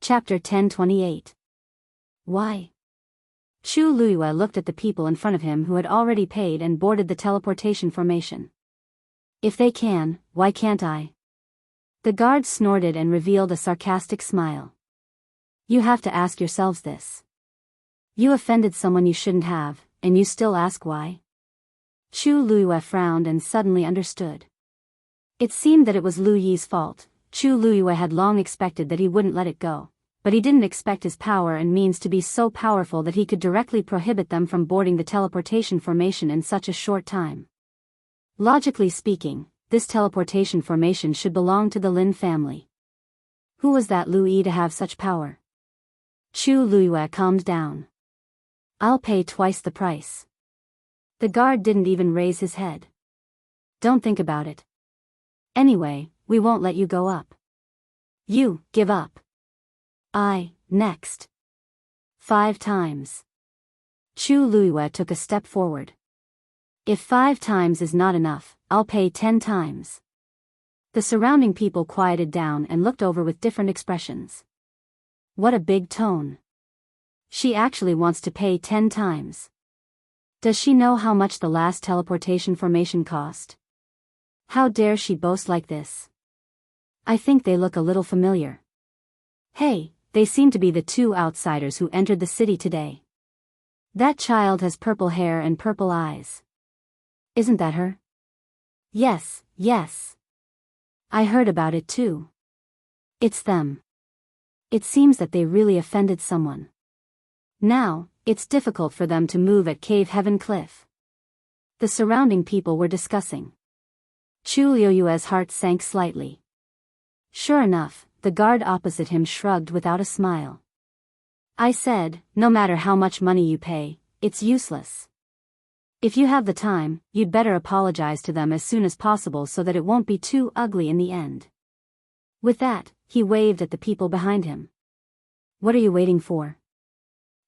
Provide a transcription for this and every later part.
Chapter 1028. Why? Chu Luiyue looked at the people in front of him who had already paid and boarded the teleportation formation. If they can, why can't I? The guard snorted and revealed a sarcastic smile. You have to ask yourselves this. You offended someone you shouldn't have, and you still ask why? Chu Luiyue frowned and suddenly understood. It seemed that it was Lu Yi's fault. Chu Luiyue had long expected that he wouldn't let it go, but he didn't expect his power and means to be so powerful that he could directly prohibit them from boarding the teleportation formation in such a short time. Logically speaking, this teleportation formation should belong to the Lin family. Who was that Lu Yi to have such power? Chu Luiyue calmed down. I'll pay twice the price. The guard didn't even raise his head. Don't think about it. Anyway, we won't let you go up. You, give up. Next. 5 times. Chu Luiyue took a step forward. If 5 times is not enough, I'll pay 10 times. The surrounding people quieted down and looked over with different expressions. What a big tone. She actually wants to pay 10 times. Does she know how much the last teleportation formation cost? How dare she boast like this? I think they look a little familiar. Hey, they seem to be the 2 outsiders who entered the city today. That child has purple hair and purple eyes. Isn't that her? Yes. I heard about it too. It's them. It seems that they really offended someone. Now, it's difficult for them to move at Cave Heaven Cliff. The surrounding people were discussing. Chu Luiyue's heart sank slightly. Sure enough, the guard opposite him shrugged without a smile. I said, no matter how much money you pay, it's useless. If you have the time, you'd better apologize to them as soon as possible so that it won't be too ugly in the end. With that, he waved at the people behind him. What are you waiting for?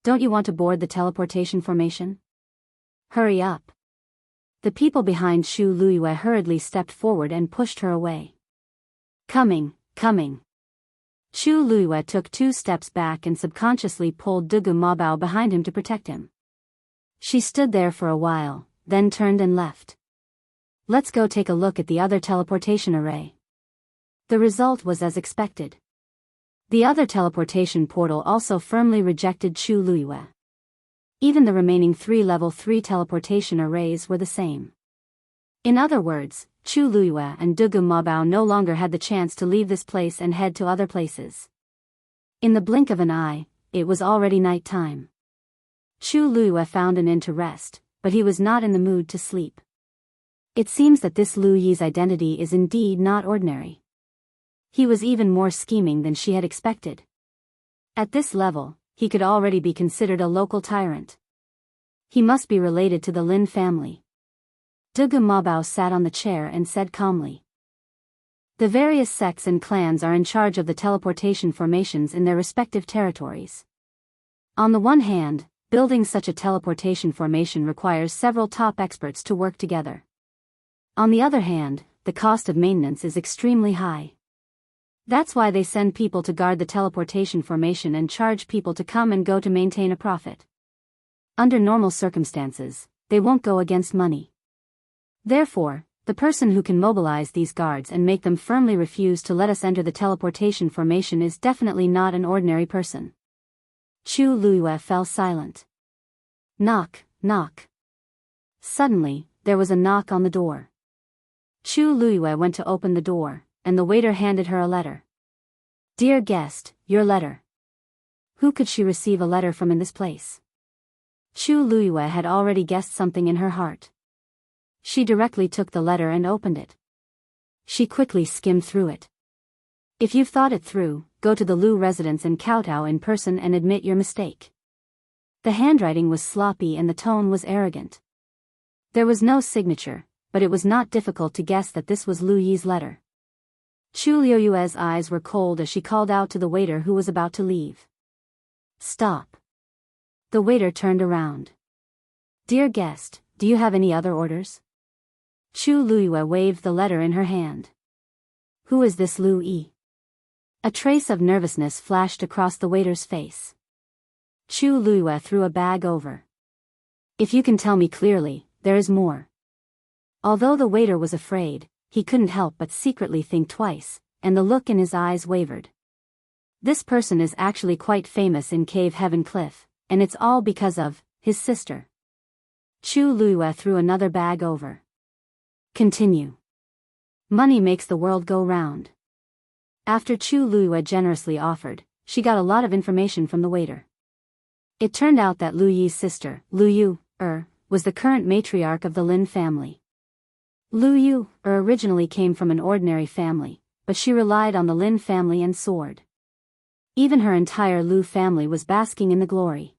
Don't you want to board the teleportation formation? Hurry up. The people behind Chu Luiyue hurriedly stepped forward and pushed her away. Coming. Chu Luiyue took 2 steps back and subconsciously pulled Dugu Mabao behind him to protect him. She stood there for a while, then turned and left. Let's go take a look at the other teleportation array. The result was as expected. The other teleportation portal also firmly rejected Chu Luiyue. Even the remaining 3 level 3 teleportation arrays were the same. In other words, Chu Luiyue and Dugu Mabao no longer had the chance to leave this place and head to other places. In the blink of an eye, it was already night time. Chu Luiyue found an inn to rest, but he was not in the mood to sleep. It seems that this Lu Yi's identity is indeed not ordinary. He was even more scheming than she had expected. At this level, he could already be considered a local tyrant. He must be related to the Lin family. Dugu Mabao sat on the chair and said calmly. The various sects and clans are in charge of the teleportation formations in their respective territories. On the one hand, building such a teleportation formation requires several top experts to work together. On the other hand, the cost of maintenance is extremely high. That's why they send people to guard the teleportation formation and charge people to come and go to maintain a profit. Under normal circumstances, they won't go against money. Therefore, the person who can mobilize these guards and make them firmly refuse to let us enter the teleportation formation is definitely not an ordinary person. Chu Luiyue fell silent. Knock. Suddenly, there was a knock on the door. Chu Luiyue went to open the door, and the waiter handed her a letter. Dear guest, your letter. Who could she receive a letter from in this place? Chu Luiyue had already guessed something in her heart. She directly took the letter and opened it. She quickly skimmed through it. If you've thought it through, go to the Lu residence in Kowtow in person and admit your mistake. The handwriting was sloppy and the tone was arrogant. There was no signature, but it was not difficult to guess that this was Lu Yi's letter. Chu Luiyue's eyes were cold as she called out to the waiter who was about to leave. Stop. The waiter turned around. Dear guest, do you have any other orders? Chu Luiyue waved the letter in her hand. Who is this Lu Yi? A trace of nervousness flashed across the waiter's face. Chu Luiyue threw a bag over. If you can tell me clearly, there is more. Although the waiter was afraid, he couldn't help but secretly think twice, and the look in his eyes wavered. This person is actually quite famous in Cave Heaven Cliff, and it's all because of his sister. Chu Luiyue threw another bag over. Continue. Money makes the world go round. After Chu Luiyue generously offered, she got a lot of information from the waiter. It turned out that Lu Yi's sister, Lu Yu, was the current matriarch of the Lin family. Lu Yu, originally came from an ordinary family, but she relied on the Lin family and soared. Even her entire Lu family was basking in the glory.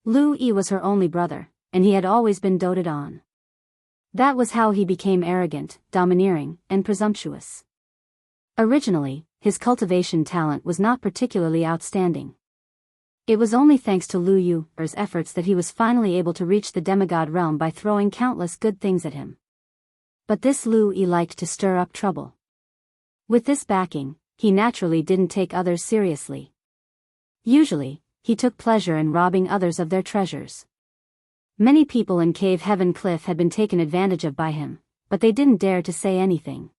Lu Yi was her only brother, and he had always been doted on. That was how he became arrogant, domineering, and presumptuous. Originally, his cultivation talent was not particularly outstanding. It was only thanks to Lu Yu's efforts that he was finally able to reach the demigod realm by throwing countless good things at him. But this Lu Yi liked to stir up trouble. With this backing, he naturally didn't take others seriously. Usually, he took pleasure in robbing others of their treasures. Many people in Cave Heaven Cliff had been taken advantage of by him, but they didn't dare to say anything.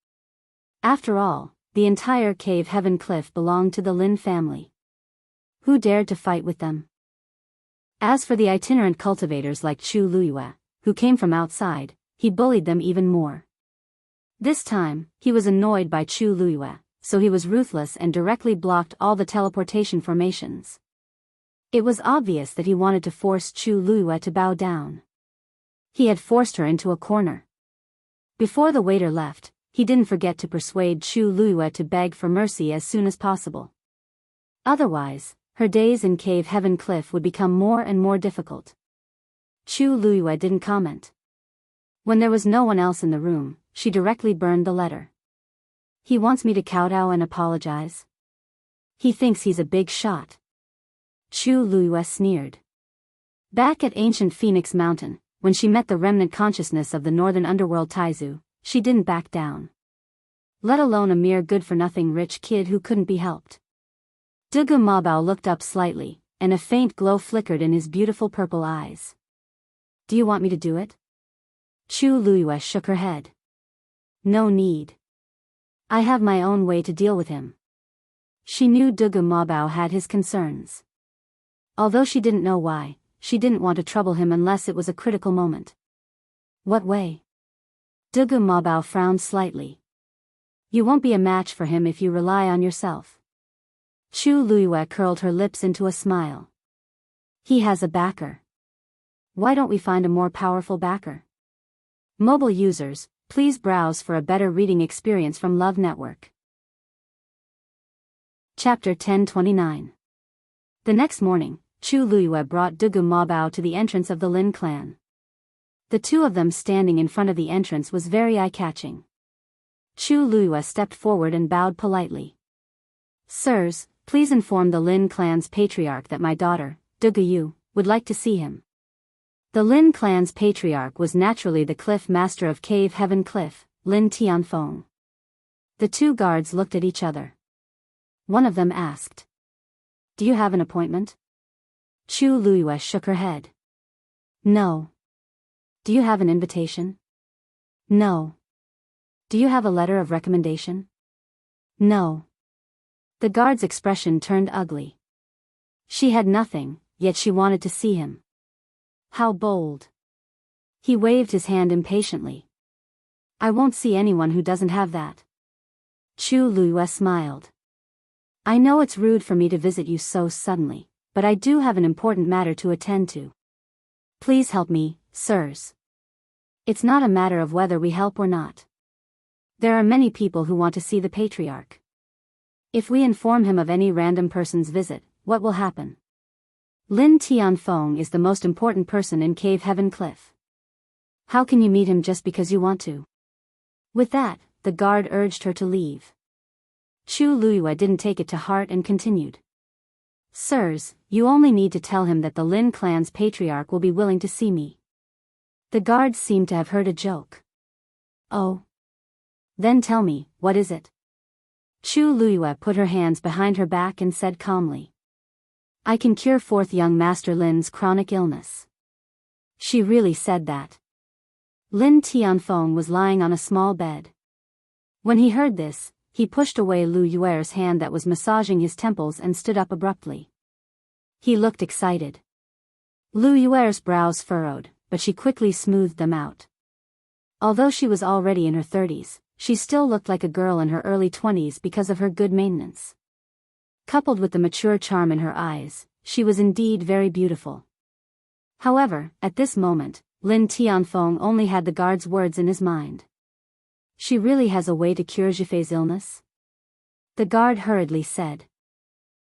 After all, the entire Cave Heaven Cliff belonged to the Lin family. Who dared to fight with them? As for the itinerant cultivators like Chu Luiyue, who came from outside, he bullied them even more. This time, he was annoyed by Chu Luiyue, so he was ruthless and directly blocked all the teleportation formations. It was obvious that he wanted to force Chu Luiyue to bow down. He had forced her into a corner. Before the waiter left, he didn't forget to persuade Chu Luiyue to beg for mercy as soon as possible. Otherwise, her days in Cave Heaven Cliff would become more and more difficult. Chu Luiyue didn't comment. When there was no one else in the room, she directly burned the letter. He wants me to kowtow and apologize? He thinks he's a big shot. Chu Luiyue sneered. Back at ancient Phoenix Mountain, when she met the remnant consciousness of the northern underworld Taizu, she didn't back down. Let alone a mere good-for-nothing rich kid who couldn't be helped. Dugu Mabao looked up slightly, and a faint glow flickered in his beautiful purple eyes. Do you want me to do it? Chu Luiyue shook her head. No need. I have my own way to deal with him. She knew Dugu Mabao had his concerns. Although she didn't know why, she didn't want to trouble him unless it was a critical moment. What way? Dugu Mabao frowned slightly. You won't be a match for him if you rely on yourself. Chu Luiyue curled her lips into a smile. He has a backer. Why don't we find a more powerful backer? Mobile users, please browse for a better reading experience from Love Network. Chapter 1029. The next morning, Chu Luiyue brought Dugu Mabao to the entrance of the Lin clan. The two of them standing in front of the entrance was very eye-catching. Chu Luiyue stepped forward and bowed politely. Sirs, please inform the Lin clan's patriarch that my daughter, Dugu Yu, would like to see him. The Lin clan's patriarch was naturally the cliff master of Cave Heaven Cliff, Lin Tianfeng. The two guards looked at each other. One of them asked, Do you have an appointment? Chu Luiyue shook her head. No. Do you have an invitation? No. Do you have a letter of recommendation? No. The guard's expression turned ugly. She had nothing, yet she wanted to see him. How bold. He waved his hand impatiently. I won't see anyone who doesn't have that. Chu Luiyue smiled. I know it's rude for me to visit you so suddenly, but I do have an important matter to attend to. Please help me, sirs. It's not a matter of whether we help or not. There are many people who want to see the patriarch. If we inform him of any random person's visit, what will happen? Lin Tianfeng is the most important person in Cave Heaven Cliff. How can you meet him just because you want to? With that, the guard urged her to leave. Chu Luiyue didn't take it to heart and continued. Sirs, you only need to tell him that the Lin clan's patriarch will be willing to see me. The guards seemed to have heard a joke. Oh. Then tell me, what is it? Chu Luiyue put her hands behind her back and said calmly. I can cure fourth young Master Lin's chronic illness. She really said that. Lin Tianfeng was lying on a small bed. When he heard this, he pushed away Lu Yuer's hand that was massaging his temples and stood up abruptly. He looked excited. Lu Yuer's brows furrowed, but she quickly smoothed them out. Although she was already in her 30s, she still looked like a girl in her early 20s because of her good maintenance. Coupled with the mature charm in her eyes, she was indeed very beautiful. However, at this moment, Lin Tianfeng only had the guard's words in his mind. She really has a way to cure Zhifei's illness? The guard hurriedly said.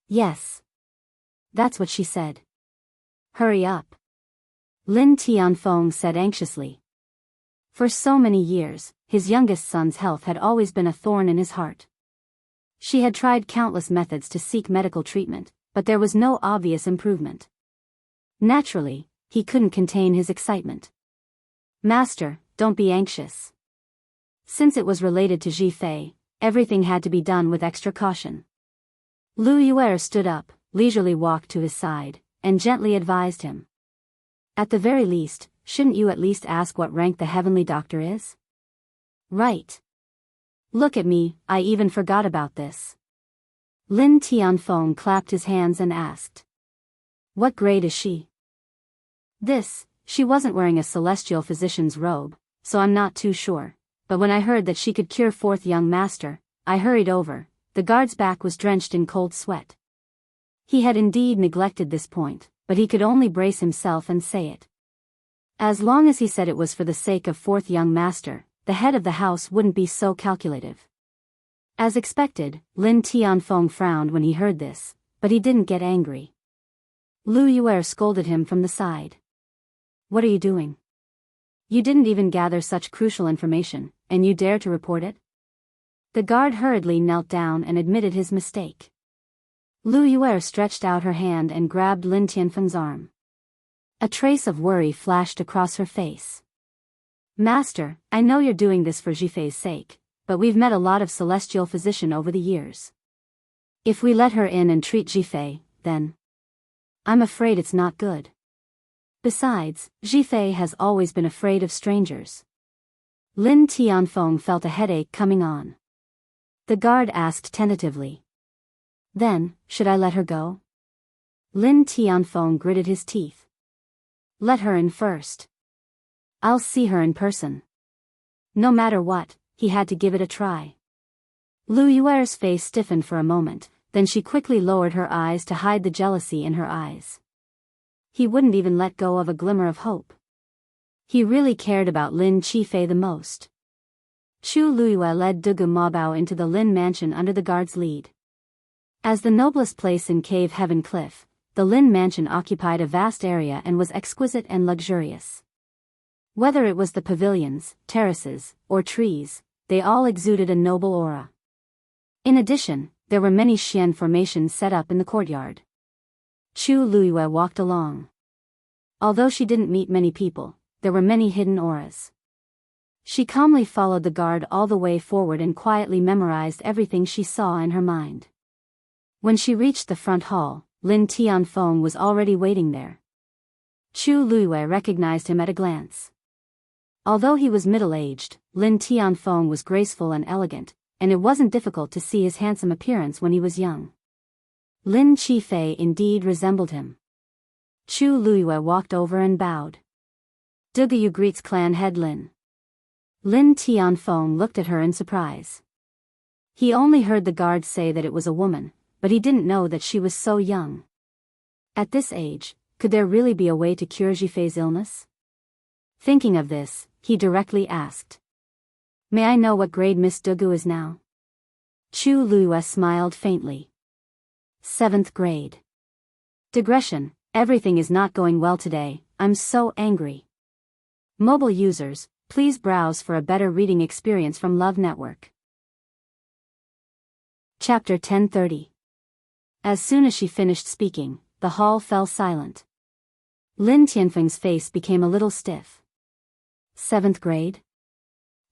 Yes. That's what she said. Hurry up. Lin Tianfeng said anxiously. For so many years, his youngest son's health had always been a thorn in his heart. She had tried countless methods to seek medical treatment, but there was no obvious improvement. Naturally, he couldn't contain his excitement. Master, don't be anxious. Since it was related to Zhifei, everything had to be done with extra caution. Lu Yuer stood up, leisurely walked to his side, and gently advised him. At the very least, shouldn't you at least ask what rank the heavenly doctor is? Right. Look at me, I even forgot about this. Lin Tianfeng clapped his hands and asked. What grade is she? She wasn't wearing a celestial physician's robe, so I'm not too sure, but when I heard that she could cure fourth young master, I hurried over. The guard's back was drenched in cold sweat. He had indeed neglected this point, but he could only brace himself and say it. As long as he said it was for the sake of fourth young master, the head of the house wouldn't be so calculative. As expected, Lin Tianfeng frowned when he heard this, but he didn't get angry. Lu Yuer scolded him from the side. What are you doing? You didn't even gather such crucial information, and you dare to report it? The guard hurriedly knelt down and admitted his mistake. Lu Yuer stretched out her hand and grabbed Lin Tianfeng's arm. A trace of worry flashed across her face. Master, I know you're doing this for Zhifei's sake, but we've met a lot of celestial physicians over the years. If we let her in and treat Zhifei, then I'm afraid it's not good. Besides, Zhifei has always been afraid of strangers. Lin Tianfeng felt a headache coming on. The guard asked tentatively. Then, should I let her go? Lin Tianfeng gritted his teeth. Let her in first. I'll see her in person. No matter what, he had to give it a try. Lu Yuer's face stiffened for a moment, then she quickly lowered her eyes to hide the jealousy in her eyes. He wouldn't even let go of a glimmer of hope. He really cared about Lin Zhifei the most. Chu Luiyue led Dugu Mabao into the Lin mansion under the guard's lead. As the noblest place in Cave Heaven Cliff, the Lin mansion occupied a vast area and was exquisite and luxurious. Whether it was the pavilions, terraces, or trees, they all exuded a noble aura. In addition, there were many xian formations set up in the courtyard. Chu Luiyue walked along. Although she didn't meet many people, there were many hidden auras. She calmly followed the guard all the way forward and quietly memorized everything she saw in her mind. When she reached the front hall, Lin Tianfeng was already waiting there. Chu Luiyue recognized him at a glance. Although he was middle-aged, Lin Tianfeng was graceful and elegant, and it wasn't difficult to see his handsome appearance when he was young. Lin Zhifei indeed resembled him. Chu Luiyue walked over and bowed. Dugu greets clan head Lin. Lin Tianfeng looked at her in surprise. He only heard the guard say that it was a woman, but he didn't know that she was so young. At this age, could there really be a way to cure Zhifei's illness? Thinking of this, he directly asked. May I know what grade Miss Dugu is now? Chu Luiyue smiled faintly. 7th grade. Digression, everything is not going well today, I'm so angry. Mobile users, please browse for a better reading experience from Love Network. Chapter 1030. As soon as she finished speaking, the hall fell silent. Lin Tianfeng's face became a little stiff. 7th grade?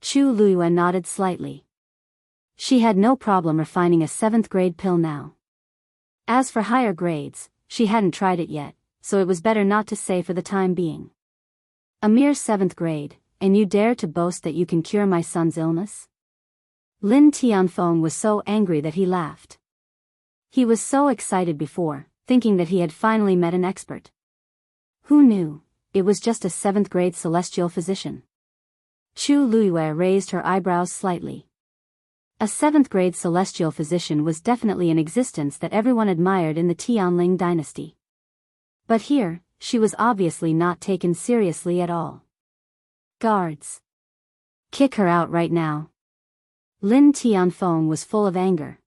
Chu Luiyue nodded slightly. She had no problem refining a 7th grade pill now. As for higher grades, she hadn't tried it yet, so it was better not to say for the time being. A mere 7th grade, and you dare to boast that you can cure my son's illness? Lin Tianfeng was so angry that he laughed. He was so excited before, thinking that he had finally met an expert. Who knew? It was just a 7th grade celestial physician. Chu Luiyue raised her eyebrows slightly. A 7th grade celestial physician was definitely an existence that everyone admired in the Tianling dynasty. But here, she was obviously not taken seriously at all. Guards! Kick her out right now. Lin Tianfeng was full of anger.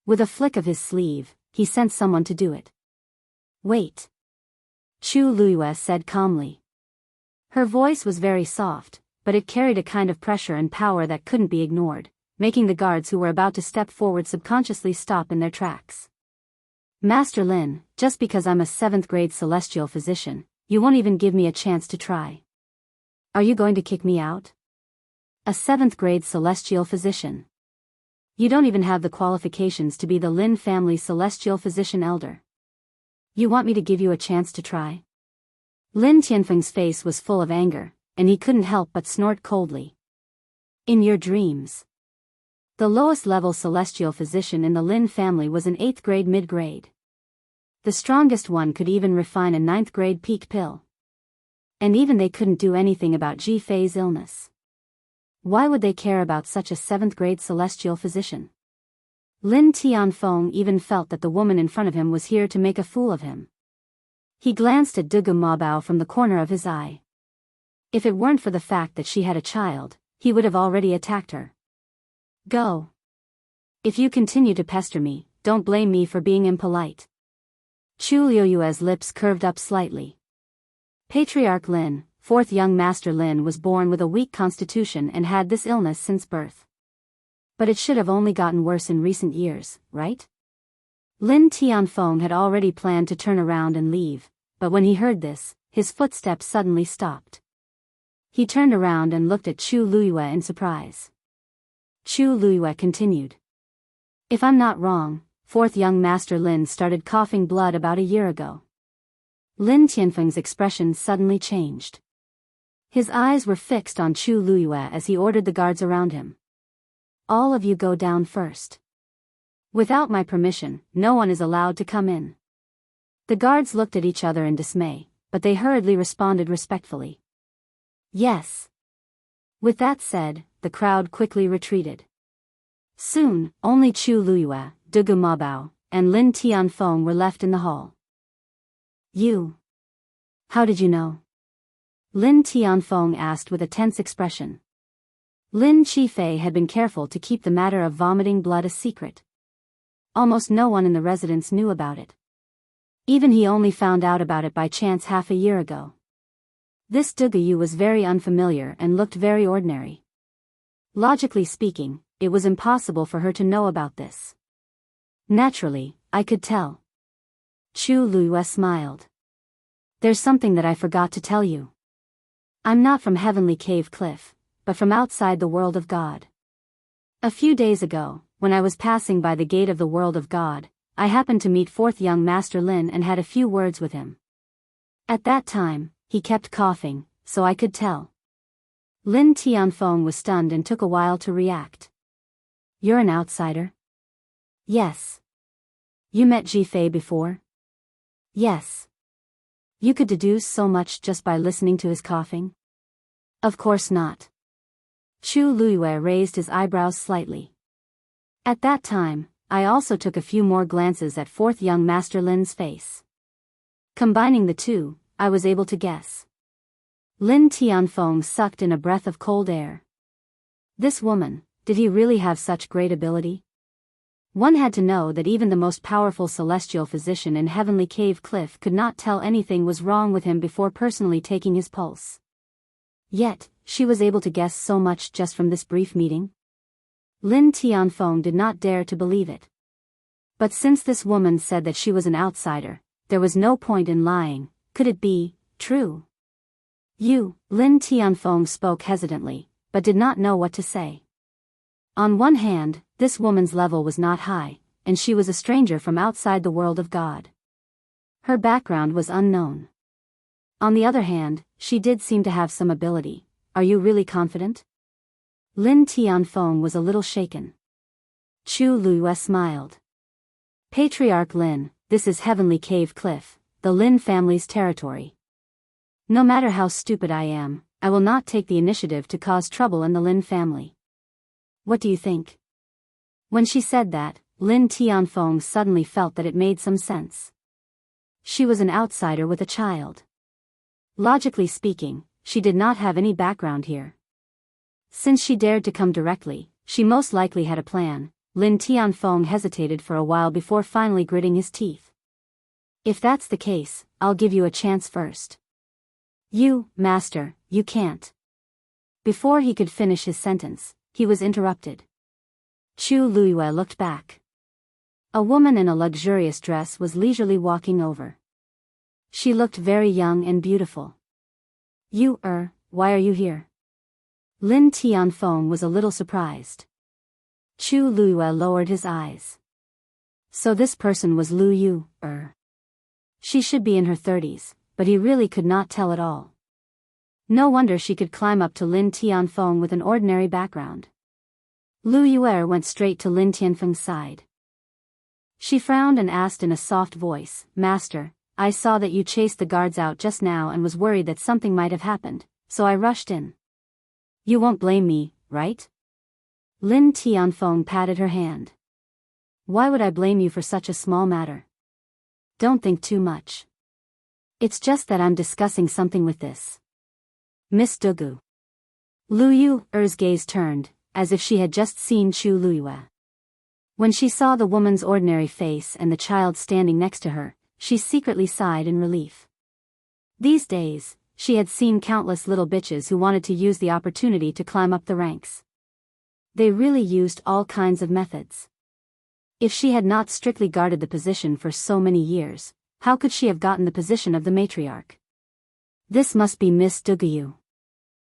With a flick of his sleeve, he sent someone to do it. Wait. Chu Luiyue said calmly. Her voice was very soft, but it carried a kind of pressure and power that couldn't be ignored, making the guards who were about to step forward subconsciously stop in their tracks. Master Lin, just because I'm a 7th grade celestial physician, you won't even give me a chance to try. Are you going to kick me out? A 7th grade celestial physician. You don't even have the qualifications to be the Lin family celestial physician elder. You want me to give you a chance to try? Lin Tianfeng's face was full of anger, and he couldn't help but snort coldly. In your dreams. The lowest level celestial physician in the Lin family was an 8th grade mid-grade. The strongest one could even refine a 9th grade peak pill. And even they couldn't do anything about Ji Fei's illness. Why would they care about such a 7th grade celestial physician? Lin Tianfeng even felt that the woman in front of him was here to make a fool of him. He glanced at Dugu Mabao from the corner of his eye. If it weren't for the fact that she had a child, he would have already attacked her. Go. If you continue to pester me, don't blame me for being impolite. Chu Liuyue's lips curved up slightly. Patriarch Lin, 4th young Master Lin, was born with a weak constitution and had this illness since birth. But it should have only gotten worse in recent years, right? Lin Tianfeng had already planned to turn around and leave, but when he heard this, his footsteps suddenly stopped. He turned around and looked at Chu Luiyue in surprise. Chu Luiyue continued. If I'm not wrong, 4th young Master Lin started coughing blood about a year ago. Lin Tianfeng's expression suddenly changed. His eyes were fixed on Chu Luiyue as he ordered the guards around him. All of you go down first. Without my permission, no one is allowed to come in. The guards looked at each other in dismay, but they hurriedly responded respectfully. Yes. With that said, the crowd quickly retreated. Soon, only Chu Luiyue, Dugu Mabao, and Lin Tianfeng were left in the hall. You. How did you know? Lin Tianfeng asked with a tense expression. Lin Qifei had been careful to keep the matter of vomiting blood a secret. Almost no one in the residence knew about it. Even he only found out about it by chance half a year ago. This Dugu was very unfamiliar and looked very ordinary. Logically speaking, it was impossible for her to know about this. Naturally, I could tell. Chu Luiyue smiled. There's something that I forgot to tell you. I'm not from Heavenly Cave Cliff, but from outside the world of God. A few days ago, when I was passing by the gate of the world of God, I happened to meet 4th young Master Lin and had a few words with him. At that time, he kept coughing, so I could tell. Lin Tianfeng was stunned and took a while to react. You're an outsider? Yes. You met Ji Fei before? Yes. You could deduce so much just by listening to his coughing? Of course not. Chu Luiyue raised his eyebrows slightly. At that time, I also took a few more glances at 4th young Master Lin's face. Combining the two, I was able to guess. Lin Tianfeng sucked in a breath of cold air. This woman, did he really have such great ability? One had to know that even the most powerful celestial physician in Heavenly Cave Cliff could not tell anything was wrong with him before personally taking his pulse. Yet, she was able to guess so much just from this brief meeting. Lin Tianfeng did not dare to believe it. But since this woman said that she was an outsider, there was no point in lying. Could it be true? Lin Tianfeng spoke hesitantly, but did not know what to say. On one hand, this woman's level was not high, and she was a stranger from outside the world of God. Her background was unknown. On the other hand, she did seem to have some ability. Are you really confident? Lin Tianfeng was a little shaken. Chu Luiyue smiled. Patriarch Lin, this is Heavenly Cave Cliff, the Lin family's territory. No matter how stupid I am, I will not take the initiative to cause trouble in the Lin family. What do you think? When she said that, Lin Tianfeng suddenly felt that it made some sense. She was an outsider with a child. Logically speaking, she did not have any background here. Since she dared to come directly, she most likely had a plan. Lin Tianfeng hesitated for a while before finally gritting his teeth. If that's the case, I'll give you a chance first. You, master, you can't. Before he could finish his sentence, he was interrupted. Chu Luiyue looked back. A woman in a luxurious dress was leisurely walking over. She looked very young and beautiful. You, why are you here? Lin Tianfeng was a little surprised. Chu Luiyue lowered his eyes. So this person was Lu Yu, She should be in her 30s, but he really could not tell at all. No wonder she could climb up to Lin Tianfeng with an ordinary background. Lu Yue went straight to Lin Tianfeng's side. She frowned and asked in a soft voice, Master, I saw that you chased the guards out just now and was worried that something might have happened, so I rushed in. You won't blame me, right? Lin Tianfeng patted her hand. Why would I blame you for such a small matter? Don't think too much. It's just that I'm discussing something with this Miss Dugu. Lu Yu's gaze turned, as if she had just seen Chu Luiyue. When she saw the woman's ordinary face and the child standing next to her, she secretly sighed in relief. These days, she had seen countless little bitches who wanted to use the opportunity to climb up the ranks. They really used all kinds of methods. If she had not strictly guarded the position for so many years, how could she have gotten the position of the matriarch? This must be Miss Dugu.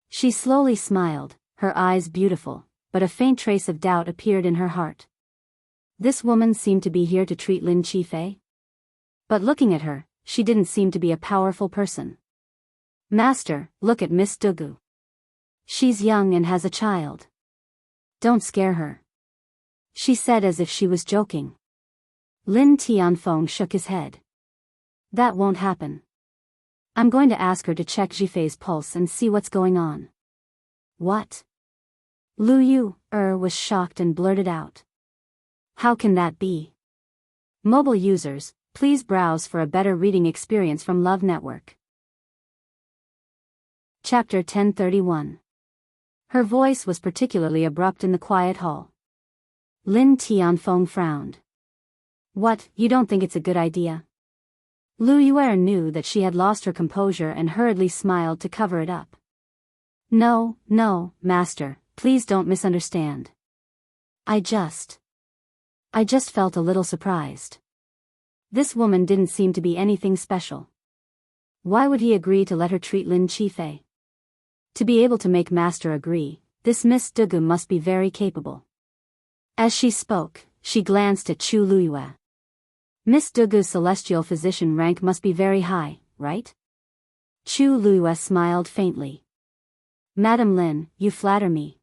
She slowly smiled, her eyes beautiful, but a faint trace of doubt appeared in her heart. This woman seemed to be here to treat Lin Qifei? But looking at her, she didn't seem to be a powerful person. Master, look at Miss Dugu. She's young and has a child. Don't scare her. She said as if she was joking. Lin Tianfeng shook his head. That won't happen. I'm going to ask her to check Jifei's pulse and see what's going on. What? Lu Yu was shocked and blurted out. How can that be? Mobile users, please browse for a better reading experience from Love Network. Chapter 1031. Her voice was particularly abrupt in the quiet hall. Lin Tianfeng frowned. What, you don't think it's a good idea? Lu Yue knew that she had lost her composure and hurriedly smiled to cover it up. No, master, please don't misunderstand. I just felt a little surprised. This woman didn't seem to be anything special. Why would he agree to let her treat Lin Qifei? To be able to make master agree, this Miss Dugu must be very capable. As she spoke, she glanced at Chu Luiyue. Miss Dugu's celestial physician rank must be very high, right? Chu Luiyue smiled faintly. Madam Lin, you flatter me.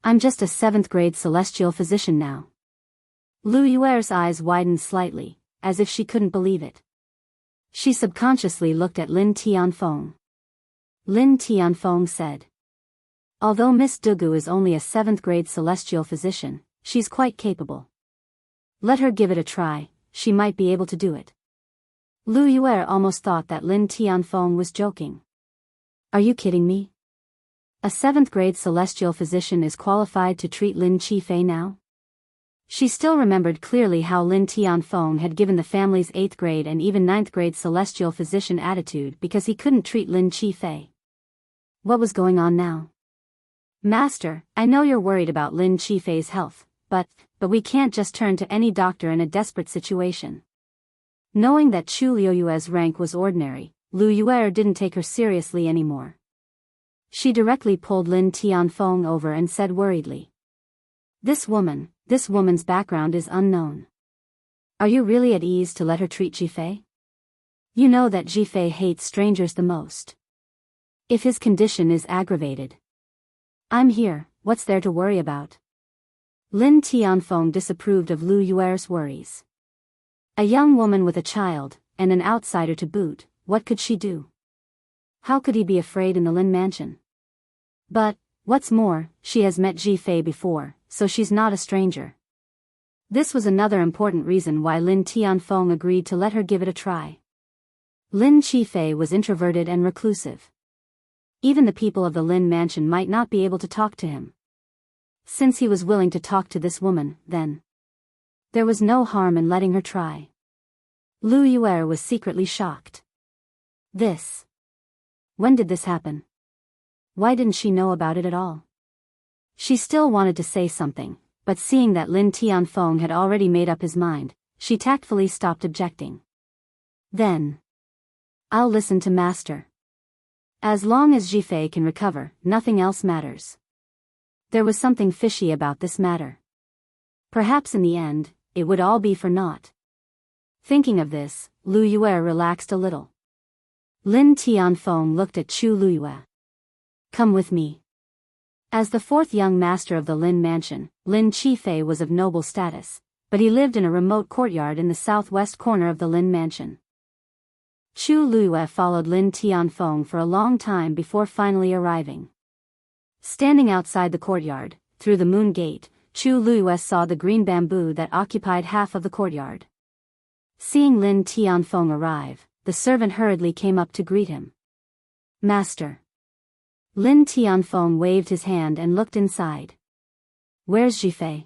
I'm just a 7th grade celestial physician now. Lu Yue's eyes widened slightly, as if she couldn't believe it. She subconsciously looked at Lin Tianfeng. Lin Tianfeng said. Although Miss Dugu is only a 7th grade celestial physician, she's quite capable. Let her give it a try, she might be able to do it. Lu Yue almost thought that Lin Tianfeng was joking. Are you kidding me? A 7th grade celestial physician is qualified to treat Lin Qifei now? She still remembered clearly how Lin Tianfeng had given the family's 8th grade and even 9th grade celestial physician attitude because he couldn't treat Lin Qifei. What was going on now? Master, I know you're worried about Lin Qifei's health, but we can't just turn to any doctor in a desperate situation. Knowing that Chu Luiyue's rank was ordinary, Lu Yue didn't take her seriously anymore. She directly pulled Lin Tianfeng over and said worriedly. This woman's background is unknown. Are you really at ease to let her treat Jifei? You know that Jifei hates strangers the most. If his condition is aggravated. I'm here, what's there to worry about? Lin Tianfeng disapproved of Lu Yuer's worries. A young woman with a child, and an outsider to boot, what could she do? How could he be afraid in the Lin mansion? But, what's more, she has met Jifei before, so she's not a stranger. This was another important reason why Lin Tianfeng agreed to let her give it a try. Lin Jifei was introverted and reclusive. Even the people of the Lin mansion might not be able to talk to him. Since he was willing to talk to this woman, then there was no harm in letting her try. Lu Yuer was secretly shocked. When did this happen? Why didn't she know about it at all? She still wanted to say something, but seeing that Lin Tianfeng had already made up his mind, she tactfully stopped objecting. Then, I'll listen to Master. As long as Jifei can recover, nothing else matters. There was something fishy about this matter. Perhaps in the end, it would all be for naught. Thinking of this, Lu Yuer relaxed a little. Lin Tianfeng looked at Chu Luyue. Come with me. As the fourth young master of the Lin mansion, Lin Jifei was of noble status, but he lived in a remote courtyard in the southwest corner of the Lin mansion. Chu Luyue followed Lin Tianfeng for a long time before finally arriving. Standing outside the courtyard, through the moon gate, Chu Luyue saw the green bamboo that occupied half of the courtyard. Seeing Lin Tianfeng arrive, the servant hurriedly came up to greet him. Master. Lin Tianfeng waved his hand and looked inside. Where's Jifei?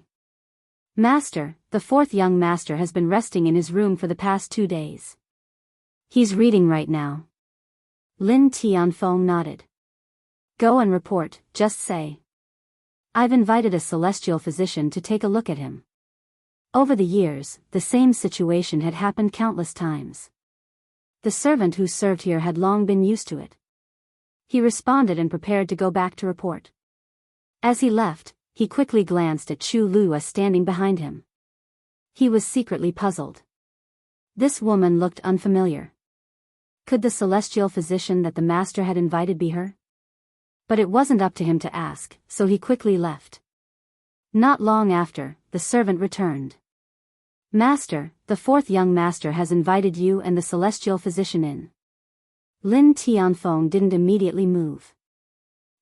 Master, the fourth young master has been resting in his room for the past 2 days. He's reading right now. Lin Tianfeng nodded. Go and report, just say. I've invited a celestial physician to take a look at him. Over the years, the same situation had happened countless times. The servant who served here had long been used to it. He responded and prepared to go back to report. As he left, he quickly glanced at Chu Luyue standing behind him. He was secretly puzzled. This woman looked unfamiliar. Could the celestial physician that the master had invited be her? But it wasn't up to him to ask, so he quickly left. Not long after, the servant returned. Master, the fourth young master has invited you and the celestial physician in. Lin Tianfeng didn't immediately move.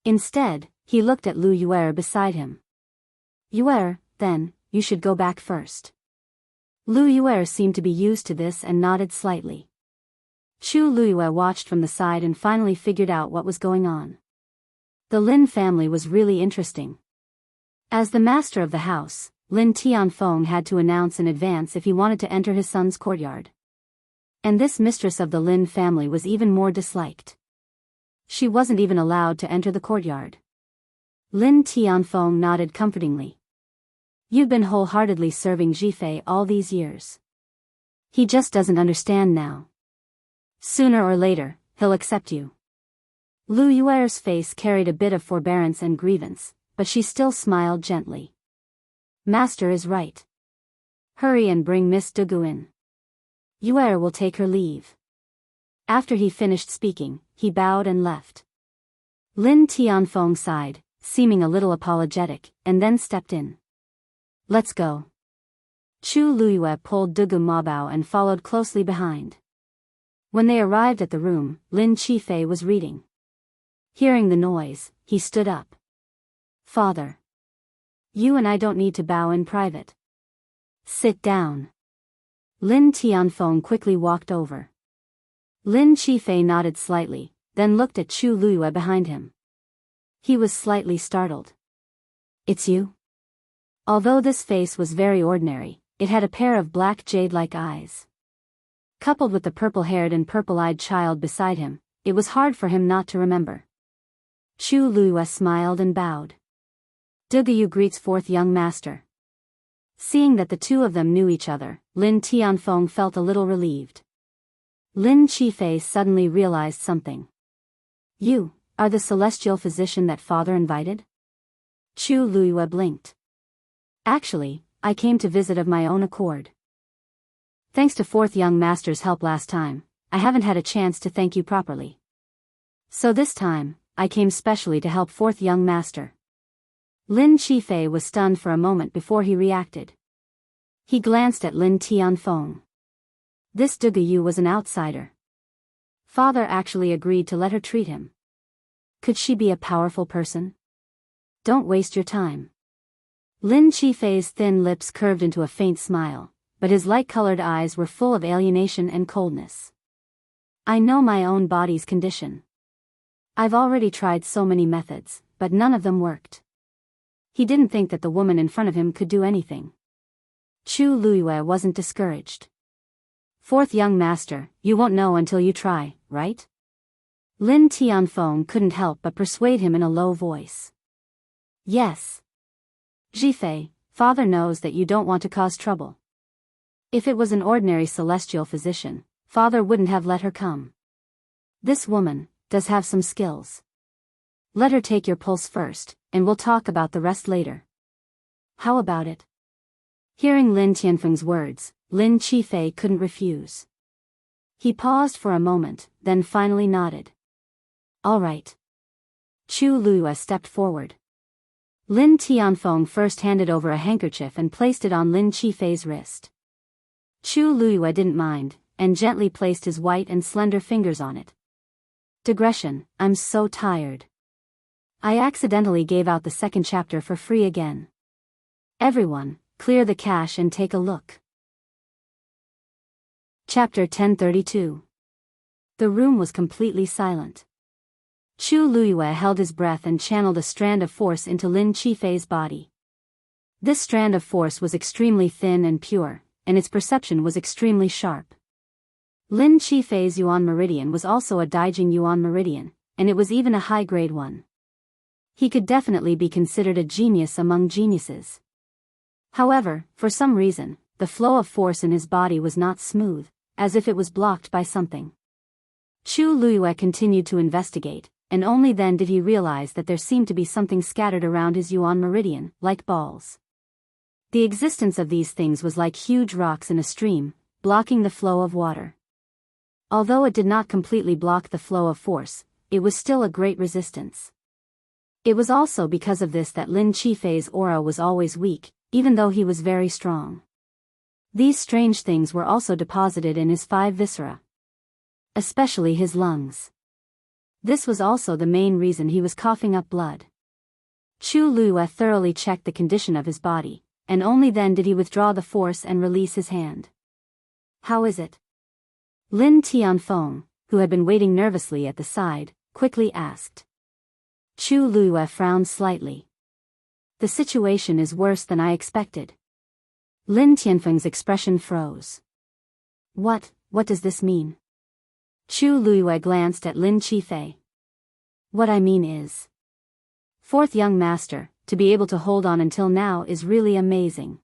Instead, he looked at Lu Yuer beside him. Yuer, then, you should go back first. Lu Yuer seemed to be used to this and nodded slightly. Chu Luyue watched from the side and finally figured out what was going on. The Lin family was really interesting. As the master of the house, Lin Tianfeng had to announce in advance if he wanted to enter his son's courtyard. And this mistress of the Lin family was even more disliked. She wasn't even allowed to enter the courtyard. Lin Tianfeng nodded comfortingly. You've been wholeheartedly serving Jifei all these years. He just doesn't understand now. Sooner or later, he'll accept you. Lu Yuer's face carried a bit of forbearance and grievance, but she still smiled gently. Master is right. Hurry and bring Miss Dugu in. Yuer will take her leave. After he finished speaking, he bowed and left. Lin Tianfeng sighed, seeming a little apologetic, and then stepped in. Let's go. Chu Luyue pulled Dugu Mabao and followed closely behind. When they arrived at the room, Lin Jifei was reading. Hearing the noise, he stood up. Father. You and I don't need to bow in private. Sit down. Lin Tianfeng quickly walked over. Lin Jifei nodded slightly, then looked at Chu Luyue behind him. He was slightly startled. It's you? Although this face was very ordinary, it had a pair of black jade-like eyes. Coupled with the purple-haired and purple-eyed child beside him, it was hard for him not to remember. Chu Luyue smiled and bowed. Dugu greets fourth young master. Seeing that the two of them knew each other, Lin Tianfeng felt a little relieved. Lin Jifei suddenly realized something. You are the celestial physician that father invited? Chu Luyue blinked. Actually, I came to visit of my own accord. Thanks to fourth young master's help last time, I haven't had a chance to thank you properly. So this time, I came specially to help fourth young master. Lin Qifei was stunned for a moment before he reacted. He glanced at Lin Tianfeng. This Dugayu was an outsider. Father actually agreed to let her treat him. Could she be a powerful person? Don't waste your time. Lin Qifei's thin lips curved into a faint smile, but his light-colored eyes were full of alienation and coldness. I know my own body's condition. I've already tried so many methods, but none of them worked. He didn't think that the woman in front of him could do anything. Chu Luiyue wasn't discouraged. Fourth young master, you won't know until you try, right? Lin Tianfeng couldn't help but persuade him in a low voice. Yes. Jifei, father knows that you don't want to cause trouble. If it was an ordinary celestial physician, father wouldn't have let her come. This woman does have some skills. Let her take your pulse first, and we'll talk about the rest later. How about it? Hearing Lin Tianfeng's words, Lin Qifei couldn't refuse. He paused for a moment, then finally nodded. All right. Chu Luiyue stepped forward. Lin Tianfeng first handed over a handkerchief and placed it on Lin Qifei's wrist. Chu Luiyue didn't mind, and gently placed his white and slender fingers on it. Digression, I'm so tired. I accidentally gave out the second chapter for free again. Everyone, clear the cache and take a look. Chapter 1032. The room was completely silent. Chu Luiyue held his breath and channeled a strand of force into Lin Qifei's body. This strand of force was extremely thin and pure, and its perception was extremely sharp. Lin Qifei's Yuan Meridian was also a Daijing Yuan Meridian, and it was even a high-grade one. He could definitely be considered a genius among geniuses. However, for some reason, the flow of force in his body was not smooth, as if it was blocked by something. Chu Luiyue continued to investigate, and only then did he realize that there seemed to be something scattered around his Yuan Meridian, like balls. The existence of these things was like huge rocks in a stream, blocking the flow of water. Although it did not completely block the flow of force, it was still a great resistance. It was also because of this that Lin Qifei's aura was always weak, even though he was very strong. These strange things were also deposited in his 5 viscera. Especially his lungs. This was also the main reason he was coughing up blood. Chu Luiyue thoroughly checked the condition of his body, and only then did he withdraw the force and release his hand. How is it? Lin Tianfeng, who had been waiting nervously at the side, quickly asked. Chu Luiyue frowned slightly. The situation is worse than I expected. Lin Tianfeng's expression froze. What does this mean? Chu Luiyue glanced at Lin Qifei. What I mean is. Fourth young master, to be able to hold on until now is really amazing.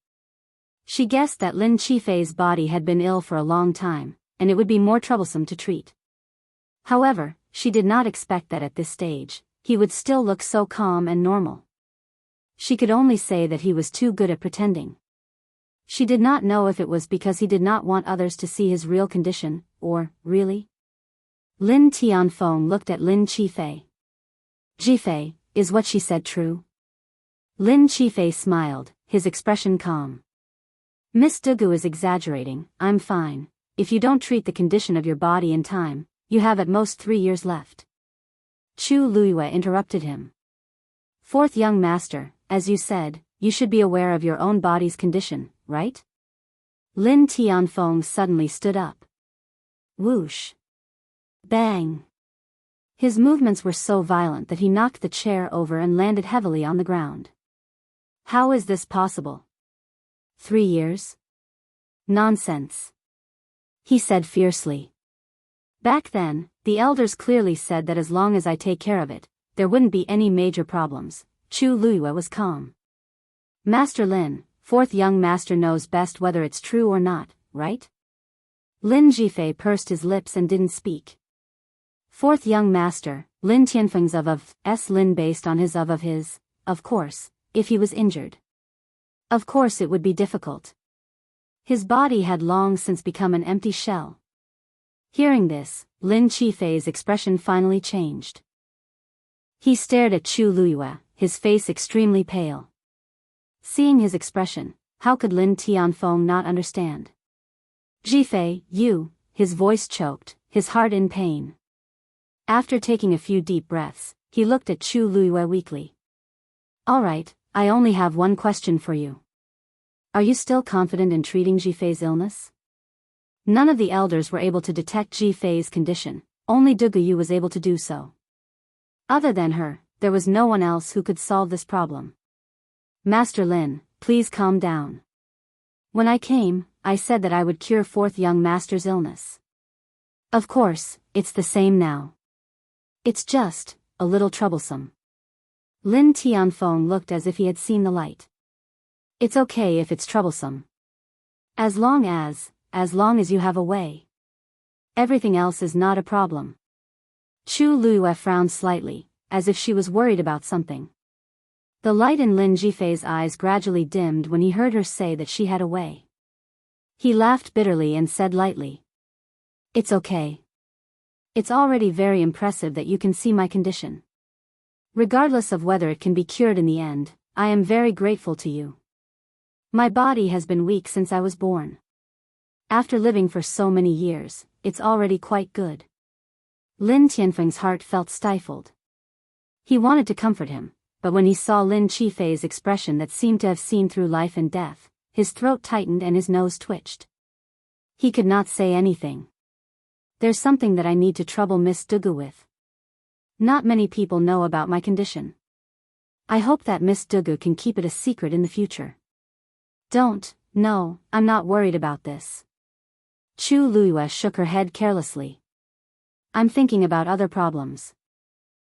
She guessed that Lin Qifei's body had been ill for a long time, and it would be more troublesome to treat. However, she did not expect that at this stage, he would still look so calm and normal. She could only say that he was too good at pretending. She did not know if it was because he did not want others to see his real condition, or, really? Lin Tianfeng looked at Lin Qifei. Jifei, is what she said true? Lin Qifei smiled, his expression calm. Miss Dugu is exaggerating, I'm fine. If you don't treat the condition of your body in time, you have at most 3 years left. Chu Luiyue interrupted him. Fourth young master, as you said, you should be aware of your own body's condition, right? Lin Tianfeng suddenly stood up. Whoosh. Bang. His movements were so violent that he knocked the chair over and landed heavily on the ground. How is this possible? 3 years? Nonsense. He said fiercely. Back then, the elders clearly said that as long as I take care of it, there wouldn't be any major problems. Chu Luiyue was calm. Master Lin, fourth young master knows best whether it's true or not, right? Lin Jifei pursed his lips and didn't speak. Fourth young master, Lin Tianfeng's of Lin based on his of his, of course, if he was injured. Of course it would be difficult. His body had long since become an empty shell. Hearing this, Lin Qifei's expression finally changed. He stared at Chu Luiyue, his face extremely pale. Seeing his expression, how could Lin Tianfeng not understand? Qifei, you, his voice choked, his heart in pain. After taking a few deep breaths, he looked at Chu Luiyue weakly. All right, I only have one question for you. Are you still confident in treating Qifei's illness? None of the elders were able to detect Qifei's condition, only Duguyu was able to do so. Other than her, there was no one else who could solve this problem. Master Lin, please calm down. When I came, I said that I would cure fourth young master's illness. Of course, it's the same now. It's just a little troublesome. Lin Tianfeng looked as if he had seen the light. It's okay if it's troublesome. As long as you have a way. Everything else is not a problem. Chu Luiyue frowned slightly, as if she was worried about something. The light in Lin Qifei's eyes gradually dimmed when he heard her say that she had a way. He laughed bitterly and said lightly, "It's okay. It's already very impressive that you can see my condition. Regardless of whether it can be cured in the end, I am very grateful to you. My body has been weak since I was born. After living for so many years, it's already quite good." Lin Tianfeng's heart felt stifled. He wanted to comfort him, but when he saw Lin Qifei's expression that seemed to have seen through life and death, his throat tightened and his nose twitched. He could not say anything. There's something that I need to trouble Miss Dugu with. Not many people know about my condition. I hope that Miss Dugu can keep it a secret in the future. No, I'm not worried about this. Chu Luiyue shook her head carelessly. I'm thinking about other problems.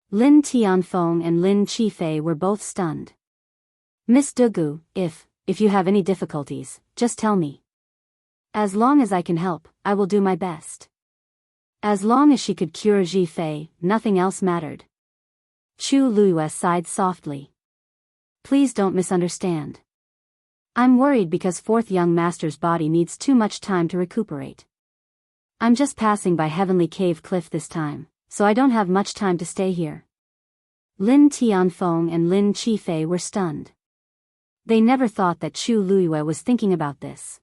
Lin Tianfeng and Lin Qifei were both stunned. Miss Dugu, if you have any difficulties, just tell me. As long as I can help, I will do my best. As long as she could cure Qifei, nothing else mattered. Chu Luiyue sighed softly. Please don't misunderstand. I'm worried because fourth young master's body needs too much time to recuperate. I'm just passing by Heavenly Cave Cliff this time, so I don't have much time to stay here. Lin Tianfeng and Lin Qifei were stunned. They never thought that Chu Luiyue was thinking about this.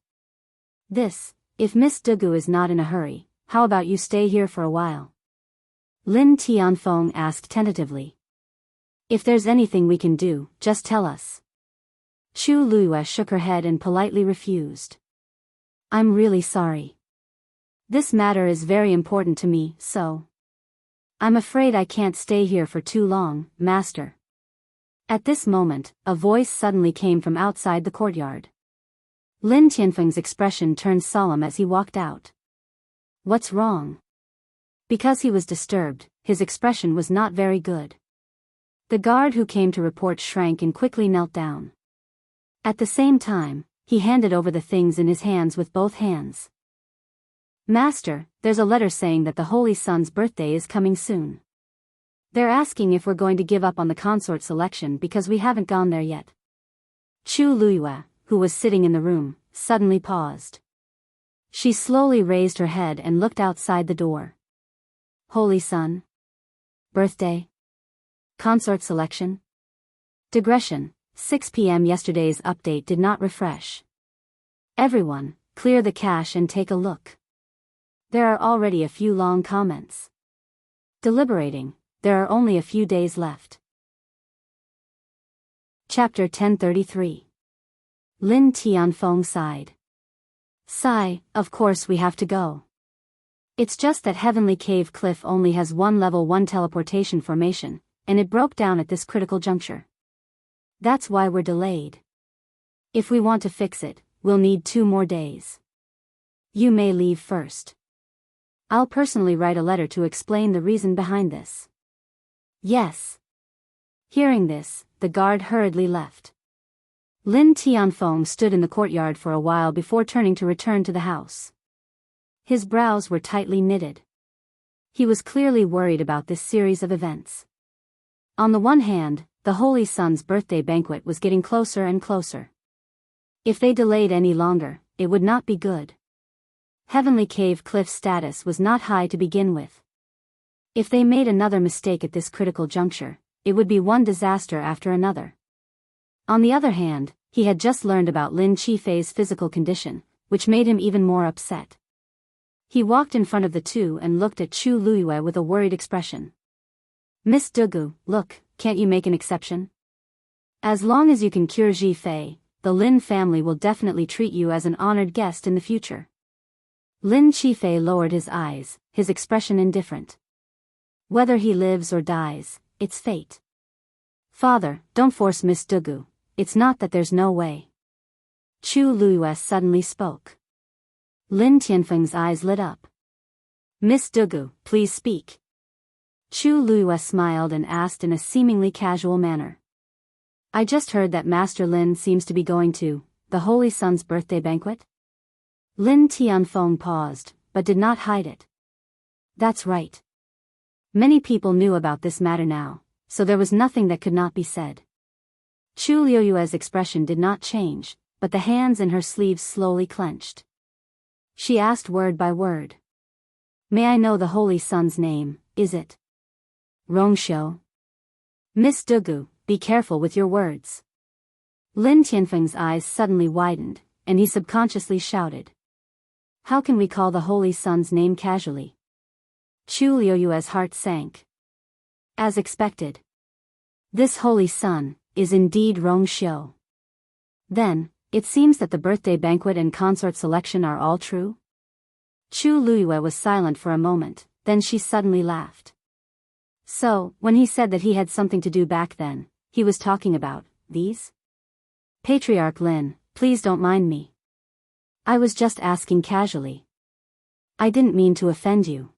If Miss Dugu is not in a hurry, how about you stay here for a while? Lin Tianfeng asked tentatively. If there's anything we can do, just tell us. Chu Luiyue shook her head and politely refused. I'm really sorry. This matter is very important to me, so I'm afraid I can't stay here for too long, master. At this moment, a voice suddenly came from outside the courtyard. Lin Tianfeng's expression turned solemn as he walked out. What's wrong? Because he was disturbed, his expression was not very good. The guard who came to report shrank and quickly knelt down. At the same time, he handed over the things in his hands with both hands. Master, there's a letter saying that the Holy Sun's birthday is coming soon. They're asking if we're going to give up on the consort selection because we haven't gone there yet. Chu Luiyue, who was sitting in the room, suddenly paused. She slowly raised her head and looked outside the door. Holy Sun? Birthday? Consort selection? Digression. 6 p.m. Yesterday's update did not refresh. Everyone, clear the cache and take a look. There are already a few long comments. Deliberating, there are only a few days left. Chapter 1033. Lin Tianfeng sighed. Sigh, of course we have to go. It's just that Heavenly Cave Cliff only has one level 1 teleportation formation, and it broke down at this critical juncture. That's why we're delayed. If we want to fix it, we'll need 2 more days. You may leave first. I'll personally write a letter to explain the reason behind this. Yes. Hearing this, the guard hurriedly left. Lin Tianfeng stood in the courtyard for a while before turning to return to the house. His brows were tightly knitted. He was clearly worried about this series of events. On the one hand, the Holy Sun's birthday banquet was getting closer and closer. If they delayed any longer, it would not be good. Heavenly Cave Cliff's status was not high to begin with. If they made another mistake at this critical juncture, it would be one disaster after another. On the other hand, he had just learned about Lin Qifei's physical condition, which made him even more upset. He walked in front of the two and looked at Chu Luiyue with a worried expression. Miss Dugu, look, can't you make an exception? As long as you can cure Ji Fei, the Lin family will definitely treat you as an honored guest in the future. Lin Qifei lowered his eyes, his expression indifferent. Whether he lives or dies, it's fate. Father, don't force Miss Dugu, it's not that there's no way. Chu Luiyue suddenly spoke. Lin Tianfeng's eyes lit up. Miss Dugu, please speak. Chu Luiyue smiled and asked in a seemingly casual manner. I just heard that Master Lin seems to be going to the Holy Sun's birthday banquet. Lin Tianfeng paused, but did not hide it. That's right. Many people knew about this matter now, so there was nothing that could not be said. Chu Luiyue's expression did not change, but the hands in her sleeves slowly clenched. She asked word by word. May I know the Holy Sun's name, is it Rongxiu? Miss Dugu, be careful with your words. Lin Tianfeng's eyes suddenly widened, and he subconsciously shouted. How can we call the Holy Sun's name casually? Chu Luiyue's heart sank. As expected. This Holy Sun is indeed Rongxiu. Then, it seems that the birthday banquet and consort selection are all true? Chu Luiyue was silent for a moment, then she suddenly laughed. So, when he said that he had something to do back then, he was talking about these? Patriarch Lin, please don't mind me. I was just asking casually. I didn't mean to offend you.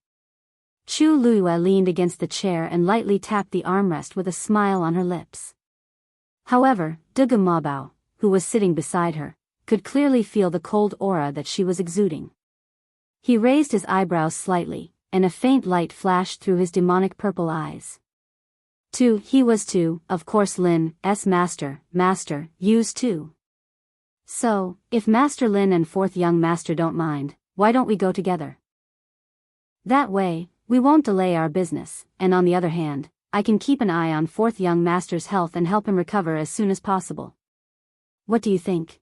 Chu Luiyue leaned against the chair and lightly tapped the armrest with a smile on her lips. However, Dugu Mabao, who was sitting beside her, could clearly feel the cold aura that she was exuding. He raised his eyebrows slightly, and a faint light flashed through his demonic purple eyes. He was of course Lin's master, Yu's too. So, if Master Lin and fourth young master don't mind, why don't we go together? That way, we won't delay our business, and on the other hand, I can keep an eye on fourth young master's health and help him recover as soon as possible. What do you think?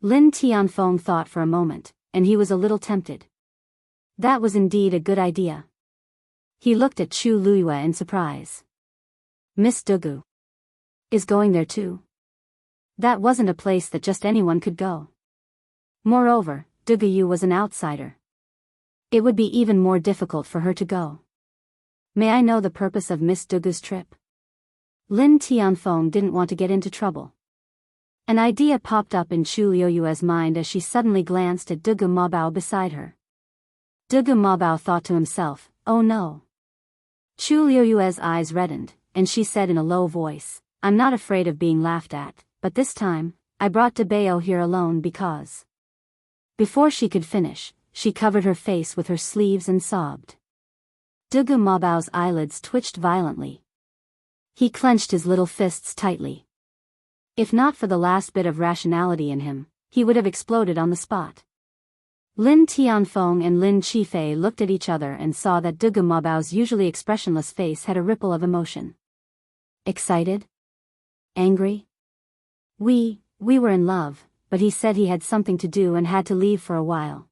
Lin Tianfeng thought for a moment, and he was a little tempted. That was indeed a good idea. He looked at Chu Luiyue in surprise. Miss Dugu is going there too. That wasn't a place that just anyone could go. Moreover, Dugu Yu was an outsider. It would be even more difficult for her to go. May I know the purpose of Miss Dugu's trip? Lin Tianfeng didn't want to get into trouble. An idea popped up in Chu Luiyue's mind as she suddenly glanced at Dugu Mabao beside her. Dugu Mabao thought to himself, oh no. Chu Luiyue's eyes reddened, and she said in a low voice, I'm not afraid of being laughed at, but this time, I brought Dabeo here alone because... Before she could finish, she covered her face with her sleeves and sobbed. Dugu Mabao's eyelids twitched violently. He clenched his little fists tightly. If not for the last bit of rationality in him, he would have exploded on the spot. Lin Tianfeng and Lin Qifei looked at each other and saw that Dugu Mabao's usually expressionless face had a ripple of emotion. Excited? Angry? We were in love, but he said he had something to do and had to leave for a while.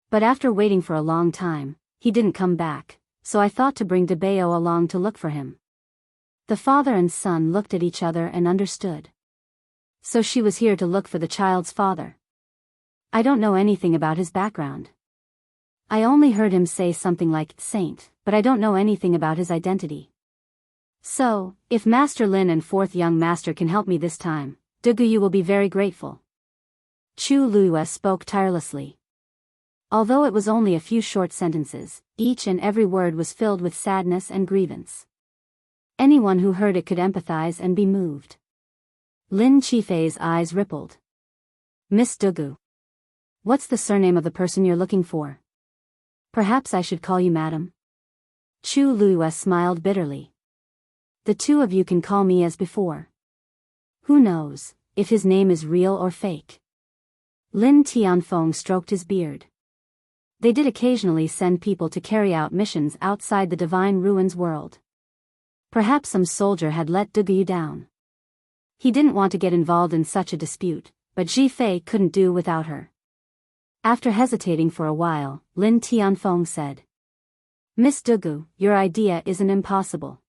But after waiting for a long time, he didn't come back, so I thought to bring Dabeo along to look for him. The father and son looked at each other and understood. So she was here to look for the child's father. I don't know anything about his background. I only heard him say something like saint, but I don't know anything about his identity. So, if Master Lin and fourth young master can help me this time, Dugu Yu will be very grateful. Chu Luiyue spoke tirelessly. Although it was only a few short sentences, each and every word was filled with sadness and grievance. Anyone who heard it could empathize and be moved. Lin Qifei's eyes rippled. Miss Dugu. What's the surname of the person you're looking for? Perhaps I should call you madam? Chu Luiyue smiled bitterly. The two of you can call me as before. Who knows, if his name is real or fake. Lin Tianfeng stroked his beard. They did occasionally send people to carry out missions outside the Divine Ruins world. Perhaps some soldier had let Dugu down. He didn't want to get involved in such a dispute, but Ji Fei couldn't do without her. After hesitating for a while, Lin Tianfeng said, "Miss Dugu, your idea isn't impossible.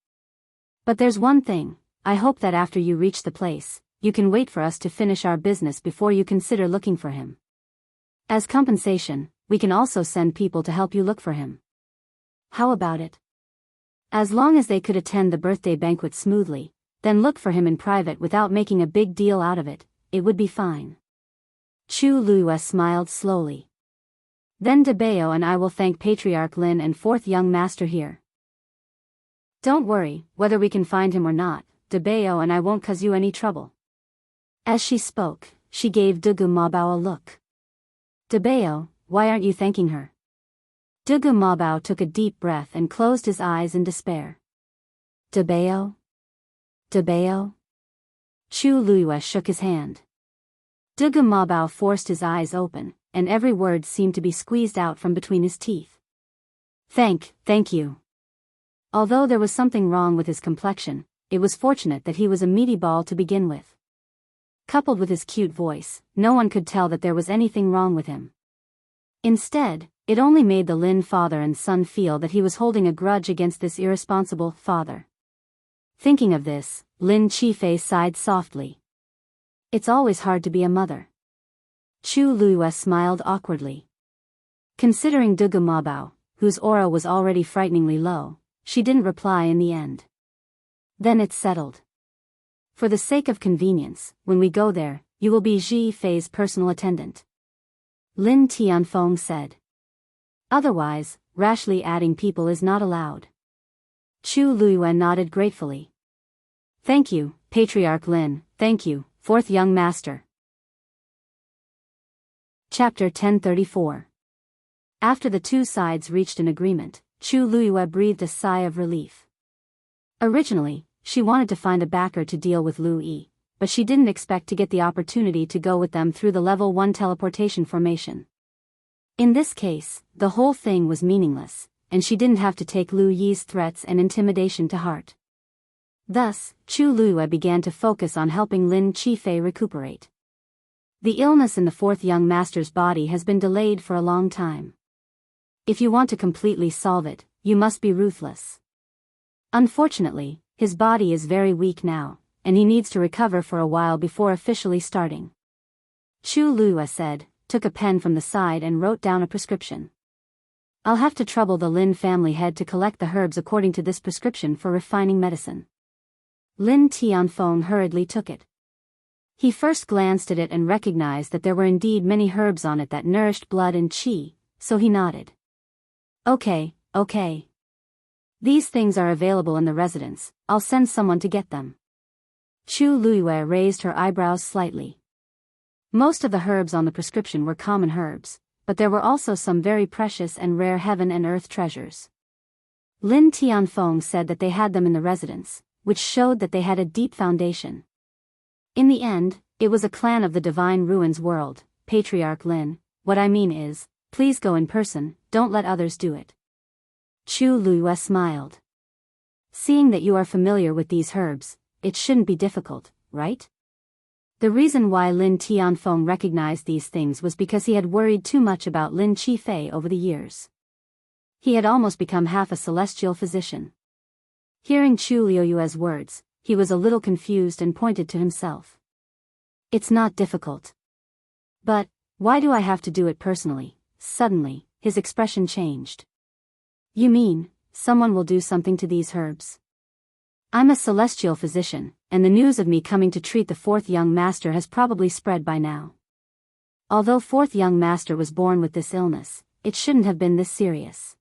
But there's one thing, I hope that after you reach the place, you can wait for us to finish our business before you consider looking for him. As compensation, we can also send people to help you look for him. How about it? As long as they could attend the birthday banquet smoothly, then look for him in private without making a big deal out of it, it would be fine." Chu Luiyue smiled slowly. "Then Debao and I will thank Patriarch Lin and fourth young master here. Don't worry, whether we can find him or not, Debao and I won't cause you any trouble." As she spoke, she gave Dugu Mabao a look. "Debao, why aren't you thanking her?" Dugu Mabao took a deep breath and closed his eyes in despair. "Debao? Debao?" Chu Luiyue shook his hand. Dugu Mabao forced his eyes open, and every word seemed to be squeezed out from between his teeth. Thank you." Although there was something wrong with his complexion, it was fortunate that he was a meaty ball to begin with. Coupled with his cute voice, no one could tell that there was anything wrong with him. Instead, it only made the Lin father and son feel that he was holding a grudge against this irresponsible father. Thinking of this, Lin Qifei sighed softly. It's always hard to be a mother. Chu Luiyue smiled awkwardly. Considering Dugu Mabao, whose aura was already frighteningly low, she didn't reply in the end. "Then it's settled. For the sake of convenience, when we go there, you will be Ji Fei's personal attendant," Lin Tianfeng said. "Otherwise, rashly adding people is not allowed." Chu Luiyue nodded gratefully. "Thank you, Patriarch Lin, thank you, fourth young master." Chapter 1034. After the two sides reached an agreement, Chu Luiyue breathed a sigh of relief. Originally, she wanted to find a backer to deal with Lu Yi, but she didn't expect to get the opportunity to go with them through the level 1 teleportation formation. In this case, the whole thing was meaningless, and she didn't have to take Lu Yi's threats and intimidation to heart. Thus, Chu Luiyue began to focus on helping Lin Qifei recuperate. The illness in the fourth young master's body has been delayed for a long time. If you want to completely solve it, you must be ruthless. Unfortunately, his body is very weak now, and he needs to recover for a while before officially starting. Chu Luiyue said, took a pen from the side and wrote down a prescription. "I'll have to trouble the Lin family head to collect the herbs according to this prescription for refining medicine." Lin Tianfeng hurriedly took it. He first glanced at it and recognized that there were indeed many herbs on it that nourished blood and qi, so he nodded. Okay. These things are available in the residence, I'll send someone to get them." Chu Luiyue raised her eyebrows slightly. Most of the herbs on the prescription were common herbs, but there were also some very precious and rare heaven and earth treasures. Lin Tianfeng said that they had them in the residence, which showed that they had a deep foundation. In the end, it was a clan of the Divine Ruins world. "Patriarch Lin, what I mean is, please go in person, don't let others do it." Chu Luiyue smiled. "Seeing that you are familiar with these herbs, it shouldn't be difficult, right?" The reason why Lin Tianfeng recognized these things was because he had worried too much about Lin Qifei over the years. He had almost become half a celestial physician. Hearing Chu Luiyue's words, he was a little confused and pointed to himself. "It's not difficult. But, why do I have to do it personally?" Suddenly, his expression changed. "You mean, someone will do something to these herbs?" "I'm a celestial physician, and the news of me coming to treat the fourth young master has probably spread by now. Although fourth young master was born with this illness, it shouldn't have been this serious.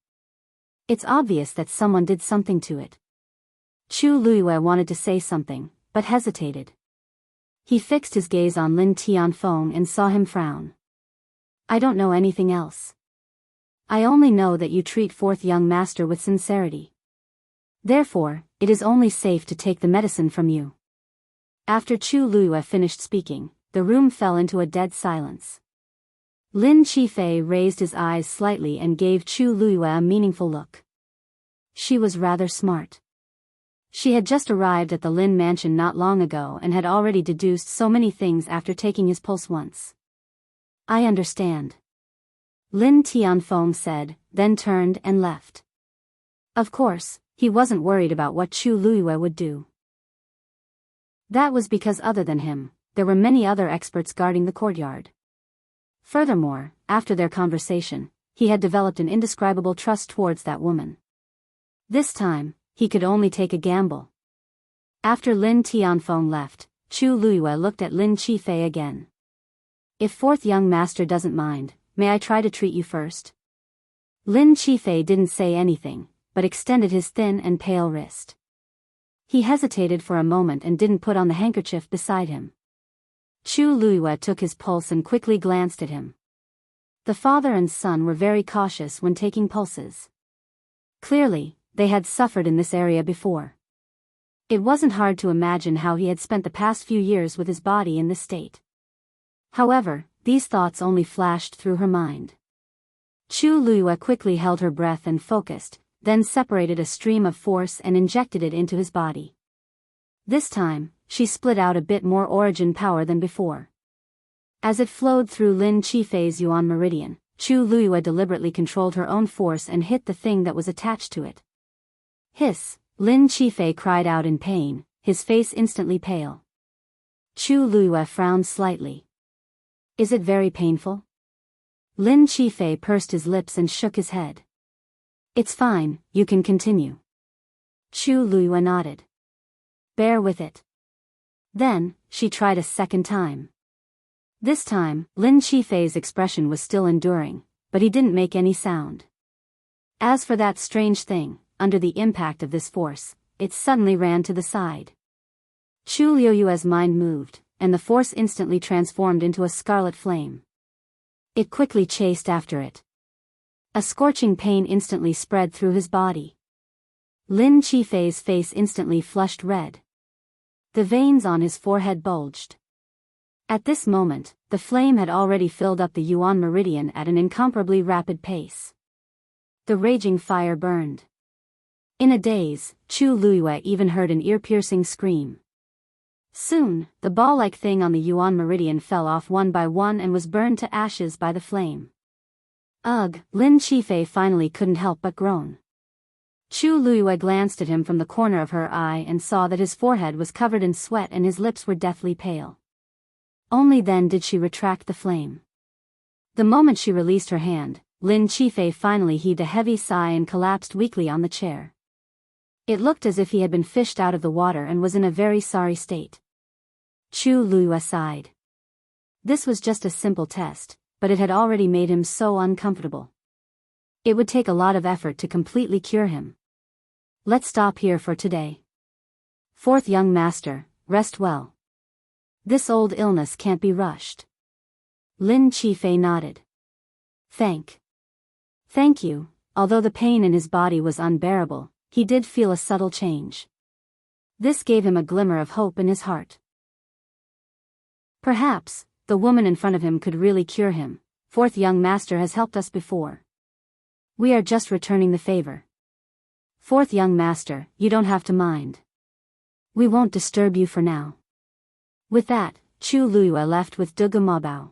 It's obvious that someone did something to it." Chu Luiyue wanted to say something, but hesitated. He fixed his gaze on Lin Tianfeng and saw him frown. "I don't know anything else. I only know that you treat fourth young master with sincerity. Therefore, it is only safe to take the medicine from you." After Chu Luiyue finished speaking, the room fell into a dead silence. Lin Qifei raised his eyes slightly and gave Chu Luiyue a meaningful look. She was rather smart. She had just arrived at the Lin mansion not long ago and had already deduced so many things after taking his pulse once. I understand. Lin Tianfeng said, then turned and left. Of course, he wasn't worried about what Chu Luiyue would do. That was because other than him, there were many other experts guarding the courtyard. Furthermore, after their conversation, he had developed an indescribable trust towards that woman. This time, he could only take a gamble. After Lin Tianfeng left, Chu Luiyue looked at Lin Qifei again. If fourth young master doesn't mind, may I try to treat you first? Lin Qifei didn't say anything, but extended his thin and pale wrist. He hesitated for a moment and didn't put on the handkerchief beside him. Chu Luiyue took his pulse and quickly glanced at him. The father and son were very cautious when taking pulses. Clearly, they had suffered in this area before. It wasn't hard to imagine how he had spent the past few years with his body in this state. However, these thoughts only flashed through her mind. Chu Luiyue quickly held her breath and focused, then separated a stream of force and injected it into his body. This time, she split out a bit more origin power than before. As it flowed through Lin Qifei's Yuan meridian, Chu Luiyue deliberately controlled her own force and hit the thing that was attached to it. Hiss! Lin Qifei cried out in pain, his face instantly pale. Chu Luiyue frowned slightly. Is it very painful? Lin Qifei pursed his lips and shook his head. It's fine, you can continue. Chu Luiyue nodded. Bear with it. Then, she tried a second time. This time, Lin Qifei's expression was still enduring, but he didn't make any sound. As for that strange thing, under the impact of this force, it suddenly ran to the side. Chu Luiyue's mind moved, and the force instantly transformed into a scarlet flame. It quickly chased after it. A scorching pain instantly spread through his body. Lin Qifei's face instantly flushed red. The veins on his forehead bulged. At this moment, the flame had already filled up the Yuan meridian at an incomparably rapid pace. The raging fire burned. In a daze, Chu Luiyue even heard an ear-piercing scream. Soon, the ball-like thing on the Yuan meridian fell off one by one and was burned to ashes by the flame. Ugh! Lin Qifei finally couldn't help but groan. Chu Luiyue glanced at him from the corner of her eye and saw that his forehead was covered in sweat and his lips were deathly pale. Only then did she retract the flame. The moment she released her hand, Lin Qifei finally heaved a heavy sigh and collapsed weakly on the chair. It looked as if he had been fished out of the water and was in a very sorry state. Chu Luiyue sighed. This was just a simple test, but it had already made him so uncomfortable. It would take a lot of effort to completely cure him. Let's stop here for today. Fourth young master, rest well. This old illness can't be rushed. Lin Qifei nodded. Thank you. Although the pain in his body was unbearable, he did feel a subtle change. This gave him a glimmer of hope in his heart. Perhaps, the woman in front of him could really cure him. Fourth young master has helped us before. We are just returning the favor. Fourth young master, you don't have to mind. We won't disturb you for now. With that, Chu Luiyue left with De Mabao.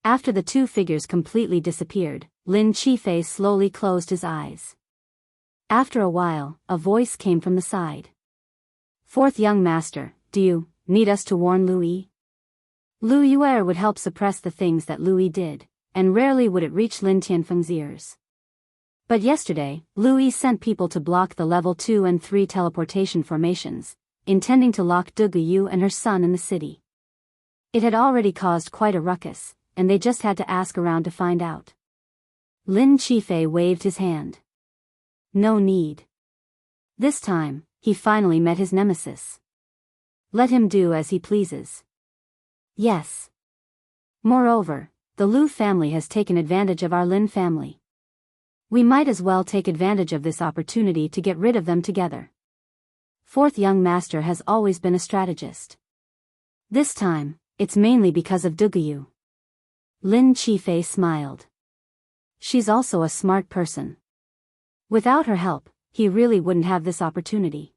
After the two figures completely disappeared, Lin Qifei slowly closed his eyes. After a while, a voice came from the side. Fourth young master, do you need us to warn Louis? Luiyue would help suppress the things that Louis did, and rarely would it reach Lin Tianfeng's ears. But yesterday, Louis sent people to block the level 2 and 3 teleportation formations, intending to lock De Guyu and her son in the city. It had already caused quite a ruckus, and they just had to ask around to find out. Lin Qifei waved his hand. No need. This time, he finally met his nemesis. Let him do as he pleases. Yes. Moreover, the Lu family has taken advantage of our Lin family. We might as well take advantage of this opportunity to get rid of them together. Fourth young master has always been a strategist. This time, it's mainly because of Duguyu. Lin Qifei smiled. She's also a smart person. Without her help, he really wouldn't have this opportunity.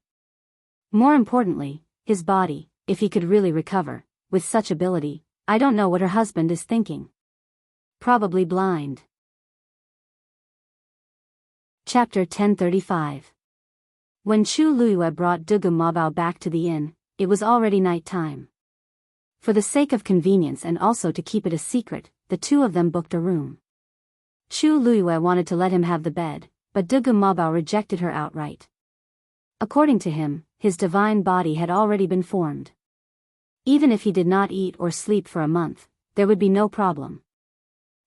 More importantly, his body, if he could really recover, with such ability, I don't know what her husband is thinking. Probably blind. Chapter 1035. When Chu Luiyue brought Dugu Mabao back to the inn, it was already night time. For the sake of convenience and also to keep it a secret, the two of them booked a room. Chu Luiyue wanted to let him have the bed, but Dugu Mabao rejected her outright. According to him, his divine body had already been formed. Even if he did not eat or sleep for a month, there would be no problem.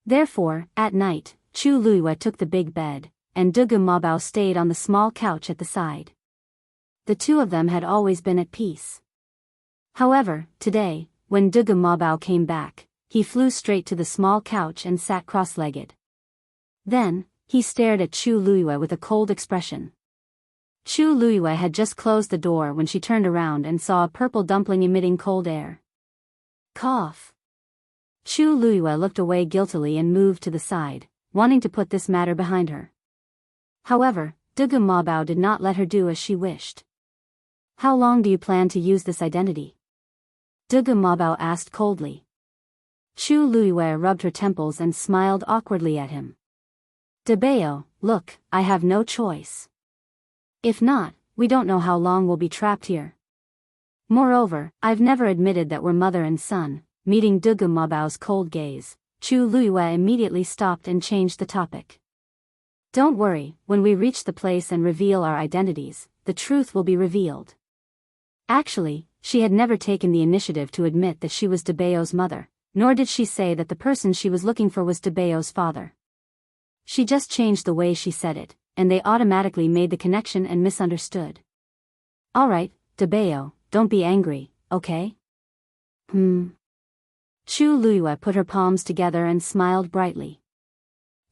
Therefore, at night, Chu Luiyue took the big bed, and Dugu Mabao stayed on the small couch at the side. The two of them had always been at peace. However, today, when Dugu Mabao came back, he flew straight to the small couch and sat cross-legged. Then, he stared at Chu Luiyue with a cold expression. Chu Luiyue had just closed the door when she turned around and saw a purple dumpling emitting cold air. Cough. Chu Luiyue looked away guiltily and moved to the side, wanting to put this matter behind her. However, Dugu Mabao did not let her do as she wished. How long do you plan to use this identity? Dugu Mabao asked coldly. Chu Luiyue rubbed her temples and smiled awkwardly at him. Debeo, look, I have no choice. If not, we don't know how long we'll be trapped here. Moreover, I've never admitted that we're mother and son. Meeting Dugu Mabao's cold gaze, Chu Luiyue immediately stopped and changed the topic. Don't worry, when we reach the place and reveal our identities, the truth will be revealed. Actually, she had never taken the initiative to admit that she was Debeo's mother, nor did she say that the person she was looking for was Debeo's father. She just changed the way she said it, and they automatically made the connection and misunderstood. Alright, Debeo, don't be angry, okay? Chu Luiyue put her palms together and smiled brightly.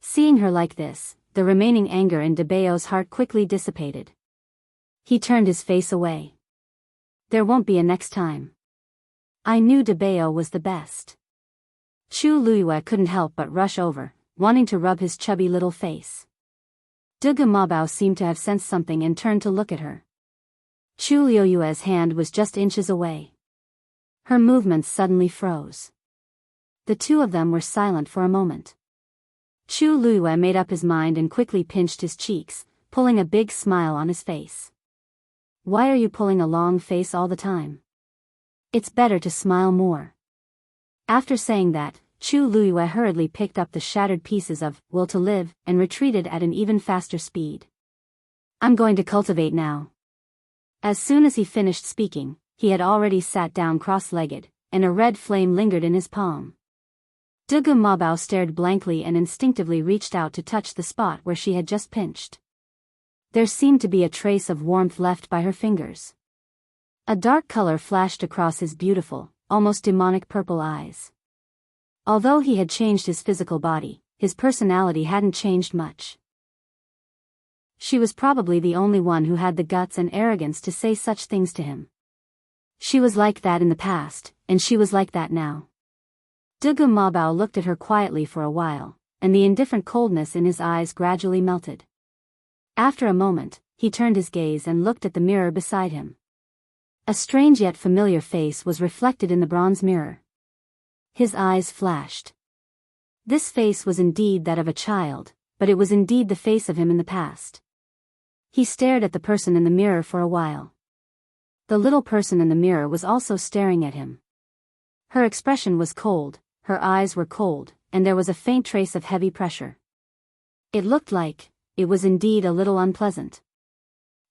Seeing her like this, the remaining anger in Debeo's heart quickly dissipated. He turned his face away. There won't be a next time. I knew Debeo was the best. Chu Luiyue couldn't help but rush over, wanting to rub his chubby little face. Dugu Mabao seemed to have sensed something and turned to look at her. Chu Luiyue's hand was just inches away. Her movements suddenly froze. The two of them were silent for a moment. Chu Luiyue made up his mind and quickly pinched his cheeks, pulling a big smile on his face. Why are you pulling a long face all the time? It's better to smile more. After saying that, Chu Luiyue hurriedly picked up the shattered pieces of Will to Live and retreated at an even faster speed. I'm going to cultivate now. As soon as he finished speaking, he had already sat down cross-legged, and a red flame lingered in his palm. Dugu Mabao stared blankly and instinctively reached out to touch the spot where she had just pinched. There seemed to be a trace of warmth left by her fingers. A dark color flashed across his beautiful, almost demonic purple eyes. Although he had changed his physical body, his personality hadn't changed much. She was probably the only one who had the guts and arrogance to say such things to him. She was like that in the past, and she was like that now. Dugu Mabao looked at her quietly for a while, and the indifferent coldness in his eyes gradually melted. After a moment, he turned his gaze and looked at the mirror beside him. A strange yet familiar face was reflected in the bronze mirror. His eyes flashed. This face was indeed that of a child, but it was indeed the face of him in the past. He stared at the person in the mirror for a while. The little person in the mirror was also staring at him. Her expression was cold, her eyes were cold, and there was a faint trace of heavy pressure. It looked like it was indeed a little unpleasant.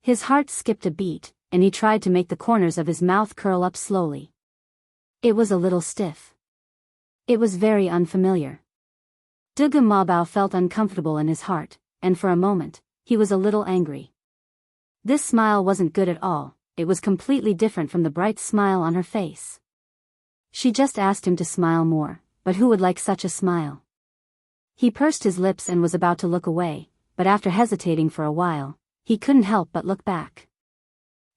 His heart skipped a beat, and he tried to make the corners of his mouth curl up slowly. It was a little stiff. It was very unfamiliar. Dugu Mabao felt uncomfortable in his heart, and for a moment, he was a little angry. This smile wasn't good at all, it was completely different from the bright smile on her face. She just asked him to smile more, but who would like such a smile? He pursed his lips and was about to look away, but after hesitating for a while, he couldn't help but look back.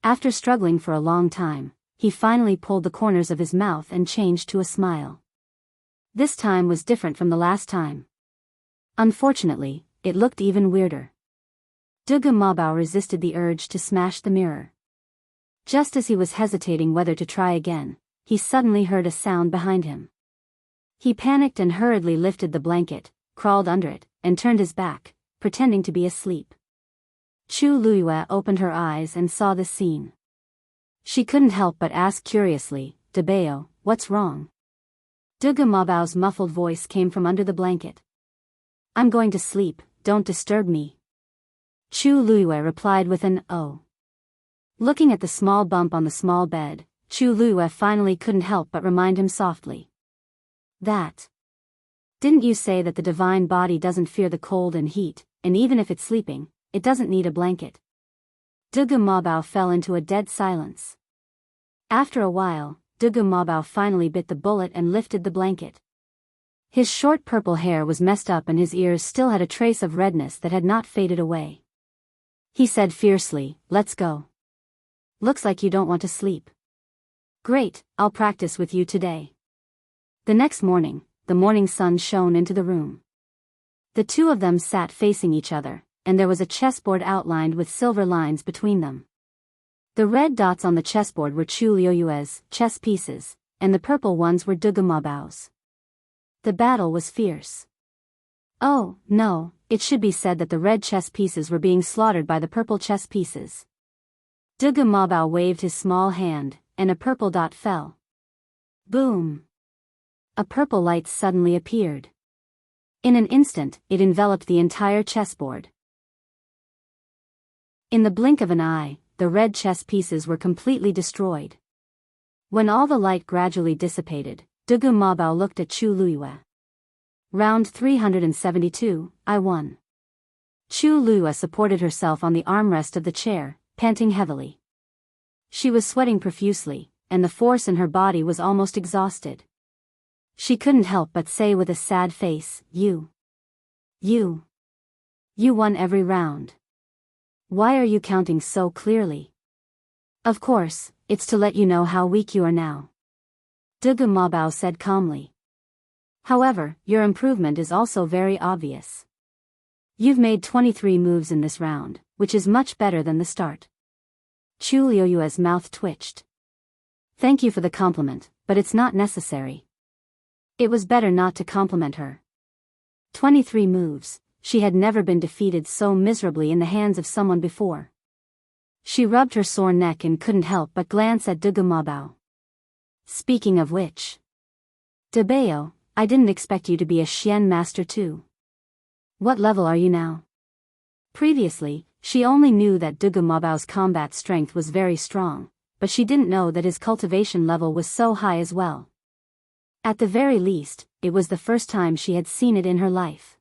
After struggling for a long time, he finally pulled the corners of his mouth and changed to a smile. This time was different from the last time. Unfortunately, it looked even weirder. Dugu Mabao resisted the urge to smash the mirror. Just as he was hesitating whether to try again, he suddenly heard a sound behind him. He panicked and hurriedly lifted the blanket, crawled under it, and turned his back, pretending to be asleep. Chu Luiyue opened her eyes and saw the scene. She couldn't help but ask curiously, "Dabeo, what's wrong?" Dugu Mabao's muffled voice came from under the blanket. "I'm going to sleep, don't disturb me." Chu Luiyue replied with an "oh." Looking at the small bump on the small bed, Chu Luiyue finally couldn't help but remind him softly. Didn't you say that the divine body doesn't fear the cold and heat, and even if it's sleeping, it doesn't need a blanket?" Dugu Mabao fell into a dead silence. After a while, Dugu Mabao finally bit the bullet and lifted the blanket. His short purple hair was messed up and his ears still had a trace of redness that had not faded away. He said fiercely, "Let's go. Looks like you don't want to sleep. Great, I'll practice with you today." The next morning, the morning sun shone into the room. The two of them sat facing each other, and there was a chessboard outlined with silver lines between them. The red dots on the chessboard were Chu Luiyue's chess pieces, and the purple ones were Dugu Mabao's. The battle was fierce. Oh, no, it should be said that the red chess pieces were being slaughtered by the purple chess pieces. Dugu Mabao waved his small hand, and a purple dot fell. Boom! A purple light suddenly appeared. In an instant, it enveloped the entire chessboard. In the blink of an eye, the red chess pieces were completely destroyed. When all the light gradually dissipated, Dugu Mabao looked at Chu Luiyue. Round 372, I won. Chu Luiyue supported herself on the armrest of the chair, panting heavily. She was sweating profusely, and the force in her body was almost exhausted. She couldn't help but say with a sad face, You won every round. Why are you counting so clearly?" "Of course, it's to let you know how weak you are now," Dugu Mabao said calmly. "However, your improvement is also very obvious. You've made 23 moves in this round, which is much better than the start." Chu Luiyue's mouth twitched. "Thank you for the compliment, but it's not necessary." It was better not to compliment her. 23 moves. She had never been defeated so miserably in the hands of someone before. She rubbed her sore neck and couldn't help but glance at Dugu Mabao. "Speaking of which, Dabeo, I didn't expect you to be a Xian master too. What level are you now?" Previously, she only knew that Dugu Mabao's combat strength was very strong, but she didn't know that his cultivation level was so high as well. At the very least, it was the first time she had seen it in her life.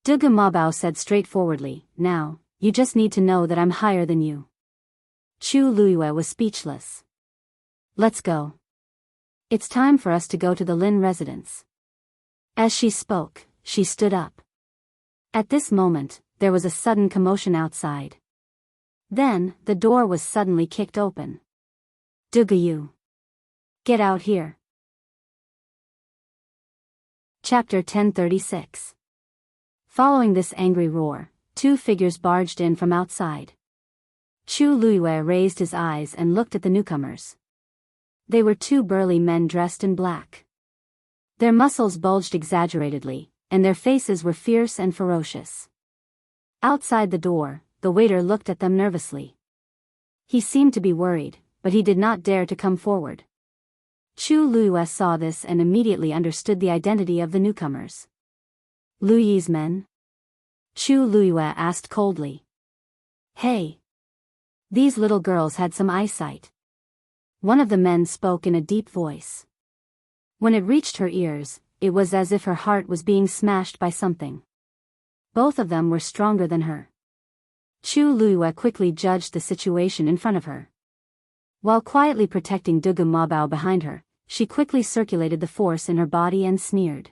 Dugu Mabao said straightforwardly, "Now, you just need to know that I'm higher than you." Chu Luiyue was speechless. "Let's go. It's time for us to go to the Lin residence." As she spoke, she stood up. At this moment, there was a sudden commotion outside. Then, the door was suddenly kicked open. "Dugu, get out here." Chapter 1036. Following this angry roar, two figures barged in from outside. Chu Luiyue raised his eyes and looked at the newcomers. They were two burly men dressed in black. Their muscles bulged exaggeratedly, and their faces were fierce and ferocious. Outside the door, the waiter looked at them nervously. He seemed to be worried, but he did not dare to come forward. Chu Luiyue saw this and immediately understood the identity of the newcomers. "Lu Yi's men?" Chu Luiyue asked coldly. "Hey. These little girls had some eyesight." One of the men spoke in a deep voice. When it reached her ears, it was as if her heart was being smashed by something. Both of them were stronger than her. Chu Luiyue quickly judged the situation in front of her. While quietly protecting Dugu Mabao behind her, she quickly circulated the force in her body and sneered.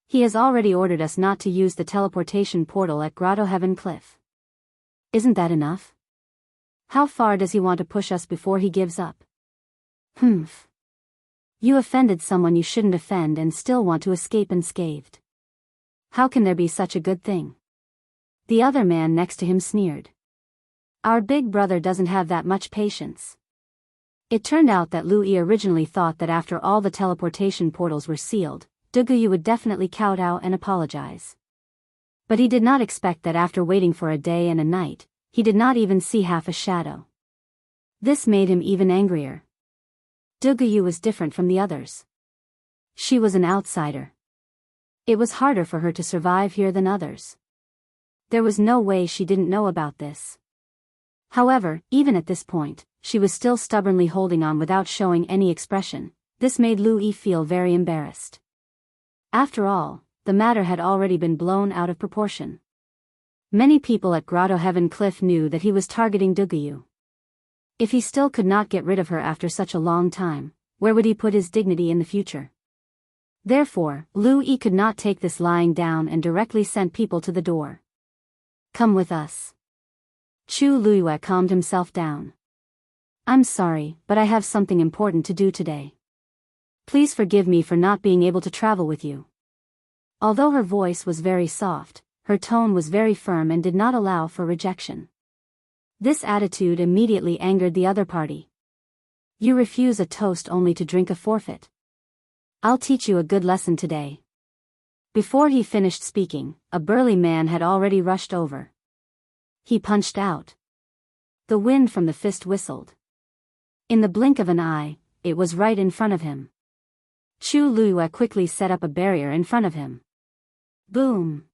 "He has already ordered us not to use the teleportation portal at Grotto Heaven Cliff. Isn't that enough? How far does he want to push us before he gives up?" Humph. You offended someone you shouldn't offend and still want to escape unscathed. How can there be such a good thing? The other man next to him sneered. Our big brother doesn't have that much patience. It turned out that Lu Yi originally thought that after all the teleportation portals were sealed, Duguyu would definitely kowtow and apologize. But he did not expect that after waiting for a day and a night, he did not even see half a shadow. This made him even angrier. Duguyu was different from the others. She was an outsider. It was harder for her to survive here than others. There was no way she didn't know about this. However, even at this point, she was still stubbornly holding on without showing any expression. This made Lu Yi feel very embarrassed. After all, the matter had already been blown out of proportion. Many people at Grotto Heaven Cliff knew that he was targeting Duguyu. If he still could not get rid of her after such a long time, where would he put his dignity in the future? Therefore, Lu Yi could not take this lying down and directly sent people to the door. Come with us. Chu Luiyue calmed himself down. I'm sorry, but I have something important to do today. Please forgive me for not being able to travel with you. Although her voice was very soft, her tone was very firm and did not allow for rejection. This attitude immediately angered the other party. You refuse a toast only to drink a forfeit. I'll teach you a good lesson today. Before he finished speaking, a burly man had already rushed over. He punched out. The wind from the fist whistled. In the blink of an eye, it was right in front of him. Chu Luiyue quickly set up a barrier in front of him. Boom!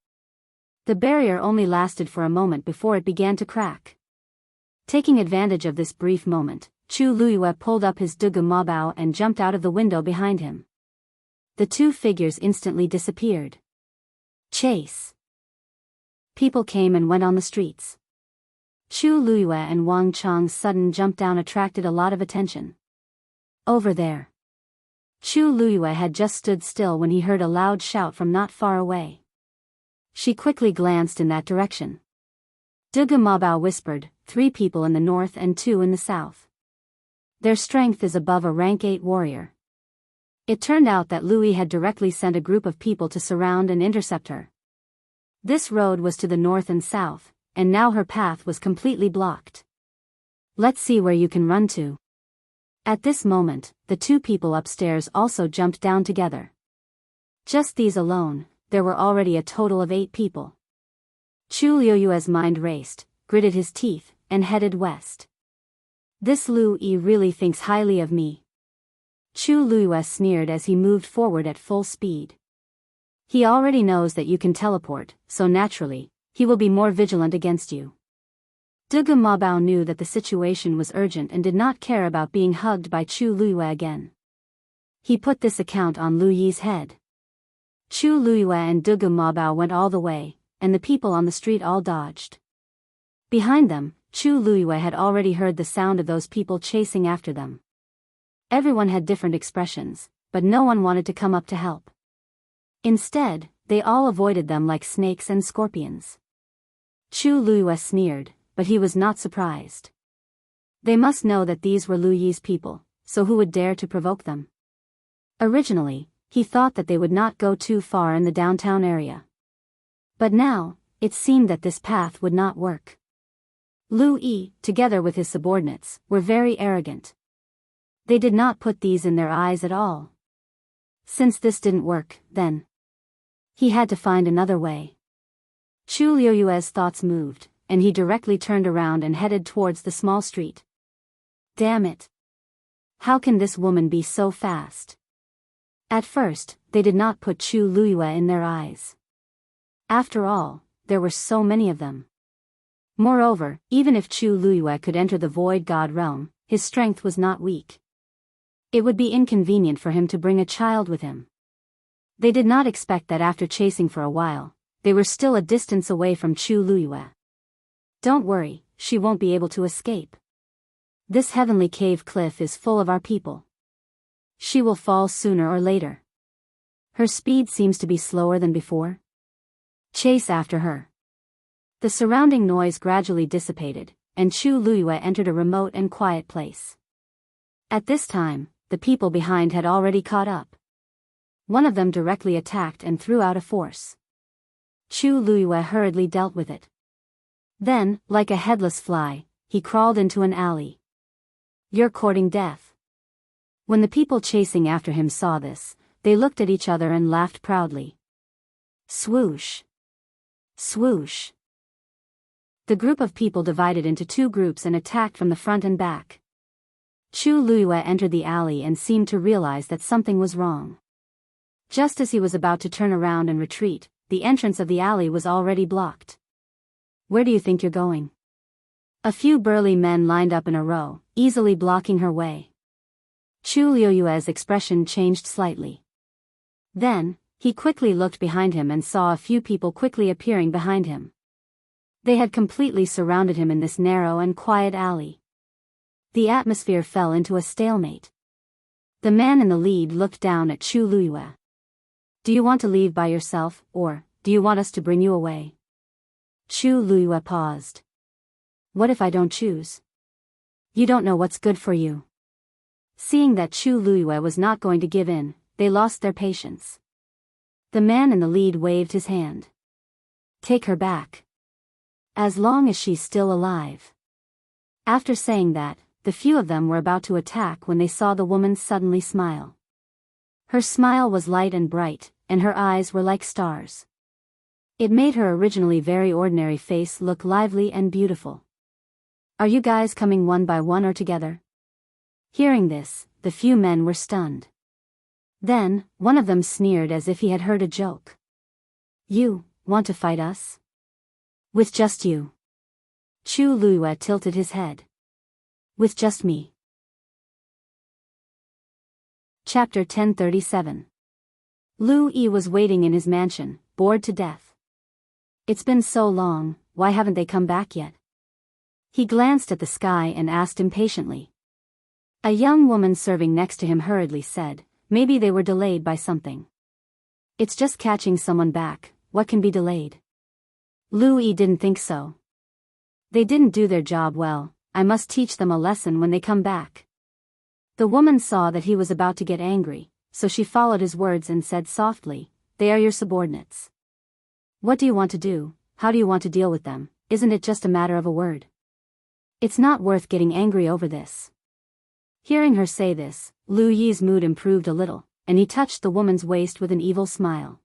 The barrier only lasted for a moment before it began to crack. Taking advantage of this brief moment, Chu Luiyue pulled up his Dugu Mabao and jumped out of the window behind him. The two figures instantly disappeared. Chase! People came and went on the streets. Chu Luiyue and Wang Chang's sudden jump down attracted a lot of attention. Over there. Chu Luiyue had just stood still when he heard a loud shout from not far away. She quickly glanced in that direction. Dugu Mabao whispered, 3 people in the north and 2 in the south. Their strength is above a rank 8 warrior. It turned out that Lu Yi had directly sent a group of people to surround and intercept her. This road was to the north and south, and now her path was completely blocked. Let's see where you can run to. At this moment, the 2 people upstairs also jumped down together. Just these alone, there were already a total of 8 people. Chu Luiyue's mind raced, gritted his teeth, and headed west. This Lu Yi really thinks highly of me. Chu Luiyue sneered as he moved forward at full speed. He already knows that you can teleport, so naturally, he will be more vigilant against you. Dugu Mabao knew that the situation was urgent and did not care about being hugged by Chu Luiyue again. He put this account on Lu Yi's head. Chu Luiyue and Dugu Mabao went all the way, and the people on the street all dodged. Behind them, Chu Luiyue had already heard the sound of those people chasing after them. Everyone had different expressions, but no one wanted to come up to help. Instead, they all avoided them like snakes and scorpions. Chu Luiyue sneered, but he was not surprised. They must know that these were Lu Yi's people, so who would dare to provoke them? Originally, he thought that they would not go too far in the downtown area. But now, it seemed that this path would not work. Lu Yi, together with his subordinates, were very arrogant. They did not put these in their eyes at all. Since this didn't work, then he had to find another way. Chu Luiyue's thoughts moved, and he directly turned around and headed towards the small street. Damn it! How can this woman be so fast? At first, they did not put Chu Luiyue in their eyes. After all, there were so many of them. Moreover, even if Chu Luiyue could enter the Void God realm, his strength was not weak. It would be inconvenient for him to bring a child with him. They did not expect that after chasing for a while, they were still a distance away from Chu Luiyue. Don't worry, she won't be able to escape. This heavenly cave cliff is full of our people. She will fall sooner or later. Her speed seems to be slower than before. Chase after her. The surrounding noise gradually dissipated, and Chu Luiyue entered a remote and quiet place. At this time, the people behind had already caught up. One of them directly attacked and threw out a force. Chu Luiyue hurriedly dealt with it. Then, like a headless fly, he crawled into an alley. "You're courting death." When the people chasing after him saw this, they looked at each other and laughed proudly. Swoosh! Swoosh! The group of people divided into two groups and attacked from the front and back. Chu Luiyue entered the alley and seemed to realize that something was wrong. Just as he was about to turn around and retreat, the entrance of the alley was already blocked. "Where do you think you're going?" A few burly men lined up in a row, easily blocking her way. Chu Luiyue's expression changed slightly. Then, he quickly looked behind him and saw a few people quickly appearing behind him. They had completely surrounded him in this narrow and quiet alley. The atmosphere fell into a stalemate. The man in the lead looked down at Chu Luiyue. "Do you want to leave by yourself, or do you want us to bring you away?" Chu Luiyue paused. "What if I don't choose? You don't know what's good for you." Seeing that Chu Luiyue was not going to give in, they lost their patience. The man in the lead waved his hand. "Take her back. As long as she's still alive." After saying that, the few of them were about to attack when they saw the woman suddenly smile. Her smile was light and bright, and her eyes were like stars. It made her originally very ordinary face look lively and beautiful. "Are you guys coming one by one or together?" Hearing this, the few men were stunned. Then, one of them sneered as if he had heard a joke. "You want to fight us? With just you?" Chu Luiyue tilted his head. "With just me." Chapter 1037. Lu Yi was waiting in his mansion, bored to death. "It's been so long, why haven't they come back yet?" He glanced at the sky and asked impatiently. A young woman serving next to him hurriedly said, "Maybe they were delayed by something." "It's just catching someone back, what can be delayed?" Lu Yi didn't think so. "They didn't do their job well, I must teach them a lesson when they come back." The woman saw that he was about to get angry, so she followed his words and said softly, "They are your subordinates. What do you want to do? How do you want to deal with them? Isn't it just a matter of a word? It's not worth getting angry over this." Hearing her say this, Lu Yi's mood improved a little, and he touched the woman's waist with an evil smile.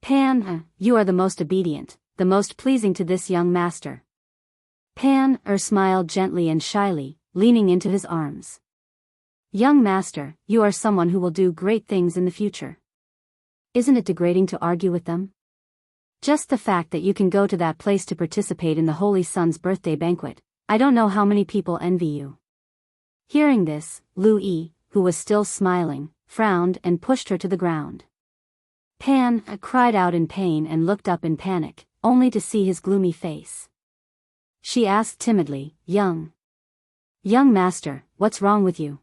"Pan, you are the most obedient, the most pleasing to this young master." Pan smiled gently and shyly, leaning into his arms. "Young master, you are someone who will do great things in the future. Isn't it degrading to argue with them? Just the fact that you can go to that place to participate in the Holy Son's birthday banquet, I don't know how many people envy you." Hearing this, Lu Yi, who was still smiling, frowned and pushed her to the ground. Pan cried out in pain and looked up in panic, only to see his gloomy face. She asked timidly, Young master, what's wrong with you?"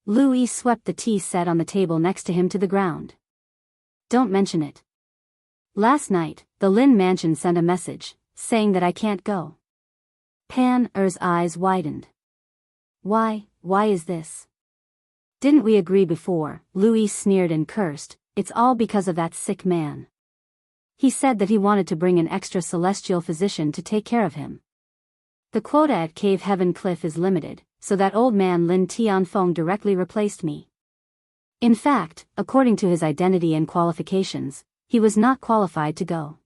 Lu Yi swept the tea set on the table next to him to the ground. "Don't mention it. Last night, the Lin mansion sent a message, saying that I can't go." Pan-er's eyes widened. Why is this?" "Didn't we agree before?" Lu Yi sneered and cursed, "It's all because of that sick man. He said that he wanted to bring an extra celestial physician to take care of him. The quota at Cave Heaven Cliff is limited, so that old man Lin Tianfeng directly replaced me. In fact, according to his identity and qualifications, he was not qualified to go.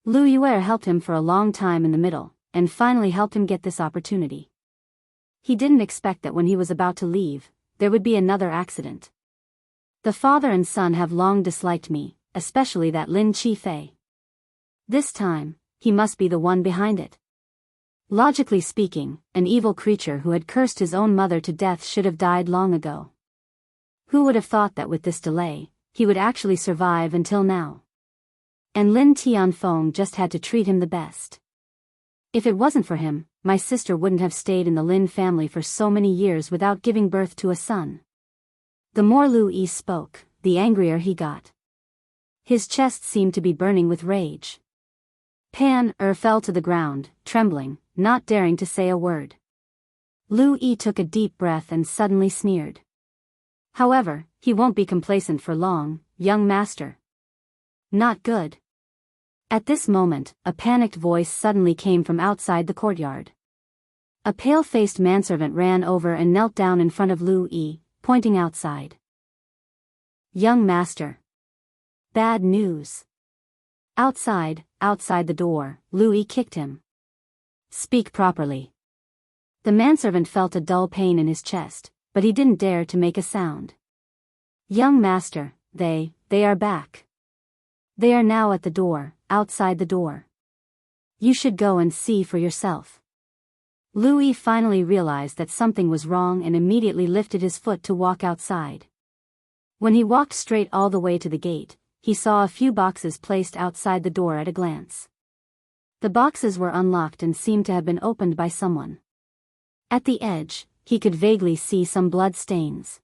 Lu Yue helped him for a long time in the middle, and finally helped him get this opportunity. He didn't expect that when he was about to leave, there would be another accident. The father and son have long disliked me, especially that Lin Qifei. This time, he must be the one behind it. Logically speaking, an evil creature who had cursed his own mother to death should have died long ago. Who would have thought that with this delay, he would actually survive until now? And Lin Tianfeng just had to treat him the best. If it wasn't for him, my sister wouldn't have stayed in the Lin family for so many years without giving birth to a son. The more Lu Yi spoke, the angrier he got. His chest seemed to be burning with rage. Pan-er fell to the ground, trembling, not daring to say a word. Lu Yi took a deep breath and suddenly sneered. However, he won't be complacent for long, young master. Not good. At this moment, a panicked voice suddenly came from outside the courtyard. A pale-faced manservant ran over and knelt down in front of Lu Yi, pointing outside. Young master. Bad news. Outside the door, Lu Yi kicked him. Speak properly. The manservant felt a dull pain in his chest, but he didn't dare to make a sound. Young master, they are back. They are now at the door, outside the door. You should go and see for yourself. Lu Yi finally realized that something was wrong and immediately lifted his foot to walk outside. When he walked straight all the way to the gate, he saw a few boxes placed outside the door at a glance. The boxes were unlocked and seemed to have been opened by someone. At the edge, he could vaguely see some blood stains.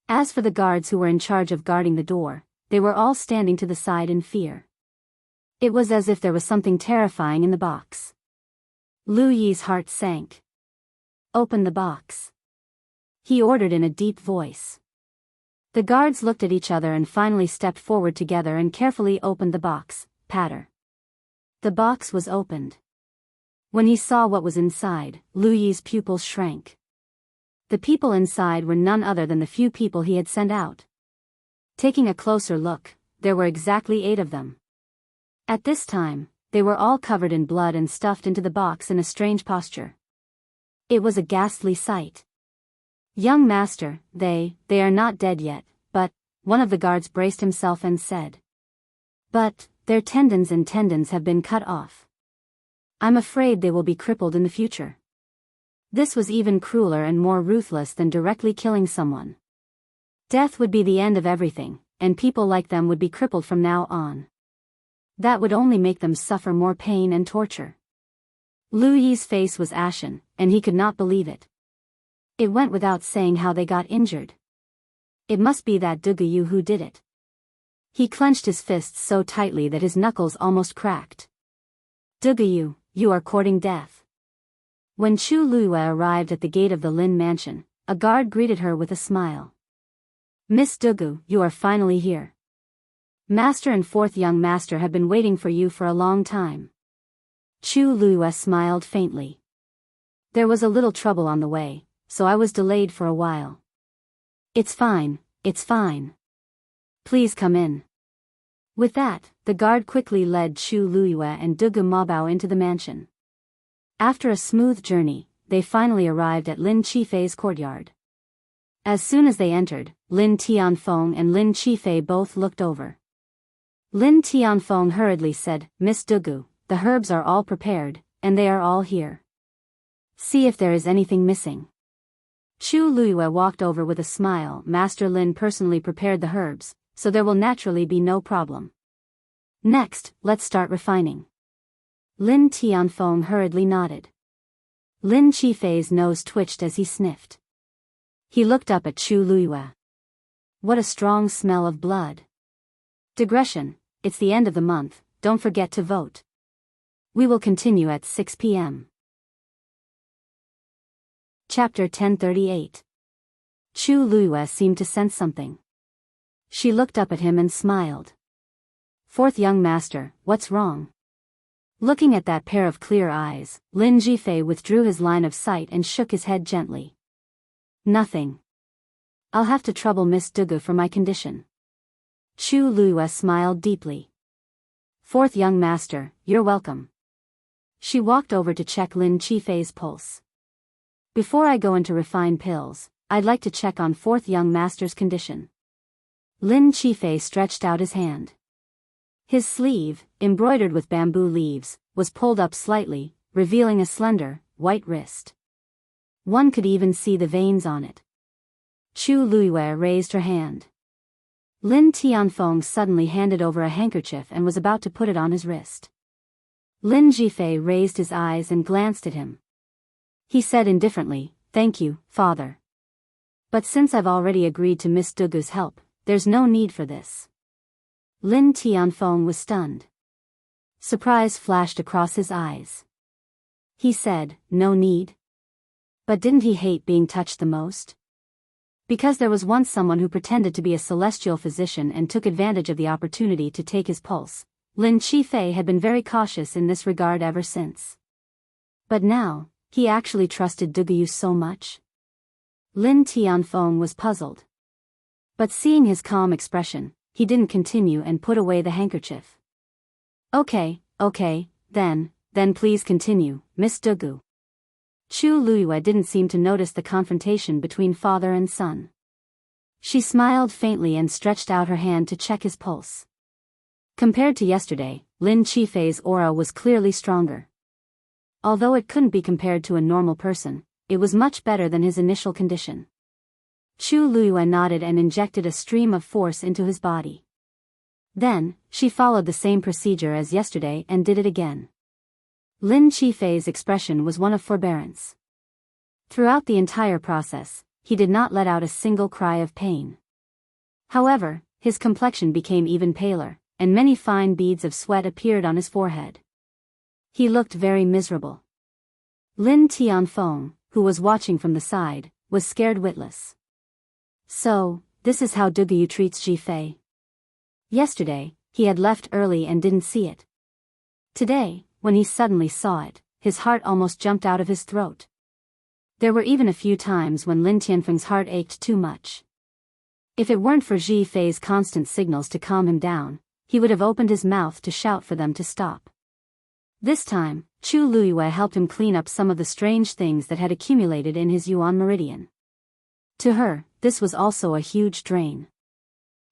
As for the guards who were in charge of guarding the door, they were all standing to the side in fear. It was as if there was something terrifying in the box. Lu Yi's heart sank. Open the box. He ordered in a deep voice. The guards looked at each other and finally stepped forward together and carefully opened the box. Patter. The box was opened. When he saw what was inside, Lu Yi's pupils shrank. The people inside were none other than the few people he had sent out. Taking a closer look, there were exactly 8 of them. At this time, they were all covered in blood and stuffed into the box in a strange posture. It was a ghastly sight. Young master, they are not dead yet, but, one of the guards braced himself and said. But, their tendons have been cut off. I'm afraid they will be crippled in the future. This was even crueler and more ruthless than directly killing someone. Death would be the end of everything, and people like them would be crippled from now on. That would only make them suffer more pain and torture. Lu Yi's face was ashen, and he could not believe it. It went without saying how they got injured. It must be that Duguyu who did it. He clenched his fists so tightly that his knuckles almost cracked. Duguyu, you are courting death. When Chu Luiyue arrived at the gate of the Lin mansion, a guard greeted her with a smile. Miss Dugu, you are finally here. Master and 4th young master have been waiting for you for a long time. Chu Luiyue smiled faintly. There was a little trouble on the way, so I was delayed for a while. It's fine. Please come in. With that, the guard quickly led Chu Luiyue and Dugu Mabao into the mansion. After a smooth journey, they finally arrived at Lin Qifei's courtyard. As soon as they entered, Lin Tianfeng and Lin Qifei both looked over. Lin Tianfeng hurriedly said, Miss Dugu, the herbs are all prepared, and they are all here. See if there is anything missing. Chu Luiyue walked over with a smile. Master Lin personally prepared the herbs, so there will naturally be no problem. Next, let's start refining. Lin Tianfeng hurriedly nodded. Lin Qifei's nose twitched as he sniffed. He looked up at Chu Luiyue. What a strong smell of blood. Digression, it's the end of the month, don't forget to vote. We will continue at 6 p.m. Chapter 1038. Chu Luiyue seemed to sense something. She looked up at him and smiled. 4th young master, what's wrong? Looking at that pair of clear eyes, Lin Qifei withdrew his line of sight and shook his head gently. Nothing. I'll have to trouble Miss Dugu for my condition. Chu Luiyue smiled deeply. 4th young master, you're welcome. She walked over to check Lin Qifei's pulse. Before I go into refined pills, I'd like to check on 4th young master's condition. Lin Qifei stretched out his hand. His sleeve, embroidered with bamboo leaves, was pulled up slightly, revealing a slender, white wrist. One could even see the veins on it. Chu Luiyue raised her hand. Lin Tianfeng suddenly handed over a handkerchief and was about to put it on his wrist. Lin Qifei raised his eyes and glanced at him. He said indifferently, Thank you, father. But since I've already agreed to Miss Dugu's help, there's no need for this. Lin Tianfeng was stunned. Surprise flashed across his eyes. He said, No need? But didn't he hate being touched the most? Because there was once someone who pretended to be a celestial physician and took advantage of the opportunity to take his pulse, Lin Qifei had been very cautious in this regard ever since. But now, he actually trusted Duguyu so much? Lin Tianfeng was puzzled. But seeing his calm expression, he didn't continue and put away the handkerchief. Okay, then please continue, Miss Dugu. Chu Luiyue didn't seem to notice the confrontation between father and son. She smiled faintly and stretched out her hand to check his pulse. Compared to yesterday, Lin Qifei's aura was clearly stronger. Although it couldn't be compared to a normal person, it was much better than his initial condition. Chu Luiyue nodded and injected a stream of force into his body. Then, she followed the same procedure as yesterday and did it again. Lin Qifei's expression was one of forbearance. Throughout the entire process, he did not let out a single cry of pain. However, his complexion became even paler, and many fine beads of sweat appeared on his forehead. He looked very miserable. Lin Tianfeng, who was watching from the side, was scared witless. So, this is how Duguyu treats Qifei. Yesterday, he had left early and didn't see it. Today, when he suddenly saw it, his heart almost jumped out of his throat. There were even a few times when Lin Tianfeng's heart ached too much. If it weren't for Qifei's constant signals to calm him down, he would have opened his mouth to shout for them to stop. This time, Chu Luiyue helped him clean up some of the strange things that had accumulated in his Yuan meridian. To her, this was also a huge drain.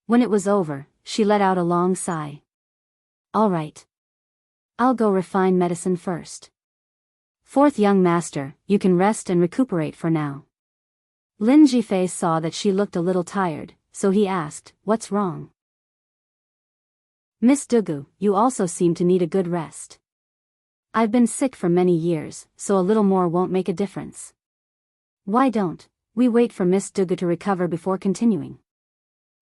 When it was over, she let out a long sigh. All right. I'll go refine medicine first. Fourth young master, you can rest and recuperate for now. Lin Qifei saw that she looked a little tired, so he asked, what's wrong? Miss Dugu, you also seem to need a good rest. I've been sick for many years, so a little more won't make a difference. Why don't we wait for Miss Dugu to recover before continuing?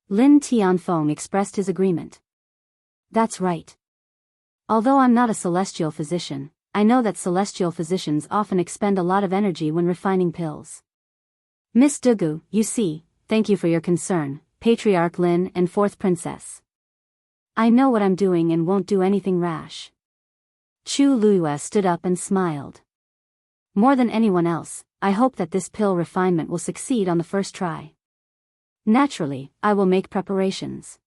Lin Tianfeng expressed his agreement. That's right. Although I'm not a celestial physician, I know that celestial physicians often expend a lot of energy when refining pills. Miss Dugu, you see, thank you for your concern, Patriarch Lin and Fourth Princess. I know what I'm doing and won't do anything rash. Chu Luiyue stood up and smiled. More than anyone else, I hope that this pill refinement will succeed on the first try. Naturally, I will make preparations.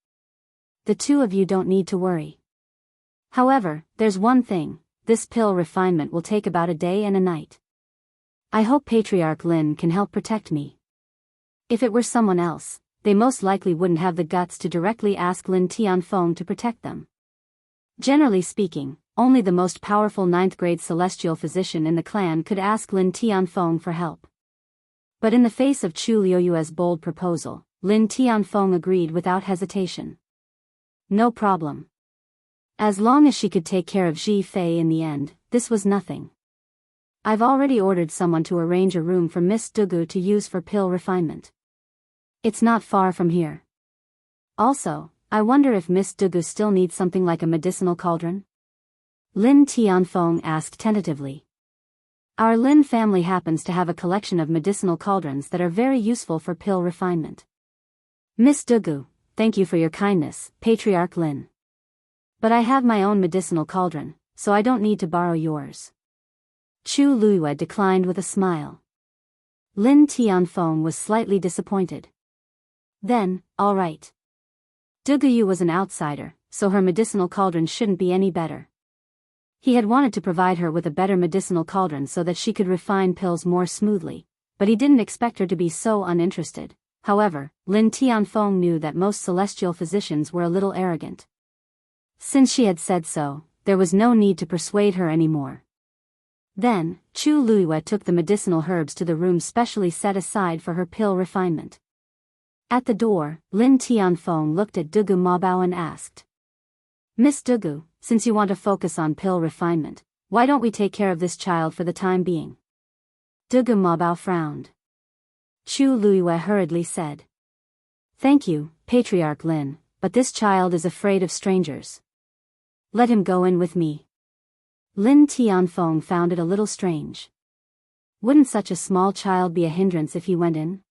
The two of you don't need to worry. However, there's one thing, this pill refinement will take about a day and a night. I hope Patriarch Lin can help protect me. If it were someone else, they most likely wouldn't have the guts to directly ask Lin Tianfeng to protect them. Generally speaking, only the most powerful 9th-grade celestial physician in the clan could ask Lin Tianfeng for help. But in the face of Chu Luiyue's bold proposal, Lin Tianfeng agreed without hesitation. No problem. As long as she could take care of Qifei in the end, this was nothing. I've already ordered someone to arrange a room for Miss Dugu to use for pill refinement. It's not far from here. Also, I wonder if Miss Dugu still needs something like a medicinal cauldron? Lin Tianfeng asked tentatively. Our Lin family happens to have a collection of medicinal cauldrons that are very useful for pill refinement. Miss Dugu, thank you for your kindness, Patriarch Lin. But I have my own medicinal cauldron, so I don't need to borrow yours. Chu Luiyue declined with a smile. Lin Tianfeng was slightly disappointed. Then, all right. Duguyu was an outsider, so her medicinal cauldron shouldn't be any better. He had wanted to provide her with a better medicinal cauldron so that she could refine pills more smoothly, but he didn't expect her to be so uninterested. However, Lin Tianfeng knew that most celestial physicians were a little arrogant. Since she had said so, there was no need to persuade her anymore. Then, Chu Luiyue took the medicinal herbs to the room specially set aside for her pill refinement. At the door, Lin Tianfeng looked at Dugu Mabao and asked. Miss Dugu, since you want to focus on pill refinement, why don't we take care of this child for the time being? Dugu Mabao frowned. Chu Luiyue hurriedly said. Thank you, Patriarch Lin, but this child is afraid of strangers. Let him go in with me. Lin Tianfeng found it a little strange. Wouldn't such a small child be a hindrance if he went in?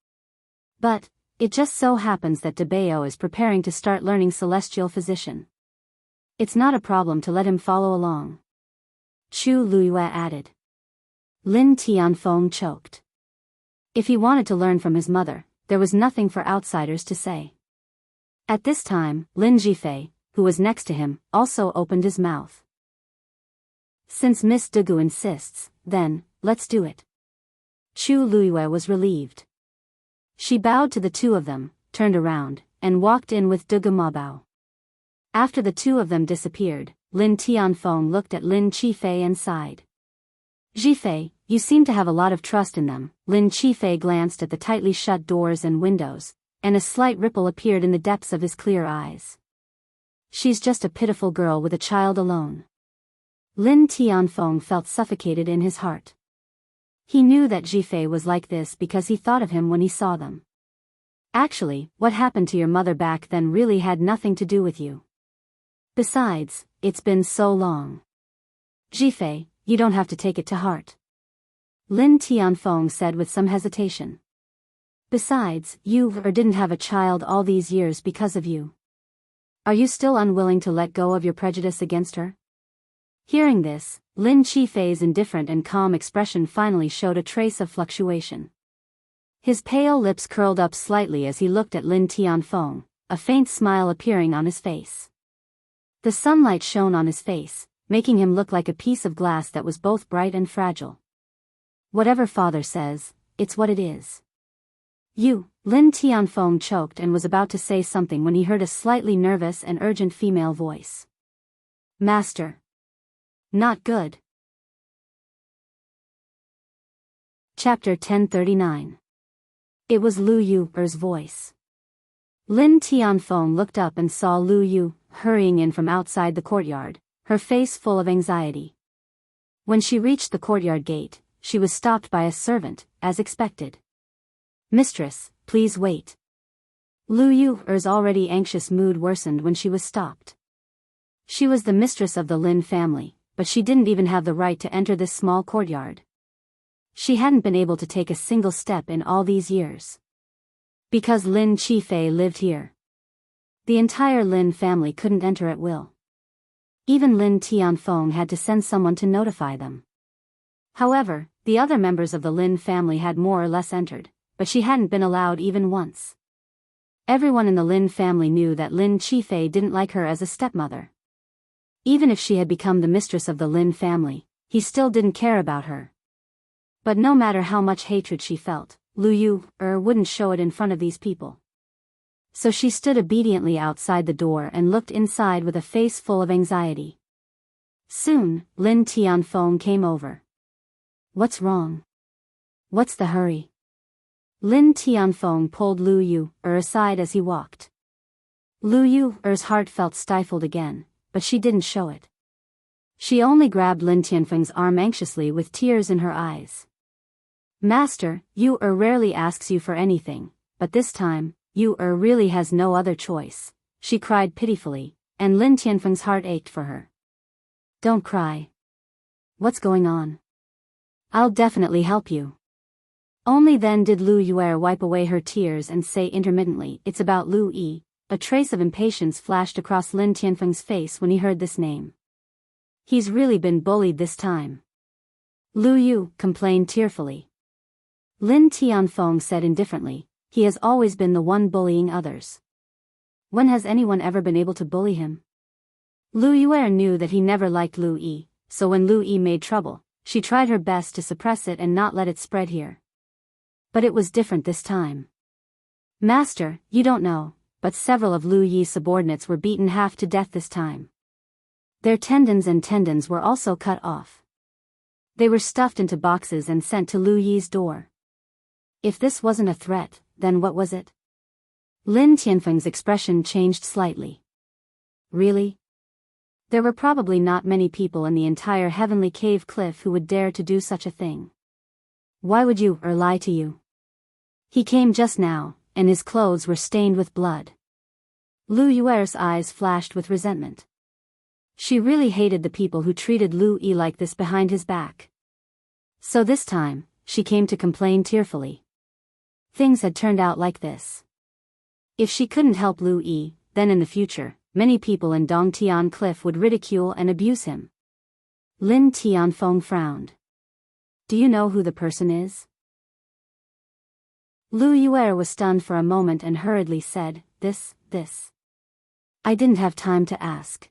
But, it just so happens that Debeo is preparing to start learning celestial physician. It's not a problem to let him follow along. Chu Luiyue added. Lin Tianfeng choked. If he wanted to learn from his mother, there was nothing for outsiders to say. At this time, Lin Jifei, who was next to him, also opened his mouth. Since Miss Degu insists, then, let's do it. Chu Luiyue was relieved. She bowed to the two of them, turned around, and walked in with Degu Mabao. After the two of them disappeared, Lin Tianfeng looked at Lin Qifei and sighed. Jifei, you seem to have a lot of trust in them. Lin Qifei glanced at the tightly shut doors and windows, and a slight ripple appeared in the depths of his clear eyes. She's just a pitiful girl with a child alone. Lin Tianfeng felt suffocated in his heart. He knew that Jifei was like this because he thought of him when he saw them. Actually, what happened to your mother back then really had nothing to do with you. Besides, it's been so long. Jifei, you don't have to take it to heart. Lin Tianfeng said with some hesitation. Besides, you didn't have a child all these years because of you. Are you still unwilling to let go of your prejudice against her? Hearing this, Lin Qifei's indifferent and calm expression finally showed a trace of fluctuation. His pale lips curled up slightly as he looked at Lin Tianfeng, a faint smile appearing on his face. The sunlight shone on his face, making him look like a piece of glass that was both bright and fragile. Whatever father says, it's what it is. You, Lin Tianfeng choked and was about to say something when he heard a slightly nervous and urgent female voice. Master. Not good. Chapter 1039. It was Lu Yu's voice. Lin Tianfeng looked up and saw Lu Yu hurrying in from outside the courtyard, her face full of anxiety. When she reached the courtyard gate, she was stopped by a servant, as expected. Mistress, please wait. Lu Yu's already anxious mood worsened when she was stopped. She was the mistress of the Lin family, but she didn't even have the right to enter this small courtyard. She hadn't been able to take a single step in all these years. Because Lin Qifei lived here. The entire Lin family couldn't enter at will. Even Lin Tianfeng had to send someone to notify them. However, the other members of the Lin family had more or less entered, but she hadn't been allowed even once. Everyone in the Lin family knew that Lin Qifei didn't like her as a stepmother. Even if she had become the mistress of the Lin family, he still didn't care about her. But no matter how much hatred she felt, Lu Yu wouldn't show it in front of these people. So she stood obediently outside the door and looked inside with a face full of anxiety. Soon, Lin Tianfeng came over. What's wrong? What's the hurry? Lin Tianfeng pulled Lu Yu aside as he walked. Lu Yu's heart felt stifled again, but she didn't show it. She only grabbed Lin Tianfeng's arm anxiously with tears in her eyes. Master, Yu rarely asks you for anything, but this time, Yu really has no other choice, she cried pitifully, and Lin Tianfeng's heart ached for her. Don't cry. What's going on? I'll definitely help you. Only then did Lu Yu wipe away her tears and say intermittently, it's about Lu Yi. A trace of impatience flashed across Lin Tianfeng's face when he heard this name. He's really been bullied this time. Lu Yu complained tearfully. Lin Tianfeng said indifferently, he has always been the one bullying others. When has anyone ever been able to bully him? Lu Yu knew that he never liked Lu Yi, so when Lu Yi made trouble, she tried her best to suppress it and not let it spread here. But it was different this time. Master, you don't know, but several of Lu Yi's subordinates were beaten half to death this time. Their tendons were also cut off. They were stuffed into boxes and sent to Lu Yi's door. If this wasn't a threat, then what was it? Lin Tianfeng's expression changed slightly. Really? There were probably not many people in the entire Heavenly Cave Cliff who would dare to do such a thing. Why would Yu lie to you? He came just now, and his clothes were stained with blood. Lu Yu's eyes flashed with resentment. She really hated the people who treated Lu Yi like this behind his back. So this time, she came to complain tearfully. Things had turned out like this. If she couldn't help Lu Yi, then in the future, many people in Dongtian Cliff would ridicule and abuse him. Lin Tianfeng frowned. Do you know who the person is? Lu Yuer was stunned for a moment and hurriedly said, This. I didn't have time to ask.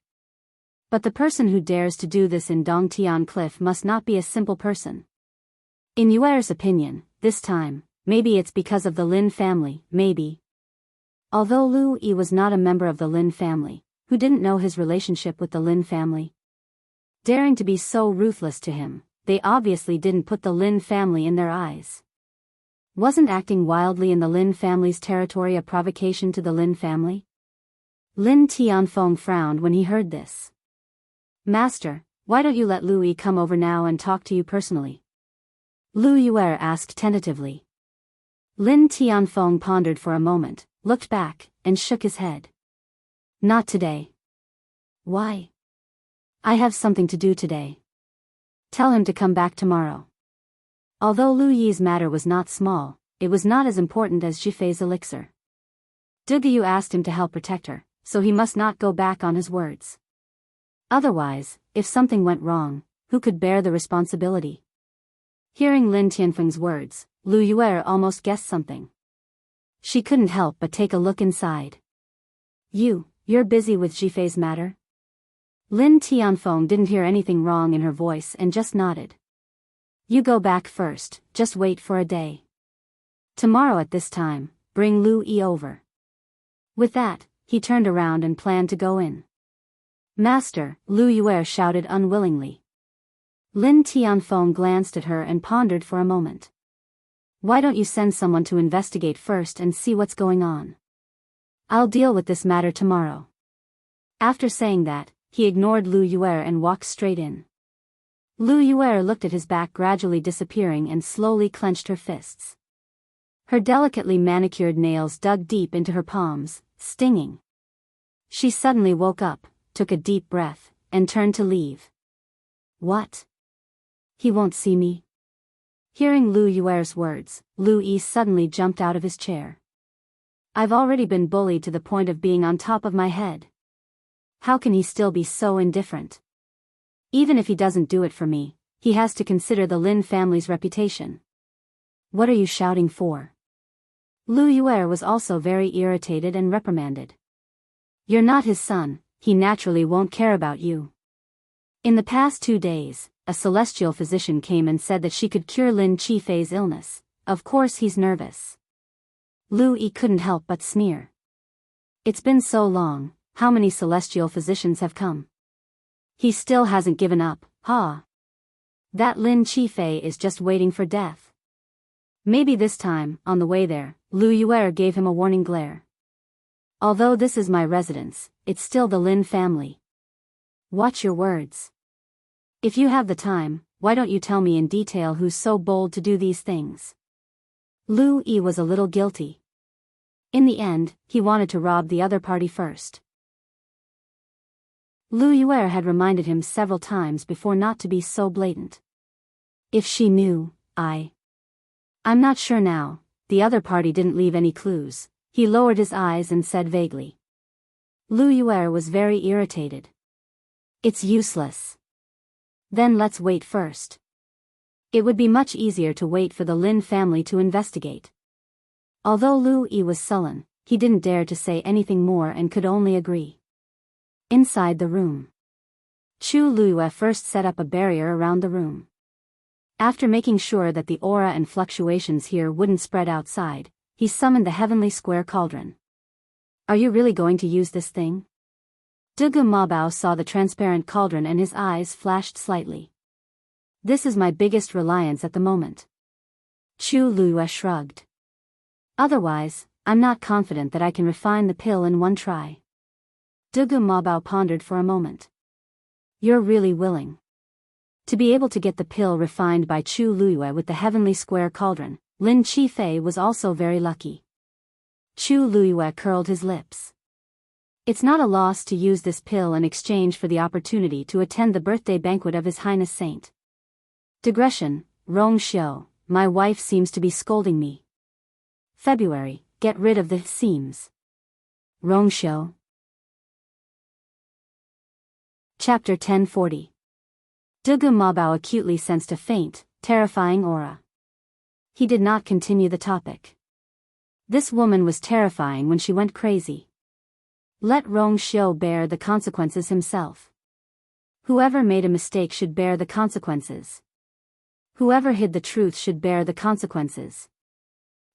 But the person who dares to do this in Dongtian Cliff must not be a simple person. In Yuer's opinion, this time, maybe it's because of the Lin family, maybe. Although Lu Yi was not a member of the Lin family, who didn't know his relationship with the Lin family? Daring to be so ruthless to him, they obviously didn't put the Lin family in their eyes. Wasn't acting wildly in the Lin family's territory a provocation to the Lin family? Lin Tianfeng frowned when he heard this. Master, why don't you let Lu Yi come over now and talk to you personally? Lu Yuer asked tentatively. Lin Tianfeng pondered for a moment, looked back, and shook his head. Not today. Why? I have something to do today. Tell him to come back tomorrow. Although Lu Yi's matter was not small, it was not as important as Jifei's elixir. Dugu asked him to help protect her, so he must not go back on his words. Otherwise, if something went wrong, who could bear the responsibility? Hearing Lin Tianfeng's words, Lu Yuer almost guessed something. She couldn't help but take a look inside. You're busy with Jifei's matter? Lin Tianfeng didn't hear anything wrong in her voice and just nodded. You go back first, just wait for a day. Tomorrow at this time, bring Lu Yi over. With that, he turned around and planned to go in. Master, Lu Yuer shouted unwillingly. Lin Tianfeng glanced at her and pondered for a moment. Why don't you send someone to investigate first and see what's going on? I'll deal with this matter tomorrow. After saying that, he ignored Lu Yuer and walked straight in. Lu Yuer looked at his back gradually disappearing and slowly clenched her fists. Her delicately manicured nails dug deep into her palms, stinging. She suddenly woke up, took a deep breath, and turned to leave. What? He won't see me? Hearing Lu Yuer's words, Lu Yi suddenly jumped out of his chair. I've already been bullied to the point of being on top of my head. How can he still be so indifferent? Even if he doesn't do it for me, he has to consider the Lin family's reputation. What are you shouting for? Lu Yuer was also very irritated and reprimanded. You're not his son, he naturally won't care about you. In the past 2 days, a celestial physician came and said that she could cure Lin Qifei's illness. Of course he's nervous. Lu Yi couldn't help but sneer. It's been so long, how many celestial physicians have come? He still hasn't given up, huh? That Lin Qifei is just waiting for death. Maybe this time, on the way there, Lu Yuer gave him a warning glare. Although this is my residence, it's still the Lin family. Watch your words. If you have the time, why don't you tell me in detail who's so bold to do these things? Lu Yi was a little guilty. In the end, he wanted to rob the other party first. Lu Yuer had reminded him several times before not to be so blatant. If she knew, I'm not sure now. The other party didn't leave any clues. He lowered his eyes and said vaguely. Lu Yuer was very irritated. It's useless. Then let's wait first. It would be much easier to wait for the Lin family to investigate. Although Lu Yi was sullen, he didn't dare to say anything more and could only agree. Inside the room, Chu Luyue first set up a barrier around the room. After making sure that the aura and fluctuations here wouldn't spread outside, he summoned the heavenly square cauldron. Are you really going to use this thing? Dugu Mabao saw the transparent cauldron and his eyes flashed slightly. This is my biggest reliance at the moment. Chu Luyue shrugged. Otherwise, I'm not confident that I can refine the pill in one try. Dugu Mabao pondered for a moment. You're really willing to be able to get the pill refined by Chu Luyue with the heavenly square cauldron. Lin Qifei was also very lucky. Chu Luyue curled his lips. It's not a loss to use this pill in exchange for the opportunity to attend the birthday banquet of His Highness Saint. Digression, Rong Xiu, my wife seems to be scolding me. February, get rid of the seams. Rongsho. Chapter 1040. Dugu Mabao acutely sensed a faint, terrifying aura. He did not continue the topic. This woman was terrifying when she went crazy. Let Rongsho bear the consequences himself. Whoever made a mistake should bear the consequences. Whoever hid the truth should bear the consequences.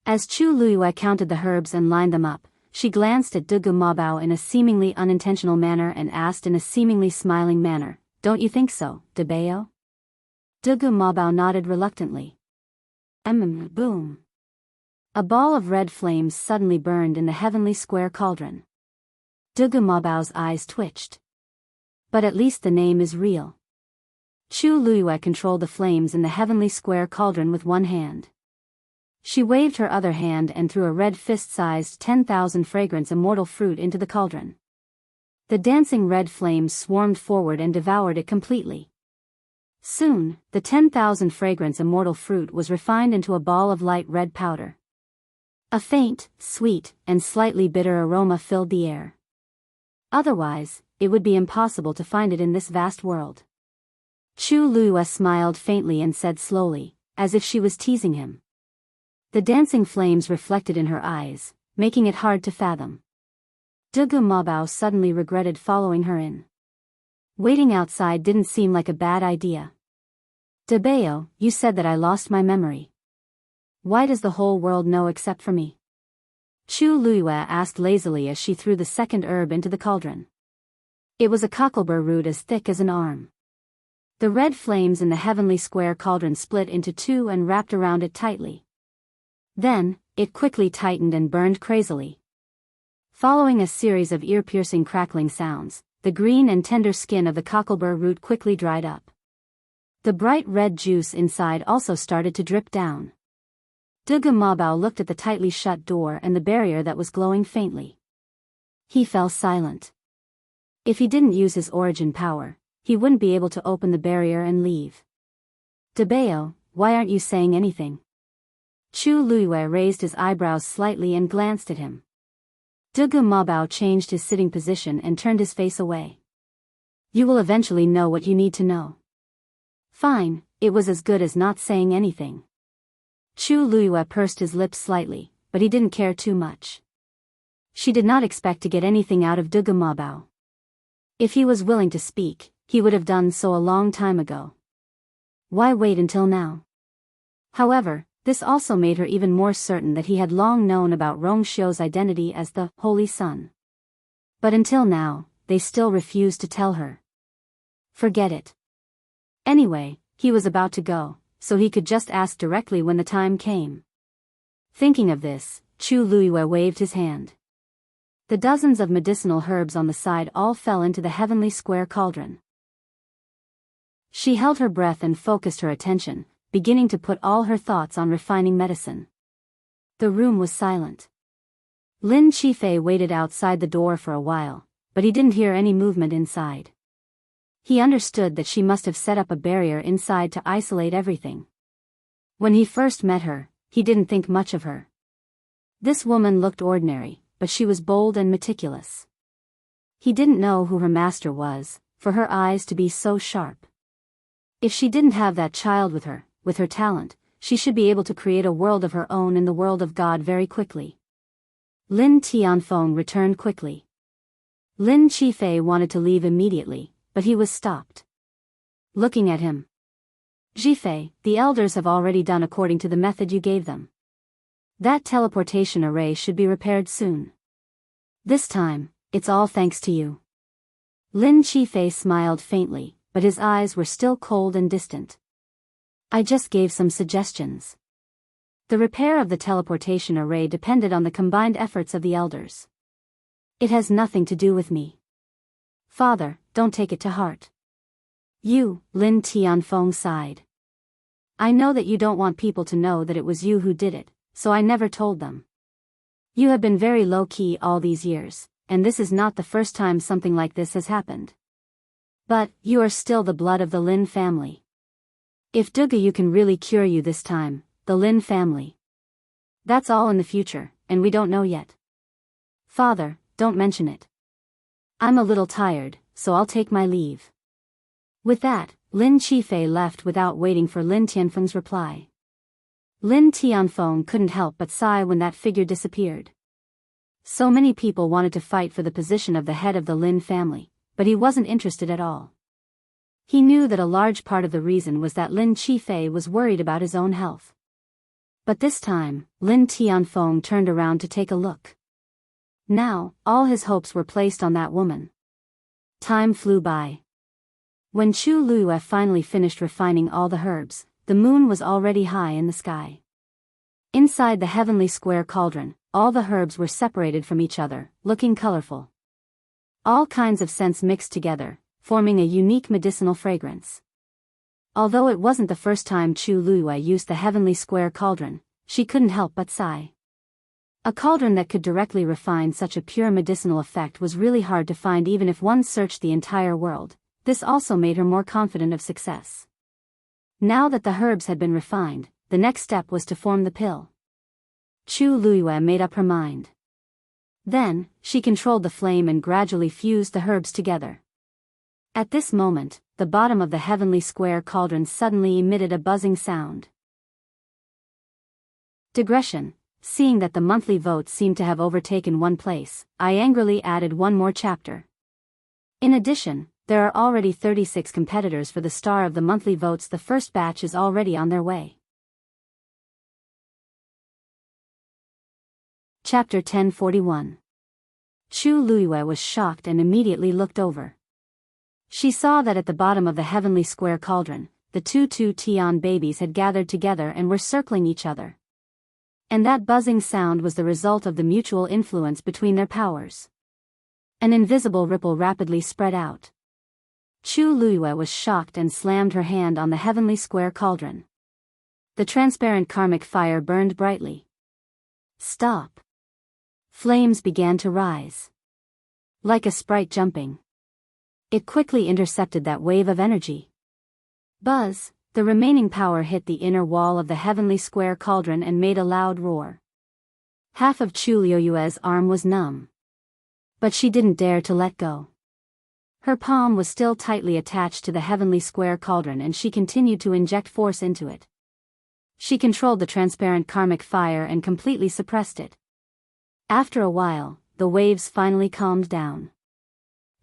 As Chu Luiyue counted the herbs and lined them up, she glanced at Dugu Mabao in a seemingly unintentional manner and asked in a seemingly smiling manner, "Don't you think so, Dabeo?" Dugu Mabao nodded reluctantly. Boom. A ball of red flames suddenly burned in the heavenly square cauldron. Dugu Mabao's eyes twitched. But at least the name is real. Chu Luiyue controlled the flames in the heavenly square cauldron with one hand. She waved her other hand and threw a red fist-sized 10,000 fragrance immortal fruit into the cauldron. The dancing red flames swarmed forward and devoured it completely. Soon, the 10,000 fragrance immortal fruit was refined into a ball of light red powder. A faint, sweet, and slightly bitter aroma filled the air. Otherwise, it would be impossible to find it in this vast world. Chu Luiyue smiled faintly and said slowly, as if she was teasing him. The dancing flames reflected in her eyes, making it hard to fathom. Dugu Mabao suddenly regretted following her in. Waiting outside didn't seem like a bad idea. Dabeo, you said that I lost my memory. Why does the whole world know except for me? Chu Luiyue asked lazily as she threw the second herb into the cauldron. It was a cocklebur root as thick as an arm. The red flames in the heavenly square cauldron split into two and wrapped around it tightly. Then, it quickly tightened and burned crazily. Following a series of ear-piercing crackling sounds, the green and tender skin of the cocklebur root quickly dried up. The bright red juice inside also started to drip down. Dugu Mabao looked at the tightly shut door and the barrier that was glowing faintly. He fell silent. If he didn't use his origin power, he wouldn't be able to open the barrier and leave. Dabeo, why aren't you saying anything? Chu Luiyue raised his eyebrows slightly and glanced at him. Dugu Mabao changed his sitting position and turned his face away. You will eventually know what you need to know. Fine, it was as good as not saying anything. Chu Luiyue pursed his lips slightly, but he didn't care too much. She did not expect to get anything out of Dugu Mabao. If he was willing to speak, he would have done so a long time ago. Why wait until now? However, this also made her even more certain that he had long known about Rongsho's identity as the Holy Son. But until now, they still refused to tell her. Forget it. Anyway, he was about to go, so he could just ask directly when the time came. Thinking of this, Chu Luiyue waved his hand. The dozens of medicinal herbs on the side all fell into the heavenly square cauldron. She held her breath and focused her attention, beginning to put all her thoughts on refining medicine. The room was silent. Lin Qifei waited outside the door for a while, but he didn't hear any movement inside. He understood that she must have set up a barrier inside to isolate everything. When he first met her, he didn't think much of her. This woman looked ordinary, but she was bold and meticulous. He didn't know who her master was, for her eyes to be so sharp. If she didn't have that child with her talent, she should be able to create a world of her own in the world of God very quickly. Lin Tianfeng returned quickly. Lin Qifei wanted to leave immediately, but he was stopped. Looking at him. Jifei, the elders have already done according to the method you gave them. That teleportation array should be repaired soon. This time, it's all thanks to you. Lin Qifei smiled faintly, but his eyes were still cold and distant. I just gave some suggestions. The repair of the teleportation array depended on the combined efforts of the elders. It has nothing to do with me. Father, don't take it to heart. You, Lin Tianfeng sighed. I know that you don't want people to know that it was you who did it, so I never told them. You have been very low-key all these years, and this is not the first time something like this has happened. But, you are still the blood of the Lin family. If Dugu can really cure you this time, the Lin family. That's all in the future, and we don't know yet. Father, don't mention it. I'm a little tired, so I'll take my leave. With that, Lin Qifei left without waiting for Lin Tianfeng's reply. Lin Tianfeng couldn't help but sigh when that figure disappeared. So many people wanted to fight for the position of the head of the Lin family, but he wasn't interested at all. He knew that a large part of the reason was that Lin Qifei was worried about his own health. But this time, Lin Tianfeng turned around to take a look. Now, all his hopes were placed on that woman. Time flew by. When Chu Luiyue finally finished refining all the herbs, the moon was already high in the sky. Inside the heavenly square cauldron, all the herbs were separated from each other, looking colorful. All kinds of scents mixed together, forming a unique medicinal fragrance. Although it wasn't the first time Chu Luiyue used the heavenly square cauldron, she couldn't help but sigh. A cauldron that could directly refine such a pure medicinal effect was really hard to find even if one searched the entire world. This also made her more confident of success. Now that the herbs had been refined, the next step was to form the pill. Chu Luiyue made up her mind. Then, she controlled the flame and gradually fused the herbs together. At this moment, the bottom of the heavenly square cauldron suddenly emitted a buzzing sound. Digression. Seeing that the monthly votes seemed to have overtaken one place, I angrily added one more chapter. In addition, there are already 36 competitors for the star of the monthly votes. The first batch is already on their way. Chapter 1041. Chu Luiyue was shocked and immediately looked over. She saw that at the bottom of the heavenly square cauldron, the two Tian babies had gathered together and were circling each other. And that buzzing sound was the result of the mutual influence between their powers. An invisible ripple rapidly spread out. Chu Luiyue was shocked and slammed her hand on the heavenly square cauldron. The transparent karmic fire burned brightly. Stop. Flames began to rise. Like a sprite jumping. It quickly intercepted that wave of energy. Buzz, the remaining power hit the inner wall of the heavenly square cauldron and made a loud roar. Half of Chu Luiyue's arm was numb. But she didn't dare to let go. Her palm was still tightly attached to the heavenly square cauldron and she continued to inject force into it. She controlled the transparent karmic fire and completely suppressed it. After a while, the waves finally calmed down.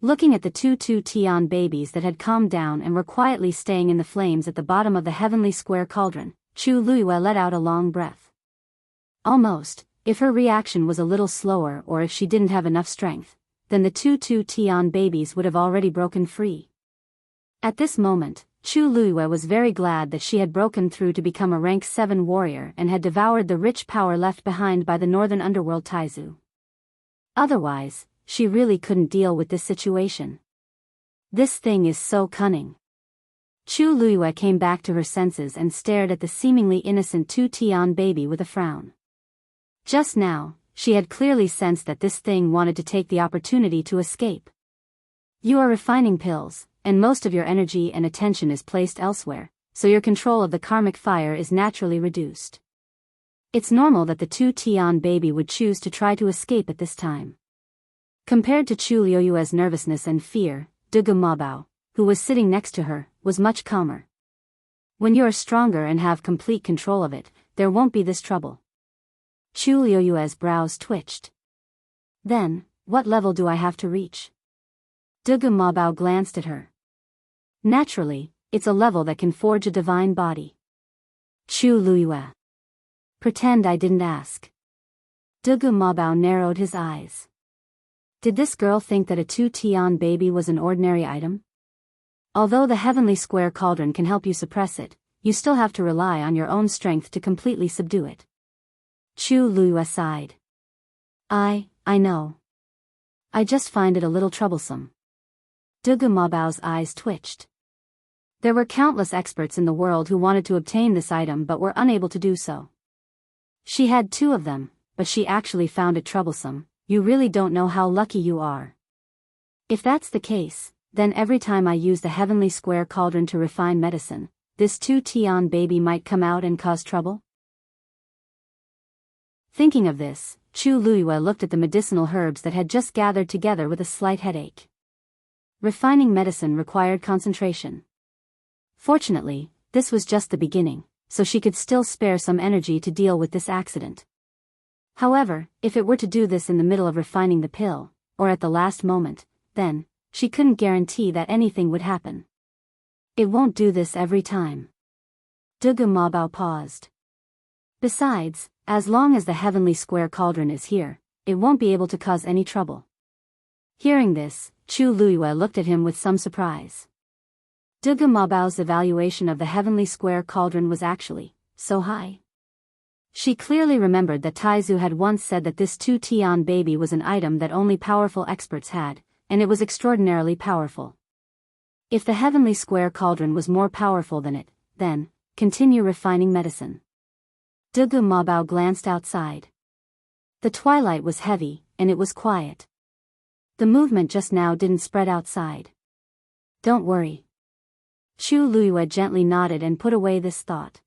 Looking at the two Tian babies that had calmed down and were quietly staying in the flames at the bottom of the heavenly square cauldron, Chu Luiyue let out a long breath. Almost, if her reaction was a little slower or if she didn't have enough strength, then the two Tian babies would have already broken free. At this moment, Chu Luiyue was very glad that she had broken through to become a rank 7 warrior and had devoured the rich power left behind by the northern underworld Taizu. Otherwise, she really couldn't deal with this situation. This thing is so cunning. Chu Luiyue came back to her senses and stared at the seemingly innocent two Tian baby with a frown. Just now, she had clearly sensed that this thing wanted to take the opportunity to escape. You are refining pills, and most of your energy and attention is placed elsewhere, so your control of the karmic fire is naturally reduced. It's normal that the two Tian baby would choose to try to escape at this time. Compared to Chu Luiyue's nervousness and fear, De Mabao, who was sitting next to her, was much calmer. When you are stronger and have complete control of it, there won't be this trouble. Chu Luiyue's brows twitched. Then, what level do I have to reach? De Mabao glanced at her. Naturally, it's a level that can forge a divine body. Chu Luiyue. Pretend I didn't ask. De Mabao narrowed his eyes. Did this girl think that a two Tian baby was an ordinary item? Although the heavenly square cauldron can help you suppress it, you still have to rely on your own strength to completely subdue it. Chu Luiyue sighed. I know. I just find it a little troublesome. De Mabao's eyes twitched. There were countless experts in the world who wanted to obtain this item but were unable to do so. She had 2 of them, but she actually found it troublesome. You really don't know how lucky you are. If that's the case, then every time I use the heavenly square cauldron to refine medicine, this two Tian baby might come out and cause trouble? Thinking of this, Chu Luiyue looked at the medicinal herbs that had just gathered together with a slight headache. Refining medicine required concentration. Fortunately, this was just the beginning, so she could still spare some energy to deal with this accident. However, if it were to do this in the middle of refining the pill, or at the last moment, then, she couldn't guarantee that anything would happen. It won't do this every time. Dugu Mabao paused. Besides, as long as the heavenly square cauldron is here, it won't be able to cause any trouble. Hearing this, Chu Luiyue looked at him with some surprise. Dugu Mabao's evaluation of the heavenly square cauldron was actually so high. She clearly remembered that Taizu had once said that this 2-tian baby was an item that only powerful experts had, and it was extraordinarily powerful. If the heavenly square cauldron was more powerful than it, then, continue refining medicine. Dugu Mabao glanced outside. The twilight was heavy, and it was quiet. The movement just now didn't spread outside. Don't worry. Chu Luiyue gently nodded and put away this thought.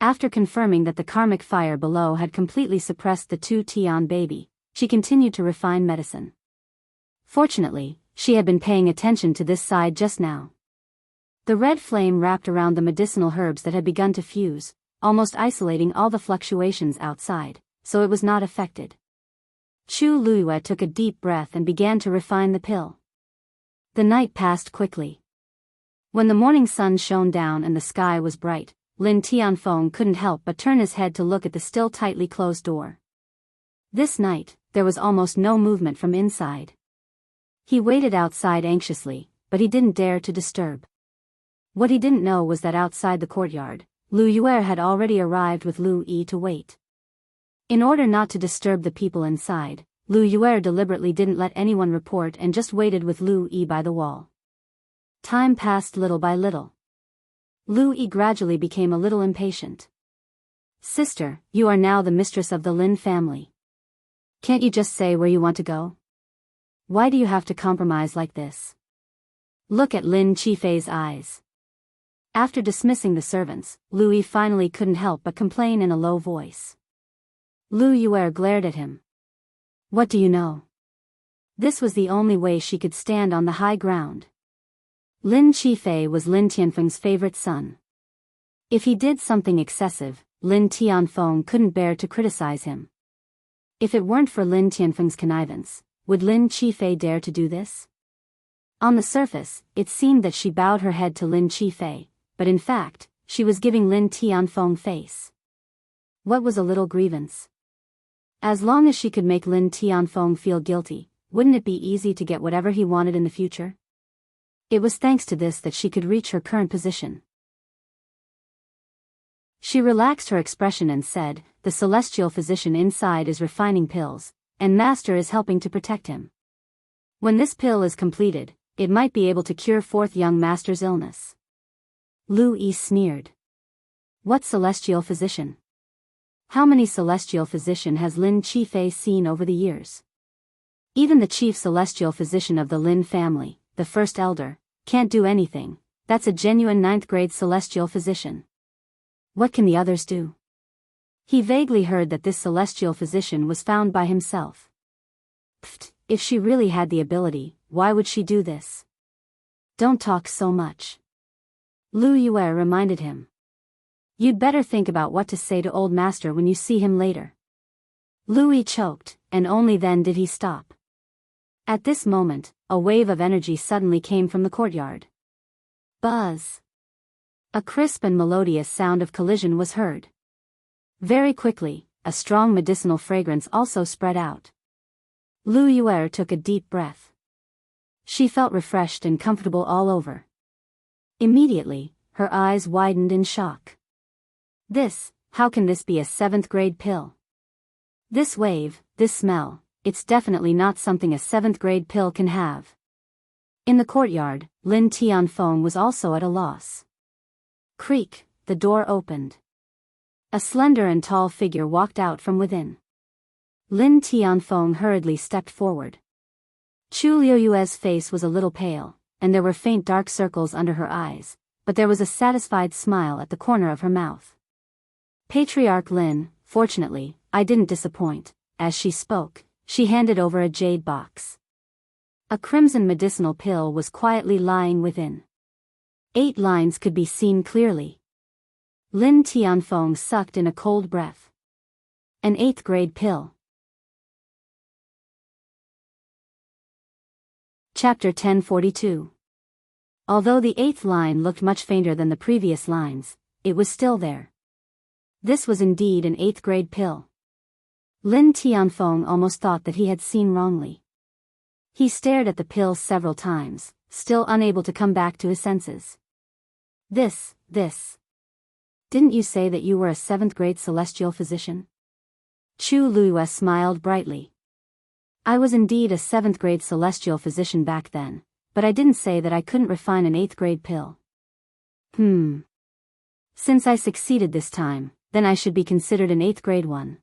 After confirming that the karmic fire below had completely suppressed the 2-tian baby, she continued to refine medicine. Fortunately, she had been paying attention to this side just now. The red flame wrapped around the medicinal herbs that had begun to fuse, almost isolating all the fluctuations outside, so it was not affected. Chu Luiyue took a deep breath and began to refine the pill. The night passed quickly. When the morning sun shone down and the sky was bright, Lin Tianfeng couldn't help but turn his head to look at the still tightly closed door. This night, there was almost no movement from inside. He waited outside anxiously, but he didn't dare to disturb. What he didn't know was that outside the courtyard, Lu Yue had already arrived with Lu Yi to wait. In order not to disturb the people inside, Lu Yue deliberately didn't let anyone report and just waited with Lu Yi by the wall. Time passed little by little. Lu Yi gradually became a little impatient. Sister, you are now the mistress of the Lin family. Can't you just say where you want to go? Why do you have to compromise like this? Look at Lin Qifei's eyes. After dismissing the servants, Lu Yi finally couldn't help but complain in a low voice. Lu Yue glared at him. What do you know? This was the only way she could stand on the high ground. Lin Qifei was Lin Tianfeng's favorite son. If he did something excessive, Lin Tianfeng couldn't bear to criticize him. If it weren't for Lin Tianfeng's connivance, would Lin Qifei dare to do this? On the surface, it seemed that she bowed her head to Lin Qifei, but in fact, she was giving Lin Tianfeng face. What was a little grievance? As long as she could make Lin Tianfeng feel guilty, wouldn't it be easy to get whatever he wanted in the future? It was thanks to this that she could reach her current position. She relaxed her expression and said, the celestial physician inside is refining pills, and Master is helping to protect him. When this pill is completed, it might be able to cure fourth young Master's illness. Lu Yi sneered. What celestial physician? How many celestial physician has Lin Qifei seen over the years? Even the chief celestial physician of the Lin family, the first elder, can't do anything. That's a genuine 9th grade celestial physician. What can the others do? He vaguely heard that this celestial physician was found by himself. Pfft, if she really had the ability, why would she do this? Don't talk so much. Lu Yue reminded him. You'd better think about what to say to old master when you see him later. Lu Yi choked, and only then did he stop. At this moment, a wave of energy suddenly came from the courtyard. Buzz! A crisp and melodious sound of collision was heard. Very quickly, a strong medicinal fragrance also spread out. Lu Yue took a deep breath. She felt refreshed and comfortable all over. Immediately, her eyes widened in shock. How can this be a 7th grade pill? This wave, this smell, it's definitely not something a 7th grade pill can have. In the courtyard, Lin Tianfeng was also at a loss. Creak, the door opened. A slender and tall figure walked out from within. Lin Tianfeng hurriedly stepped forward. Chu Liuyue's face was a little pale, and there were faint dark circles under her eyes, but there was a satisfied smile at the corner of her mouth. Patriarch Lin, fortunately, I didn't disappoint. As she spoke, she handed over a jade box. A crimson medicinal pill was quietly lying within. 8 lines could be seen clearly. Lin Tianfeng sucked in a cold breath. An 8th grade pill. Chapter 1042. Although the 8th line looked much fainter than the previous lines, it was still there. This was indeed an 8th grade pill. Lin Tianfeng almost thought that he had seen wrongly. He stared at the pill several times, still unable to come back to his senses. This. Didn't you say that you were a 7th grade celestial physician? Chu Luiyue smiled brightly. I was indeed a 7th grade celestial physician back then, but I didn't say that I couldn't refine an 8th grade pill. Since I succeeded this time, then I should be considered an 8th grade one.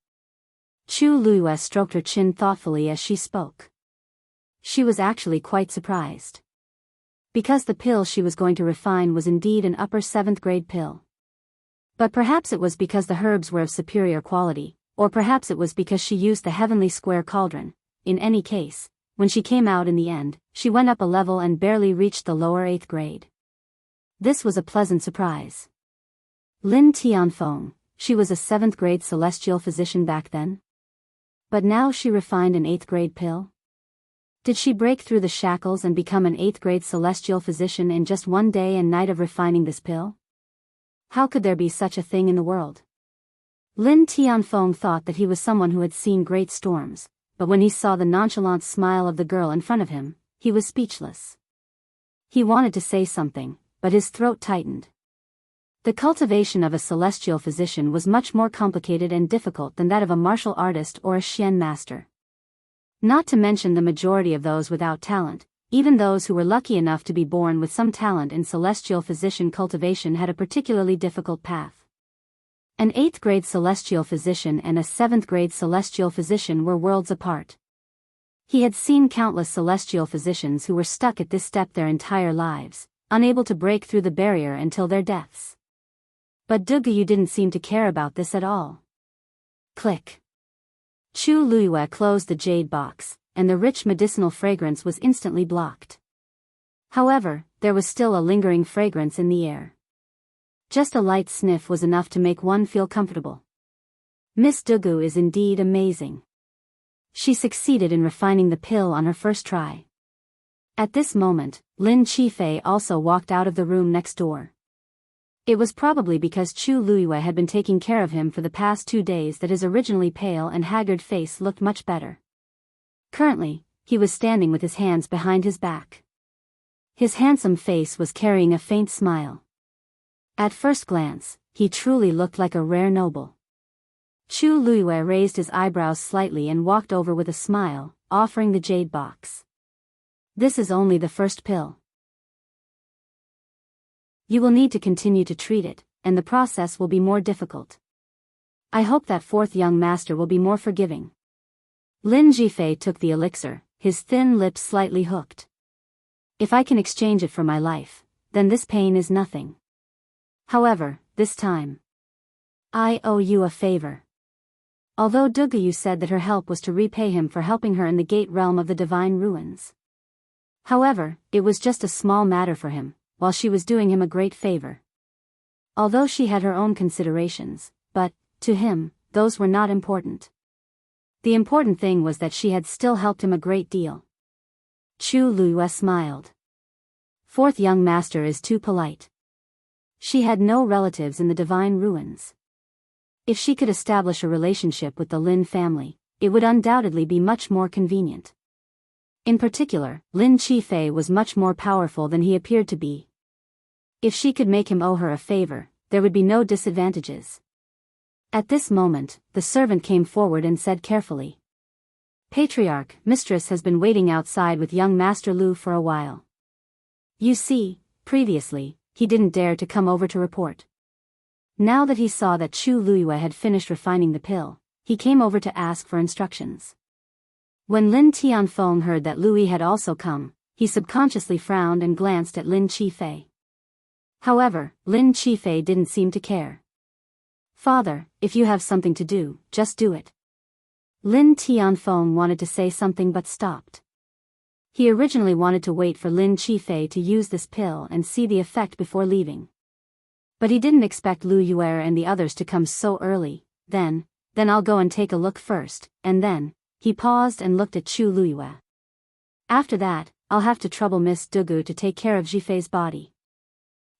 Chu Luiyue stroked her chin thoughtfully as she spoke. She was actually quite surprised. Because the pill she was going to refine was indeed an upper 7th grade pill. But perhaps it was because the herbs were of superior quality, or perhaps it was because she used the heavenly square cauldron. In any case, when she came out in the end, she went up a level and barely reached the lower 8th grade. This was a pleasant surprise. Lin Tianfeng, she was a 7th grade celestial physician back then? But now she refined an 8th grade pill? Did she break through the shackles and become an 8th grade celestial physician in just one day and night of refining this pill? How could there be such a thing in the world? Lin Tianfeng thought that he was someone who had seen great storms, but when he saw the nonchalant smile of the girl in front of him, he was speechless. He wanted to say something, but his throat tightened. The cultivation of a celestial physician was much more complicated and difficult than that of a martial artist or a Xian master. Not to mention the majority of those without talent, even those who were lucky enough to be born with some talent in celestial physician cultivation had a particularly difficult path. An 8th grade celestial physician and a 7th grade celestial physician were worlds apart. He had seen countless celestial physicians who were stuck at this step their entire lives, unable to break through the barrier until their deaths. But Duguyu didn't seem to care about this at all. Click. Chu Luiyue closed the jade box, and the rich medicinal fragrance was instantly blocked. However, there was still a lingering fragrance in the air. Just a light sniff was enough to make one feel comfortable. Miss Dugu is indeed amazing. She succeeded in refining the pill on her first try. At this moment, Lin Qifei also walked out of the room next door. It was probably because Chu Luiyue had been taking care of him for the past 2 days that his originally pale and haggard face looked much better. Currently, he was standing with his hands behind his back. His handsome face was carrying a faint smile. At first glance, he truly looked like a rare noble. Chu Luiyue raised his eyebrows slightly and walked over with a smile, offering the jade box. This is only the first pill. You will need to continue to treat it, and the process will be more difficult. I hope that 4th young master will be more forgiving. Lin Jifei took the elixir, his thin lips slightly hooked. If I can exchange it for my life, then this pain is nothing. However, this time, I owe you a favor. Although Duguyu said that her help was to repay him for helping her in the gate realm of the divine ruins. However, it was just a small matter for him, while she was doing him a great favor. Although she had her own considerations, but, to him, those were not important. The important thing was that she had still helped him a great deal. Chu Luiyue smiled. 4th young master is too polite. She had no relatives in the divine ruins. If she could establish a relationship with the Lin family, it would undoubtedly be much more convenient. In particular, Lin Qifei was much more powerful than he appeared to be. If she could make him owe her a favor, there would be no disadvantages. At this moment, the servant came forward and said carefully. Patriarch, mistress has been waiting outside with young Master Lu for a while. You see, previously, he didn't dare to come over to report. Now that he saw that Chu Luiyue had finished refining the pill, he came over to ask for instructions. When Lin Tianfeng heard that Lui had also come, he subconsciously frowned and glanced at Lin Qifei. However, Lin Qifei didn't seem to care. Father, if you have something to do, just do it, Lin Tianfeng wanted to say something but stopped. He originally wanted to wait for Lin Qifei to use this pill and see the effect before leaving. But he didn't expect Lu Yue and the others to come so early. Then I'll go and take a look first, and then, he paused and looked at Chu Luyue. After that, I'll have to trouble Miss Dugu to take care of Jifei's body.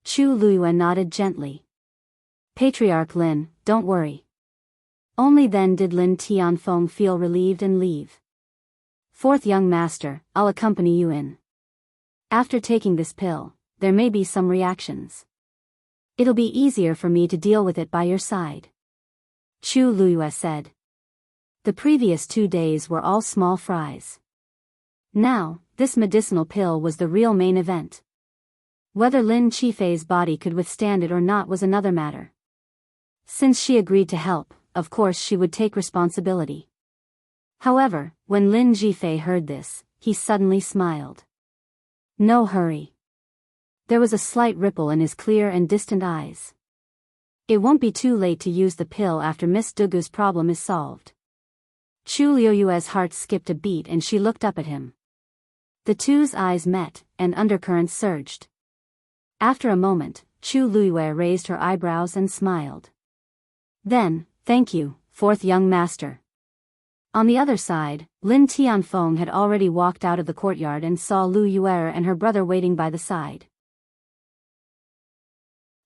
Chu Luyue nodded gently. Patriarch Lin, don't worry. Only then did Lin Tianfeng feel relieved and leave. Fourth young master, I'll accompany you in. After taking this pill, there may be some reactions. It'll be easier for me to deal with it by your side. Chu Luyue said. The previous 2 days were all small fries. Now, this medicinal pill was the real main event. Whether Lin Qifei's body could withstand it or not was another matter. Since she agreed to help, of course she would take responsibility. However, when Lin Qifei heard this, he suddenly smiled. No hurry. There was a slight ripple in his clear and distant eyes. It won't be too late to use the pill after Miss Dugu's problem is solved. Chu Liyue's heart skipped a beat and she looked up at him. The two's eyes met, and undercurrents surged. After a moment, Chu Liyue raised her eyebrows and smiled. Then, thank you, fourth young master. On the other side, Lin Tianfeng had already walked out of the courtyard and saw Lu Yue and her brother waiting by the side.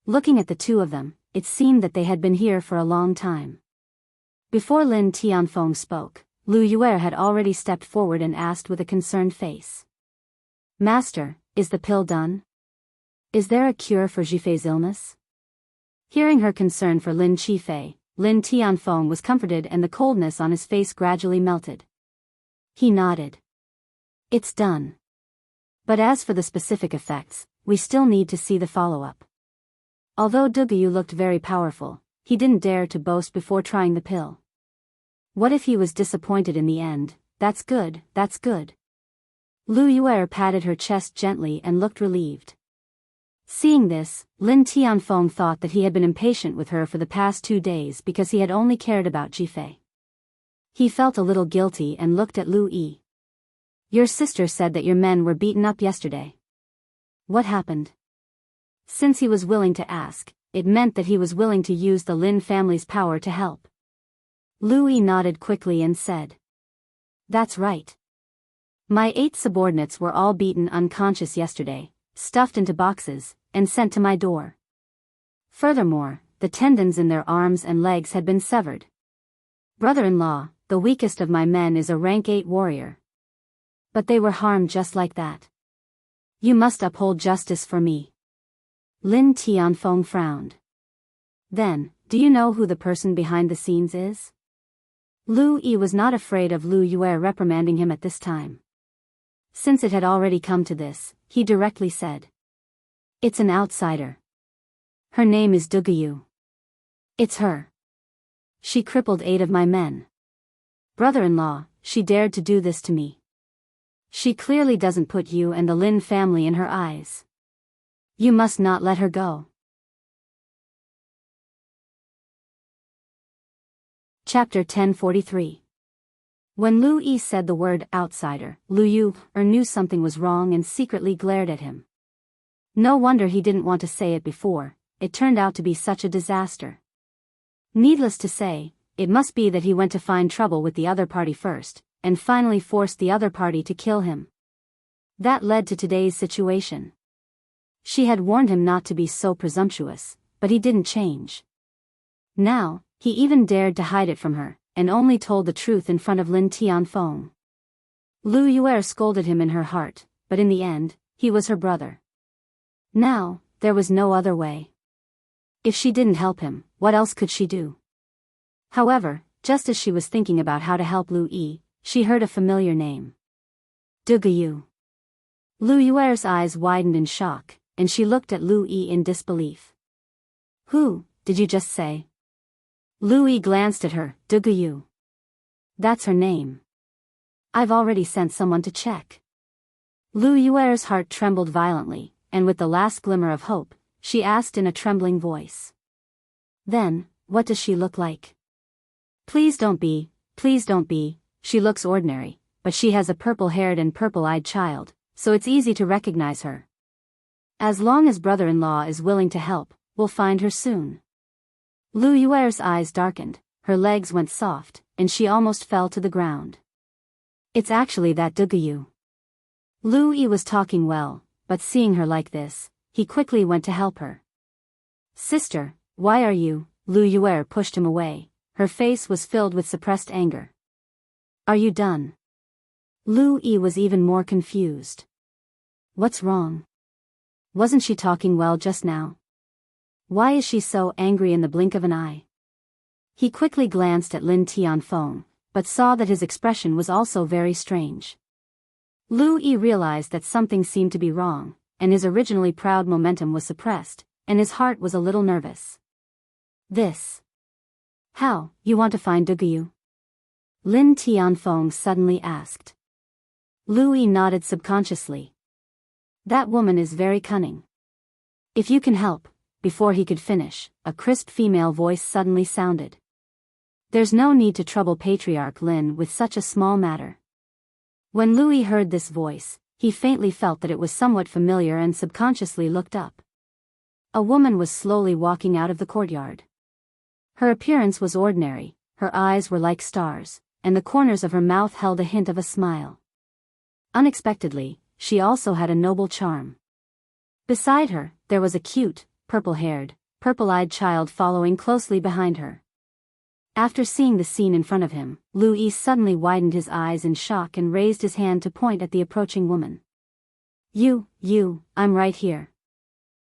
Looking at the two of them, it seemed that they had been here for a long time. Before Lin Tianfeng spoke, Lu Yue had already stepped forward and asked with a concerned face. Master, is the pill done? Is there a cure for Jifei's illness? Hearing her concern for Lin Qifei, Lin Tianfeng was comforted and the coldness on his face gradually melted. He nodded. It's done. But as for the specific effects, we still need to see the follow-up. Although Dugu looked very powerful, he didn't dare to boast before trying the pill. What if he was disappointed in the end? That's good, that's good. Lu Yue patted her chest gently and looked relieved. Seeing this, Lin Tianfeng thought that he had been impatient with her for the past 2 days because he had only cared about Jifei. He felt a little guilty and looked at Lu Yi. Your sister said that your men were beaten up yesterday. What happened? Since he was willing to ask, it meant that he was willing to use the Lin family's power to help. Lu Yi nodded quickly and said. That's right. My 8 subordinates were all beaten unconscious yesterday, stuffed into boxes, and sent to my door. Furthermore, the tendons in their arms and legs had been severed. Brother-in-law, the weakest of my men is a rank 8 warrior. But they were harmed just like that. You must uphold justice for me. Lin Tianfeng frowned. Then, do you know who the person behind the scenes is? Lu Yi was not afraid of Lu Yue reprimanding him at this time. Since it had already come to this, he directly said. It's an outsider. Her name is Dugu. It's her. She crippled 8 of my men. Brother-in-law, she dared to do this to me. She clearly doesn't put you and the Lin family in her eyes. You must not let her go. Chapter 1043. When Lu Yi said the word outsider, Lu Yu knew something was wrong and secretly glared at him. No wonder he didn't want to say it before, it turned out to be such a disaster. Needless to say, it must be that he went to find trouble with the other party first, and finally forced the other party to kill him. That led to today's situation. She had warned him not to be so presumptuous, but he didn't change. Now, he even dared to hide it from her, and only told the truth in front of Lin Tianfeng. Lu Yue scolded him in her heart, but in the end, he was her brother. Now, there was no other way. If she didn't help him, what else could she do? However, just as she was thinking about how to help Lu Yi, she heard a familiar name. Dugu. Lu Yue's eyes widened in shock, and she looked at Lu Yi in disbelief. Who, did you just say? Lu Yi glanced at her. Dugu. That's her name. I've already sent someone to check. Lu Yue's heart trembled violently, and with the last glimmer of hope, she asked in a trembling voice. Then, what does she look like? Please don't be Please don't be, she looks ordinary, but she has a purple-haired and purple-eyed child, so it's easy to recognize her. As long as brother-in-law is willing to help, we'll find her soon. Lu Yuer's eyes darkened, her legs went soft, and she almost fell to the ground. It's actually that Dugayu. Lu Yi was talking well, but seeing her like this, he quickly went to help her. Sister, why are you? Lu Yuer pushed him away, her face was filled with suppressed anger. Are you done? Lu Yi was even more confused. What's wrong? Wasn't she talking well just now? Why is she so angry in the blink of an eye? He quickly glanced at Lin Tianfeng, but saw that his expression was also very strange. Lu Yi realized that something seemed to be wrong, and his originally proud momentum was suppressed, and his heart was a little nervous. This. How, you want to find Dugayu? Lin Tianfeng suddenly asked. Lu Yi nodded subconsciously. That woman is very cunning. If you can help. Before he could finish, a crisp female voice suddenly sounded. There's no need to trouble Patriarch Lin with such a small matter. When Lu Yi heard this voice, he faintly felt that it was somewhat familiar and subconsciously looked up. A woman was slowly walking out of the courtyard. Her appearance was ordinary, her eyes were like stars, and the corners of her mouth held a hint of a smile. Unexpectedly, she also had a noble charm. Beside her, there was a cute, purple-haired, purple-eyed child following closely behind her. After seeing the scene in front of him, Lu Yi suddenly widened his eyes in shock and raised his hand to point at the approaching woman. You, I'm right here.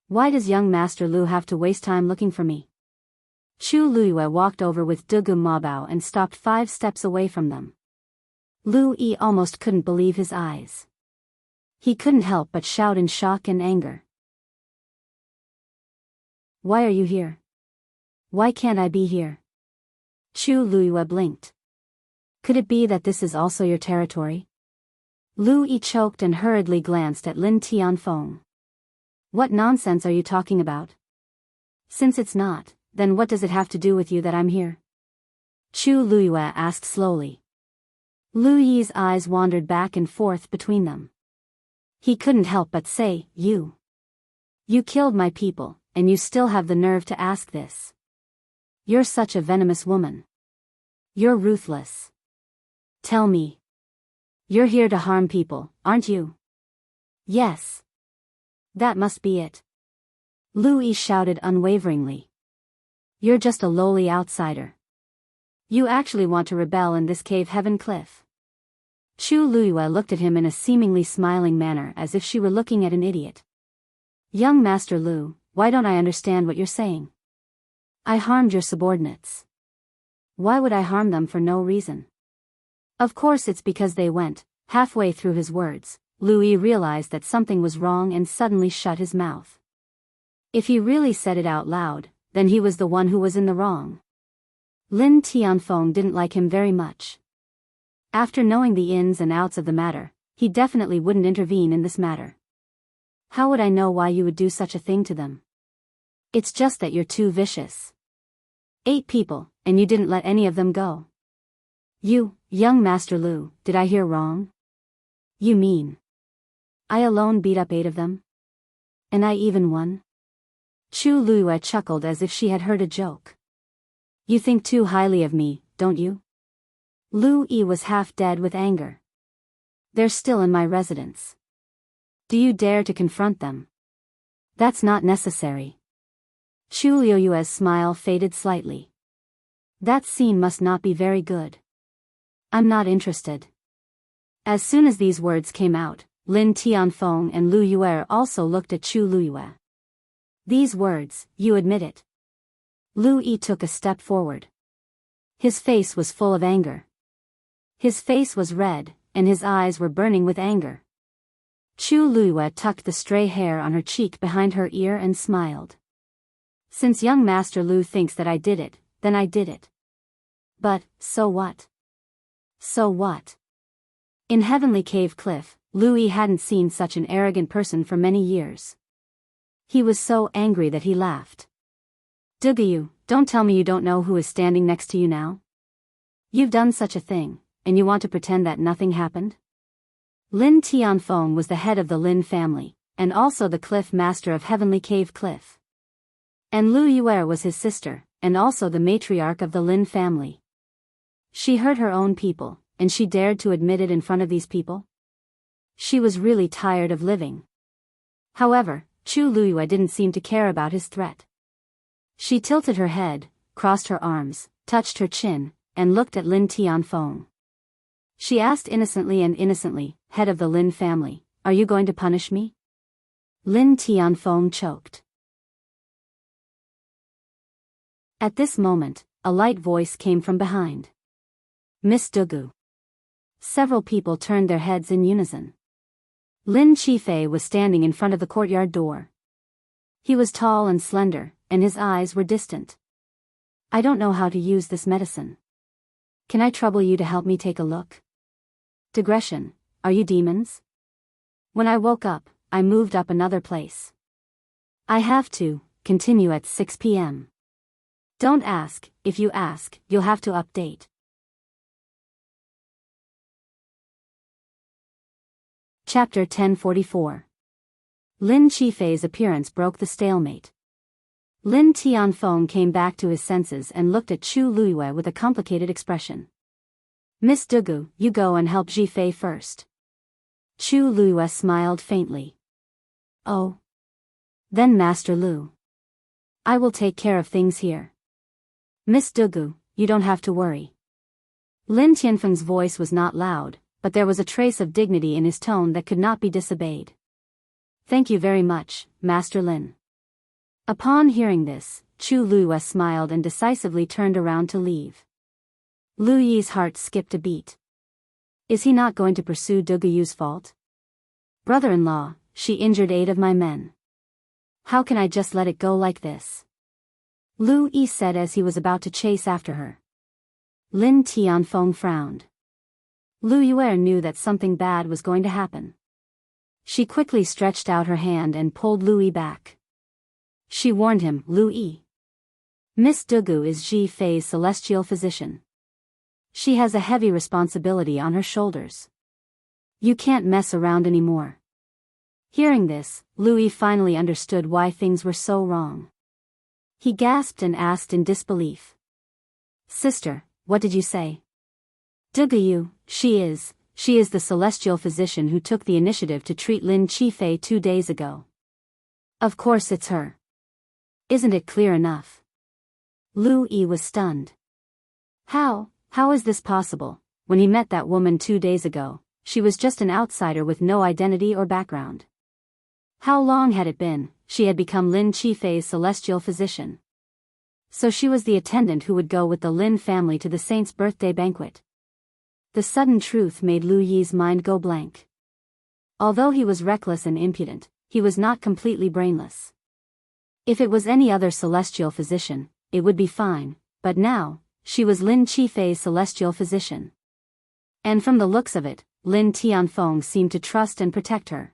Why does young Master Lu have to waste time looking for me? Chu Luyue walked over with Dugu Mabao and stopped 5 steps away from them. Lu Yi almost couldn't believe his eyes. He couldn't help but shout in shock and anger. Why are you here? Why can't I be here? Chu Luyue blinked. Could it be that this is also your territory? Lu Yi choked and hurriedly glanced at Lin Tianfeng. What nonsense are you talking about? Since it's not, then what does it have to do with you that I'm here? Chu Luyue asked slowly. Lu Yi's eyes wandered back and forth between them. He couldn't help but say, You killed my people, and you still have the nerve to ask this. You're such a venomous woman. You're ruthless. Tell me. You're here to harm people, aren't you? Yes. That must be it. Lu Yi shouted unwaveringly. You're just a lowly outsider. You actually want to rebel in this cave heaven cliff. Chu Luyue looked at him in a seemingly smiling manner as if she were looking at an idiot. Young Master Lu, why don't I understand what you're saying? I harmed your subordinates. Why would I harm them for no reason? Of course it's because they went. Halfway through his words, Lu Yi realized that something was wrong and suddenly shut his mouth. If he really said it out loud, then he was the one who was in the wrong. Lin Tianfeng didn't like him very much. After knowing the ins and outs of the matter, he definitely wouldn't intervene in this matter. How would I know why you would do such a thing to them? It's just that you're too vicious. 8 people, and you didn't let any of them go. You, young Master Lu, did I hear wrong? You mean I alone beat up 8 of them? And I even won? Chu Luyue chuckled as if she had heard a joke. You think too highly of me, don't you? Lu Yi was half dead with anger. They're still in my residence. Do you dare to confront them? That's not necessary. Chu Luyue's smile faded slightly. That scene must not be very good. I'm not interested. As soon as these words came out, Lin Tianfeng and Lu Yue also looked at Chu Luyue. These words, you admit it. Lu Yi took a step forward. His face was full of anger. His face was red, and his eyes were burning with anger. Chu Luyue tucked the stray hair on her cheek behind her ear and smiled. Since young Master Lu thinks that I did it, then I did it. But, so what? So what? In Heavenly Cave Cliff, Lu Yi hadn't seen such an arrogant person for many years. He was so angry that he laughed. Dugayu, don't tell me you don't know who is standing next to you now? You've done such a thing, and you want to pretend that nothing happened? Lin Tianfeng was the head of the Lin family, and also the cliff master of Heavenly Cave Cliff. And Lu Yuer was his sister, and also the matriarch of the Lin family. She hurt her own people, and she dared to admit it in front of these people? She was really tired of living. However, Chu Luyue didn't seem to care about his threat. She tilted her head, crossed her arms, touched her chin, and looked at Lin Tianfeng. She asked innocently, head of the Lin family, are you going to punish me? Lin Tianfeng choked. At this moment, a light voice came from behind. Miss Dugu. Several people turned their heads in unison. Lin Qifei was standing in front of the courtyard door. He was tall and slender, and his eyes were distant. I don't know how to use this medicine. Can I trouble you to help me take a look? Digression, are you demons? When I woke up, I moved up another place. I have to continue at 6 p.m. Don't ask, if you ask, you'll have to update. Chapter 1044. Lin Qifei's appearance broke the stalemate. Lin Tianfeng came back to his senses and looked at Chu Luyue with a complicated expression. Miss Dugu, you go and help Qifei first. Chu Luyue smiled faintly. Oh. Then Master Lu. I will take care of things here. Miss Dugu, you don't have to worry. Lin Tianfeng's voice was not loud, but there was a trace of dignity in his tone that could not be disobeyed. Thank you very much, Master Lin. Upon hearing this, Chu Luyue smiled and decisively turned around to leave. Lu Yi's heart skipped a beat. Is he not going to pursue Duguyu's fault? Brother-in-law, she injured 8 of my men. How can I just let it go like this? Lu Yi said as he was about to chase after her. Lin Tianfeng frowned. Lu Yuer knew that something bad was going to happen. She quickly stretched out her hand and pulled Lu Yi back. She warned him, Lu Yi. Miss Dugu is Qifei's celestial physician. She has a heavy responsibility on her shoulders. You can't mess around anymore. Hearing this, Lu Yi finally understood why things were so wrong. He gasped and asked in disbelief. Sister, what did you say? Duguyu, she is the celestial physician who took the initiative to treat Lin Qifei 2 days ago. Of course it's her. Isn't it clear enough? Lu Yi was stunned. How is this possible? When he met that woman 2 days ago, she was just an outsider with no identity or background. How long had it been, she had become Lin Qifei's celestial physician? So she was the attendant who would go with the Lin family to the saint's birthday banquet. The sudden truth made Lu Yi's mind go blank. Although he was reckless and impudent, he was not completely brainless. If it was any other celestial physician, it would be fine, but now, she was Lin Qifei's celestial physician. And from the looks of it, Lin Tianfeng seemed to trust and protect her.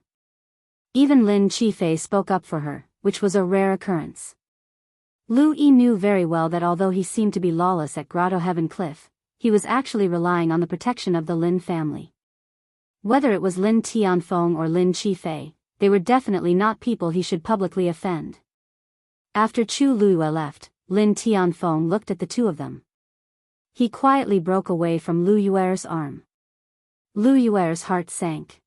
Even Lin Qifei spoke up for her, which was a rare occurrence. Lu Yi knew very well that although he seemed to be lawless at Grotto Heaven Cliff, he was actually relying on the protection of the Lin family. Whether it was Lin Tianfeng or Lin Qifei, they were definitely not people he should publicly offend. After Chu Luyue left, Lin Tianfeng looked at the two of them. He quietly broke away from Lu Yuer's arm. Lu Yuer's heart sank.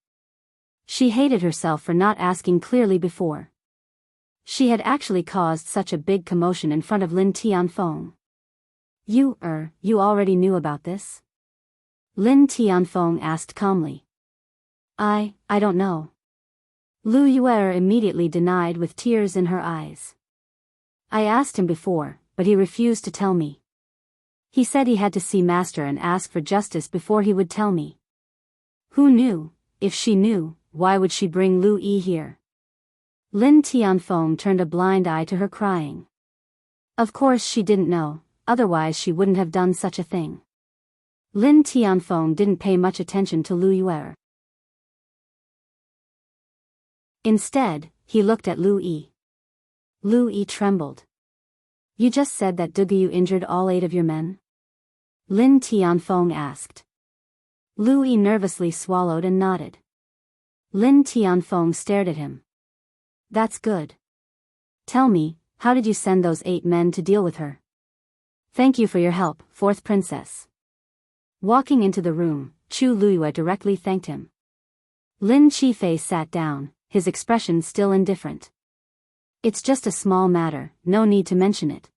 She hated herself for not asking clearly before. She had actually caused such a big commotion in front of Lin Tianfeng. You already knew about this? Lin Tianfeng asked calmly. I don't know. Lu Yuer immediately denied with tears in her eyes. I asked him before, but he refused to tell me. He said he had to see Master and ask for justice before he would tell me. Who knew? If she knew, why would she bring Lu Yi here? Lin Tianfeng turned a blind eye to her crying. Of course she didn't know, otherwise she wouldn't have done such a thing. Lin Tianfeng didn't pay much attention to Lu Yuer. Instead, he looked at Lu Yi. Lu Yi trembled. You just said that Duguyu injured all 8 of your men? Lin Tianfeng asked. Lu Yi nervously swallowed and nodded. Lin Tianfeng stared at him. That's good. Tell me, how did you send those 8 men to deal with her? Thank you for your help, 4th princess. Walking into the room, Chu Luiyue directly thanked him. Lin Qifei sat down, his expression still indifferent. It's just a small matter, no need to mention it.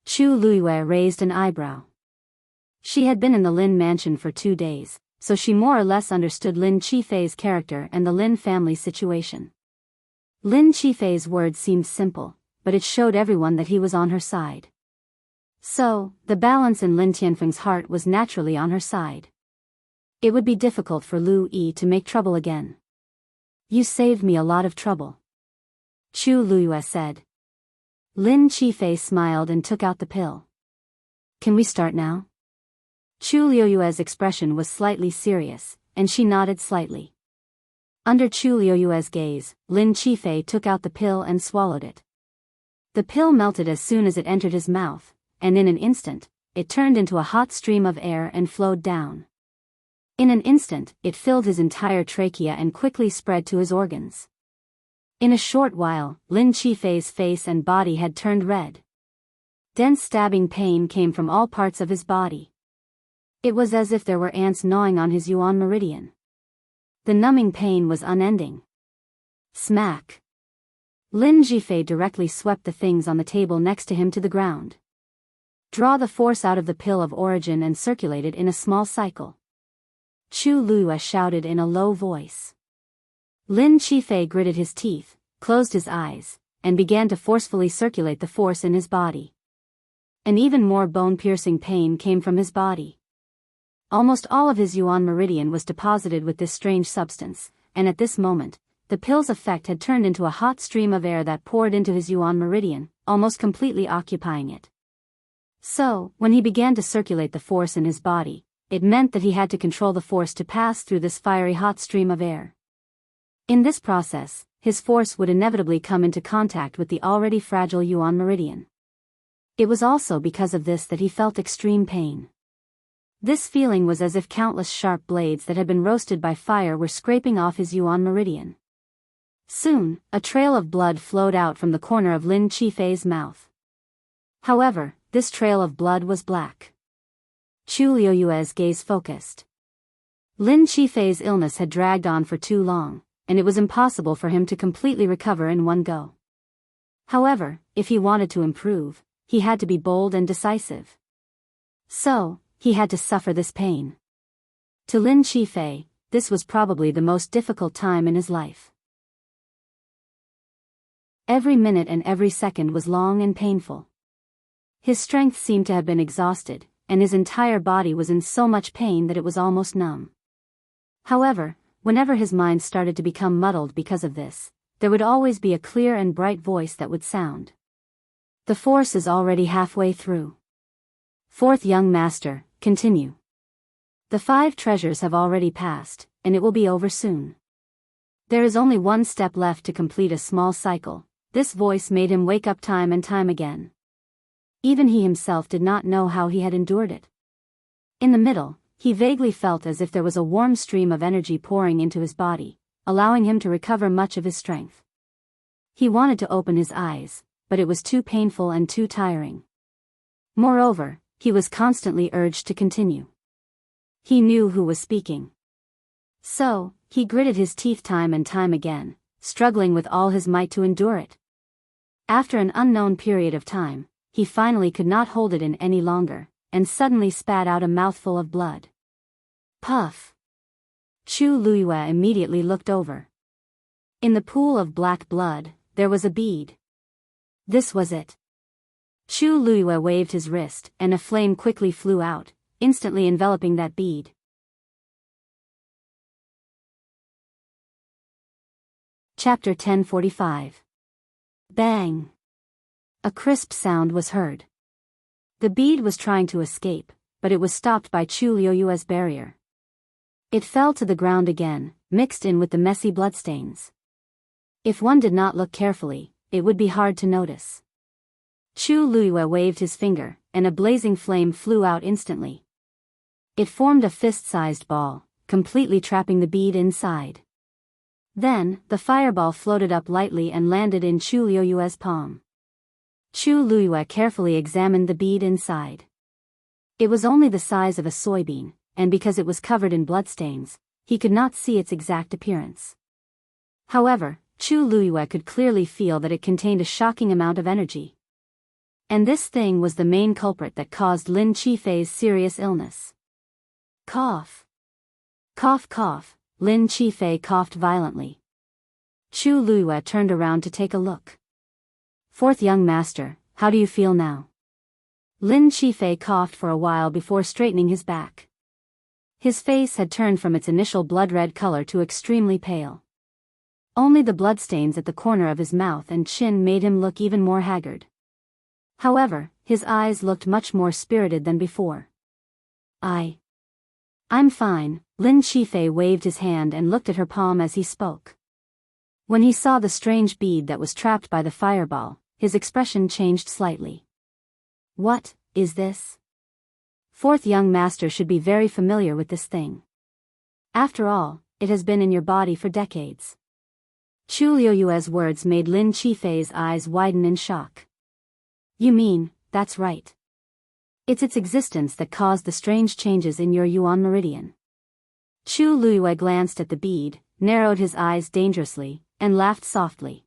Chu Luiyue raised an eyebrow. She had been in the Lin mansion for 2 days, so she more or less understood Lin Qifei's character and the Lin family situation. Lin Qifei's words seemed simple, but it showed everyone that he was on her side. So, the balance in Lin Tianfeng's heart was naturally on her side. It would be difficult for Lu Yi to make trouble again. You saved me a lot of trouble. Chu Luiyue said. Lin Qifei smiled and took out the pill. Can we start now? Chu Luiyue's expression was slightly serious, and she nodded slightly. Under Chu Luiyue's gaze, Lin Qifei took out the pill and swallowed it. The pill melted as soon as it entered his mouth, and in an instant, it turned into a hot stream of air and flowed down. In an instant, it filled his entire trachea and quickly spread to his organs. In a short while, Lin Qifei's face and body had turned red. Dense stabbing pain came from all parts of his body. It was as if there were ants gnawing on his yuan meridian. The numbing pain was unending. Smack! Lin Qifei directly swept the things on the table next to him to the ground. Draw the force out of the pill of origin and circulate it in a small cycle. Chu Luiyue shouted in a low voice. Lin Qifei gritted his teeth, closed his eyes, and began to forcefully circulate the force in his body. An even more bone-piercing pain came from his body. Almost all of his yuan meridian was deposited with this strange substance, and at this moment, the pill's effect had turned into a hot stream of air that poured into his yuan meridian, almost completely occupying it. So, when he began to circulate the force in his body, it meant that he had to control the force to pass through this fiery hot stream of air. In this process, his force would inevitably come into contact with the already fragile yuan meridian. It was also because of this that he felt extreme pain. This feeling was as if countless sharp blades that had been roasted by fire were scraping off his yuan meridian. Soon, a trail of blood flowed out from the corner of Lin Qifei's mouth. However, this trail of blood was black. Chu Luiyue's gaze focused. Lin Qifei's illness had dragged on for too long, and it was impossible for him to completely recover in one go. However, if he wanted to improve, he had to be bold and decisive. So, he had to suffer this pain. To Lin Qifei, this was probably the most difficult time in his life. Every minute and every second was long and painful. His strength seemed to have been exhausted, and his entire body was in so much pain that it was almost numb. However, whenever his mind started to become muddled because of this, there would always be a clear and bright voice that would sound. The force is already halfway through. 4th young master, continue. The 5 treasures have already passed, and it will be over soon. There is only one step left to complete a small cycle. This voice made him wake up time and time again. Even he himself did not know how he had endured it. In the middle, he vaguely felt as if there was a warm stream of energy pouring into his body, allowing him to recover much of his strength. He wanted to open his eyes, but it was too painful and too tiring. Moreover, he was constantly urged to continue. He knew who was speaking. So, he gritted his teeth time and time again, struggling with all his might to endure it. After an unknown period of time, he finally could not hold it in any longer, and suddenly spat out a mouthful of blood. Puff! Chu Luiyue immediately looked over. In the pool of black blood, there was a bead. This was it. Chu Luiyue waved his wrist, and a flame quickly flew out, instantly enveloping that bead. Chapter 1045. Bang! A crisp sound was heard. The bead was trying to escape, but it was stopped by Chu Luiyue's barrier. It fell to the ground again, mixed in with the messy bloodstains. If one did not look carefully, it would be hard to notice. Chu Luiyue waved his finger, and a blazing flame flew out instantly, It formed a fist-sized ball, completely trapping the bead inside. Then, the fireball floated up lightly and landed in Chu Luiyue's palm. Chu Luiyue carefully examined the bead inside. It was only the size of a soybean, and because it was covered in bloodstains, he could not see its exact appearance. However, Chu Luiyue could clearly feel that it contained a shocking amount of energy. And this thing was the main culprit that caused Lin Qifei's serious illness. Cough. Cough cough, Lin Qifei coughed violently. Chu Luiyue turned around to take a look. Fourth young master, how do you feel now? Lin Qifei coughed for a while before straightening his back. His face had turned from its initial blood-red color to extremely pale. Only the bloodstains at the corner of his mouth and chin made him look even more haggard. However, his eyes looked much more spirited than before. I'm fine, Lin Qifei waved his hand and looked at her palm as he spoke. When he saw the strange bead that was trapped by the fireball, his expression changed slightly. What is this? Fourth young master should be very familiar with this thing. After all, it has been in your body for decades. Chu Luiyue's words made Lin Qifei's eyes widen in shock. You mean, that's right. It's its existence that caused the strange changes in your Yuan meridian. Chu Luiyue glanced at the bead, narrowed his eyes dangerously, and laughed softly.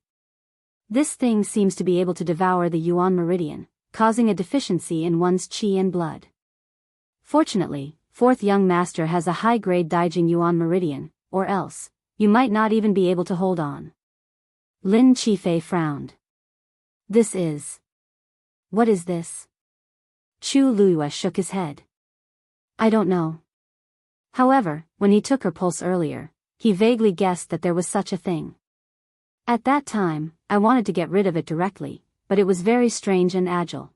This thing seems to be able to devour the Yuan meridian, causing a deficiency in one's qi and blood. Fortunately, fourth young master has a high-grade Daijing Yuan meridian, or else, you might not even be able to hold on. Lin Qifei frowned. What is this? Chu Luiyue shook his head. I don't know. However, when he took her pulse earlier, he vaguely guessed that there was such a thing. At that time, I wanted to get rid of it directly, but it was very strange and agile.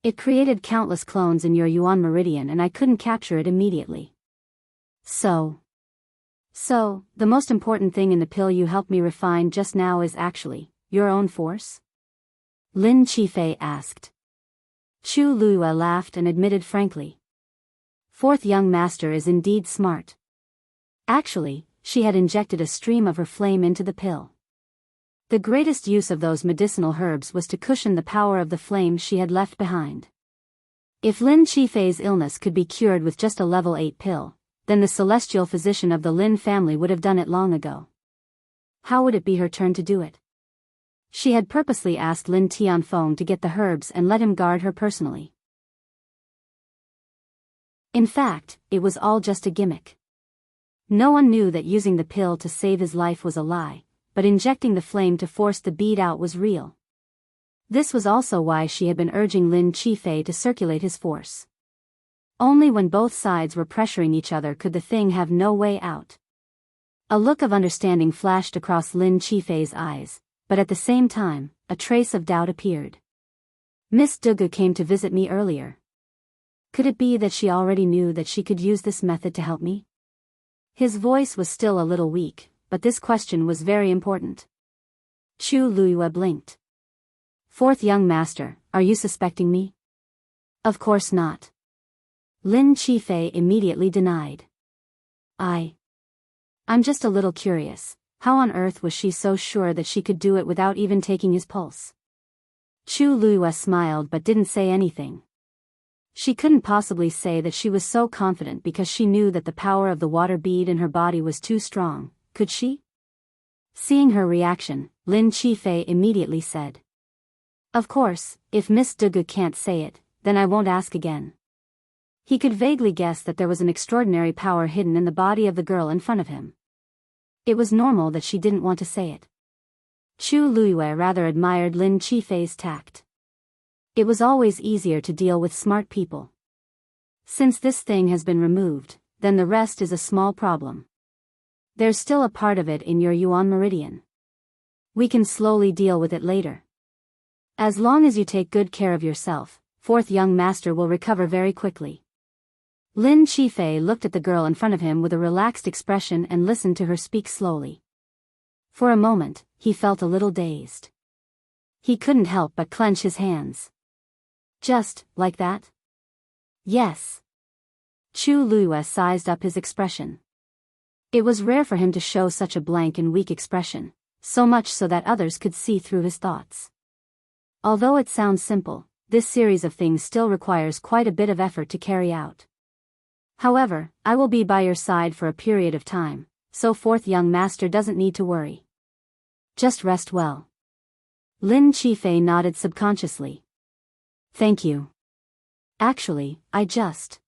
It created countless clones in your Yuan meridian and I couldn't capture it immediately. So, the most important thing in the pill you helped me refine just now is actually your own force? Lin Qifei asked. Chu Luiyue laughed and admitted frankly. Fourth young master is indeed smart. Actually, she had injected a stream of her flame into the pill. The greatest use of those medicinal herbs was to cushion the power of the flame she had left behind. If Lin Qifei's illness could be cured with just a level 8 pill, then the celestial physician of the Lin family would have done it long ago. How would it be her turn to do it? She had purposely asked Lin Tianfeng to get the herbs and let him guard her personally. In fact, it was all just a gimmick. No one knew that using the pill to save his life was a lie, but injecting the flame to force the bead out was real. This was also why she had been urging Lin Qifei to circulate his force. Only when both sides were pressuring each other could the thing have no way out. A look of understanding flashed across Lin Qifei's eyes, but at the same time, a trace of doubt appeared. Miss Dugu came to visit me earlier. Could it be that she already knew that she could use this method to help me? His voice was still a little weak, but this question was very important. Chu Luiyue blinked. Fourth young master, are you suspecting me? Of course not. Lin Qifei immediately denied. I'm just a little curious. How on earth was she so sure that she could do it without even taking his pulse? Chu Luiyue smiled but didn't say anything. She couldn't possibly say that she was so confident because she knew that the power of the water bead in her body was too strong, could she? Seeing her reaction, Lin Qifei immediately said. Of course, if Miss Dugu can't say it, then I won't ask again. He could vaguely guess that there was an extraordinary power hidden in the body of the girl in front of him. It was normal that she didn't want to say it. Chu Luiyue rather admired Lin Qifei's tact. It was always easier to deal with smart people. Since this thing has been removed, then the rest is a small problem. There's still a part of it in your Yuan meridian. We can slowly deal with it later. As long as you take good care of yourself, fourth young master will recover very quickly. Lin Qifei looked at the girl in front of him with a relaxed expression and listened to her speak slowly. For a moment, he felt a little dazed. He couldn't help but clench his hands. Just like that? Yes. Chu Luiyue sized up his expression. It was rare for him to show such a blank and weak expression, so much so that others could see through his thoughts. Although it sounds simple, this series of things still requires quite a bit of effort to carry out. However, I will be by your side for a period of time, so fourth young master doesn't need to worry. Just rest well. Lin Qifei nodded subconsciously. Thank you. Actually, I just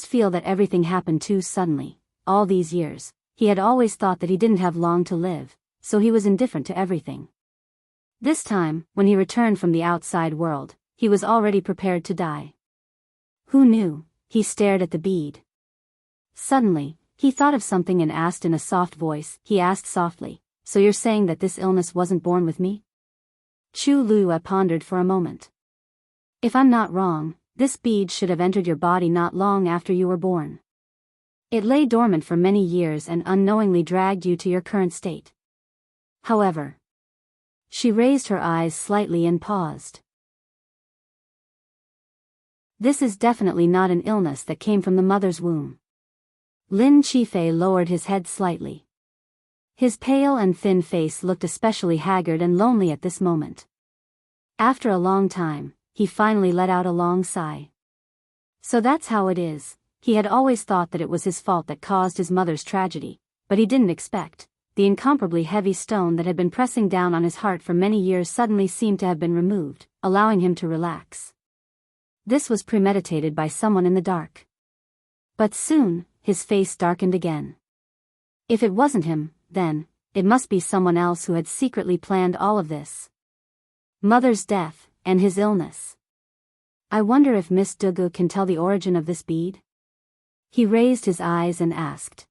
feel that everything happened too suddenly. All these years, he had always thought that he didn't have long to live, so he was indifferent to everything. This time, when he returned from the outside world, he was already prepared to die. Who knew? He stared at the bead. Suddenly, he thought of something and asked in a soft voice. He asked softly, "So you're saying that this illness wasn't born with me?" Chu Luiyue pondered for a moment. "If I'm not wrong, this bead should have entered your body not long after you were born. It lay dormant for many years and unknowingly dragged you to your current state. However..." She raised her eyes slightly and paused. "This is definitely not an illness that came from the mother's womb." Lin Qifei lowered his head slightly. His pale and thin face looked especially haggard and lonely at this moment. After a long time, he finally let out a long sigh. So that's how it is. He had always thought that it was his fault that caused his mother's tragedy, but he didn't expect the incomparably heavy stone that had been pressing down on his heart for many years suddenly seemed to have been removed, allowing him to relax. This was premeditated by someone in the dark. But soon, his face darkened again. If it wasn't him, then it must be someone else who had secretly planned all of this. Mother's death, and his illness. I wonder if Miss Dugu can tell the origin of this bead? He raised his eyes and asked.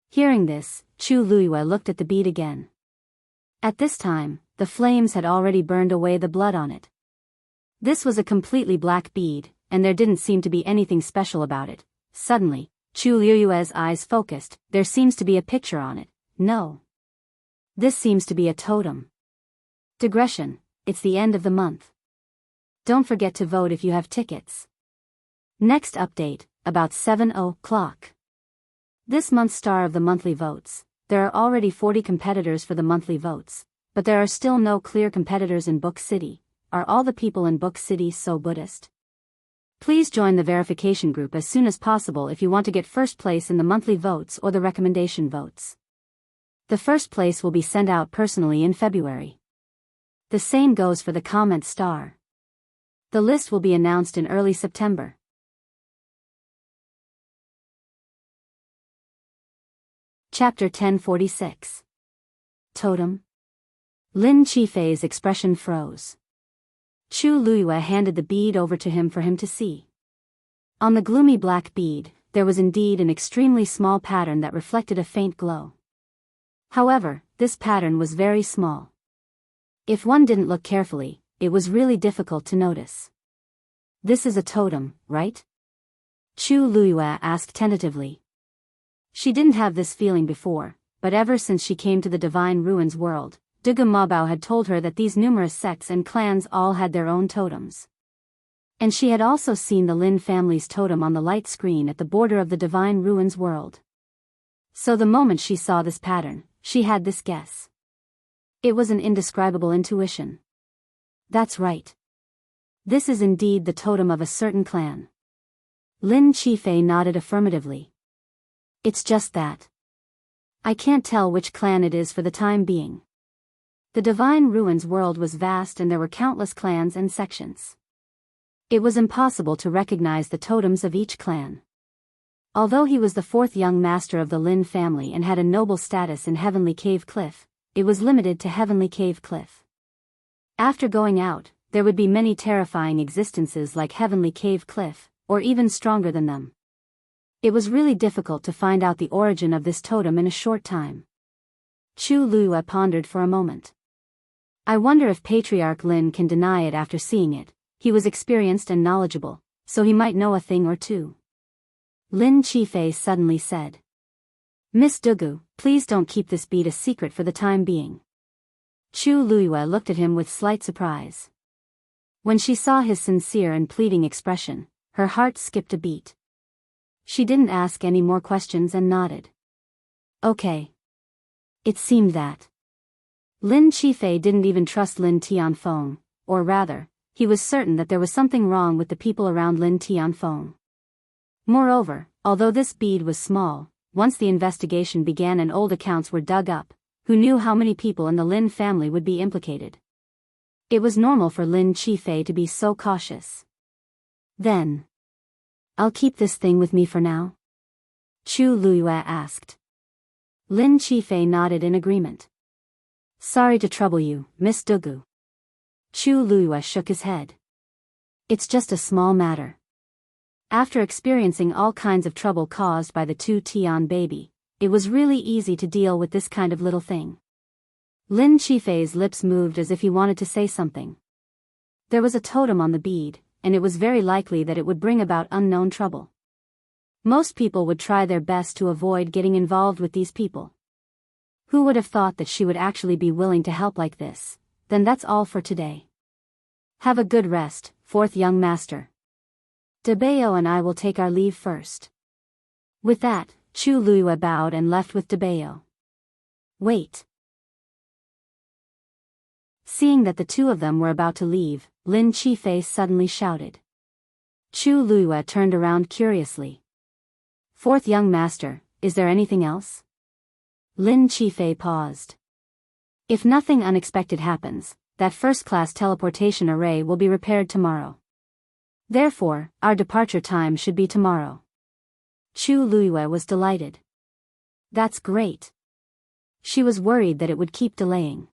Hearing this, Chu Luiyue looked at the bead again. At this time, the flames had already burned away the blood on it. This was a completely black bead, and there didn't seem to be anything special about it. Suddenly, Chu Luiyue's eyes focused. There seems to be a picture on it. No. This seems to be a totem. Digression, it's the end of the month. Don't forget to vote if you have tickets. Next update, about 7:00. This month's star of the monthly votes. There are already 40 competitors for the monthly votes, but there are still no clear competitors in Book City. Are all the people in Book City so Buddhist? Please join the verification group as soon as possible if you want to get first place in the monthly votes or the recommendation votes. The first place will be sent out personally in February. The same goes for the comment star. The list will be announced in early September. Chapter 1046. Totem. Lin Qifei's expression froze. Chu Luiyue handed the bead over to him for him to see. On the gloomy black bead, there was indeed an extremely small pattern that reflected a faint glow. However, this pattern was very small. If one didn't look carefully, it was really difficult to notice. This is a totem, right? Chu Luiyue asked tentatively. She didn't have this feeling before, but ever since she came to the Divine Ruins world, Dugu Mabao had told her that these numerous sects and clans all had their own totems. And she had also seen the Lin family's totem on the light screen at the border of the Divine Ruins world. So the moment she saw this pattern, she had this guess. It was an indescribable intuition. That's right. This is indeed the totem of a certain clan. Lin Qifei nodded affirmatively. It's just that. I can't tell which clan it is for the time being. The Divine Ruins world was vast and there were countless clans and sections. It was impossible to recognize the totems of each clan. Although he was the fourth young master of the Lin family and had a noble status in Heavenly Cave Cliff, it was limited to Heavenly Cave Cliff. After going out, there would be many terrifying existences like Heavenly Cave Cliff, or even stronger than them. It was really difficult to find out the origin of this totem in a short time. Chu Luiyue pondered for a moment. I wonder if Patriarch Lin can deny it after seeing it. He was experienced and knowledgeable, so he might know a thing or two. Lin Qifei suddenly said. Miss Dugu, please don't keep this bead a secret for the time being. Chu Luiyue looked at him with slight surprise. When she saw his sincere and pleading expression, her heart skipped a beat. She didn't ask any more questions and nodded. Okay. It seemed that Lin Qifei didn't even trust Lin Tianfeng, or rather, he was certain that there was something wrong with the people around Lin Tianfeng. Moreover, although this bead was small, once the investigation began and old accounts were dug up, who knew how many people in the Lin family would be implicated? It was normal for Lin Qifei to be so cautious. Then, I'll keep this thing with me for now? Chu Luyue asked. Lin Qifei nodded in agreement. Sorry to trouble you, Miss Dugu. Chu Luyue shook his head. It's just a small matter. After experiencing all kinds of trouble caused by the two Tian baby, it was really easy to deal with this kind of little thing. Lin Qifei's lips moved as if he wanted to say something. There was a totem on the bead, and it was very likely that it would bring about unknown trouble. Most people would try their best to avoid getting involved with these people. Who would have thought that she would actually be willing to help like this? Then that's all for today. Have a good rest, fourth young master. Debeo and I will take our leave first. With that, Chu Luyue bowed and left with Debeo. Wait. Seeing that the two of them were about to leave, Lin Qifei suddenly shouted. Chu Luyue turned around curiously. Fourth young master, is there anything else? Lin Qifei paused. If nothing unexpected happens, that first-class teleportation array will be repaired tomorrow. Therefore, our departure time should be tomorrow. Chu Luyue was delighted. That's great. She was worried that it would keep delaying.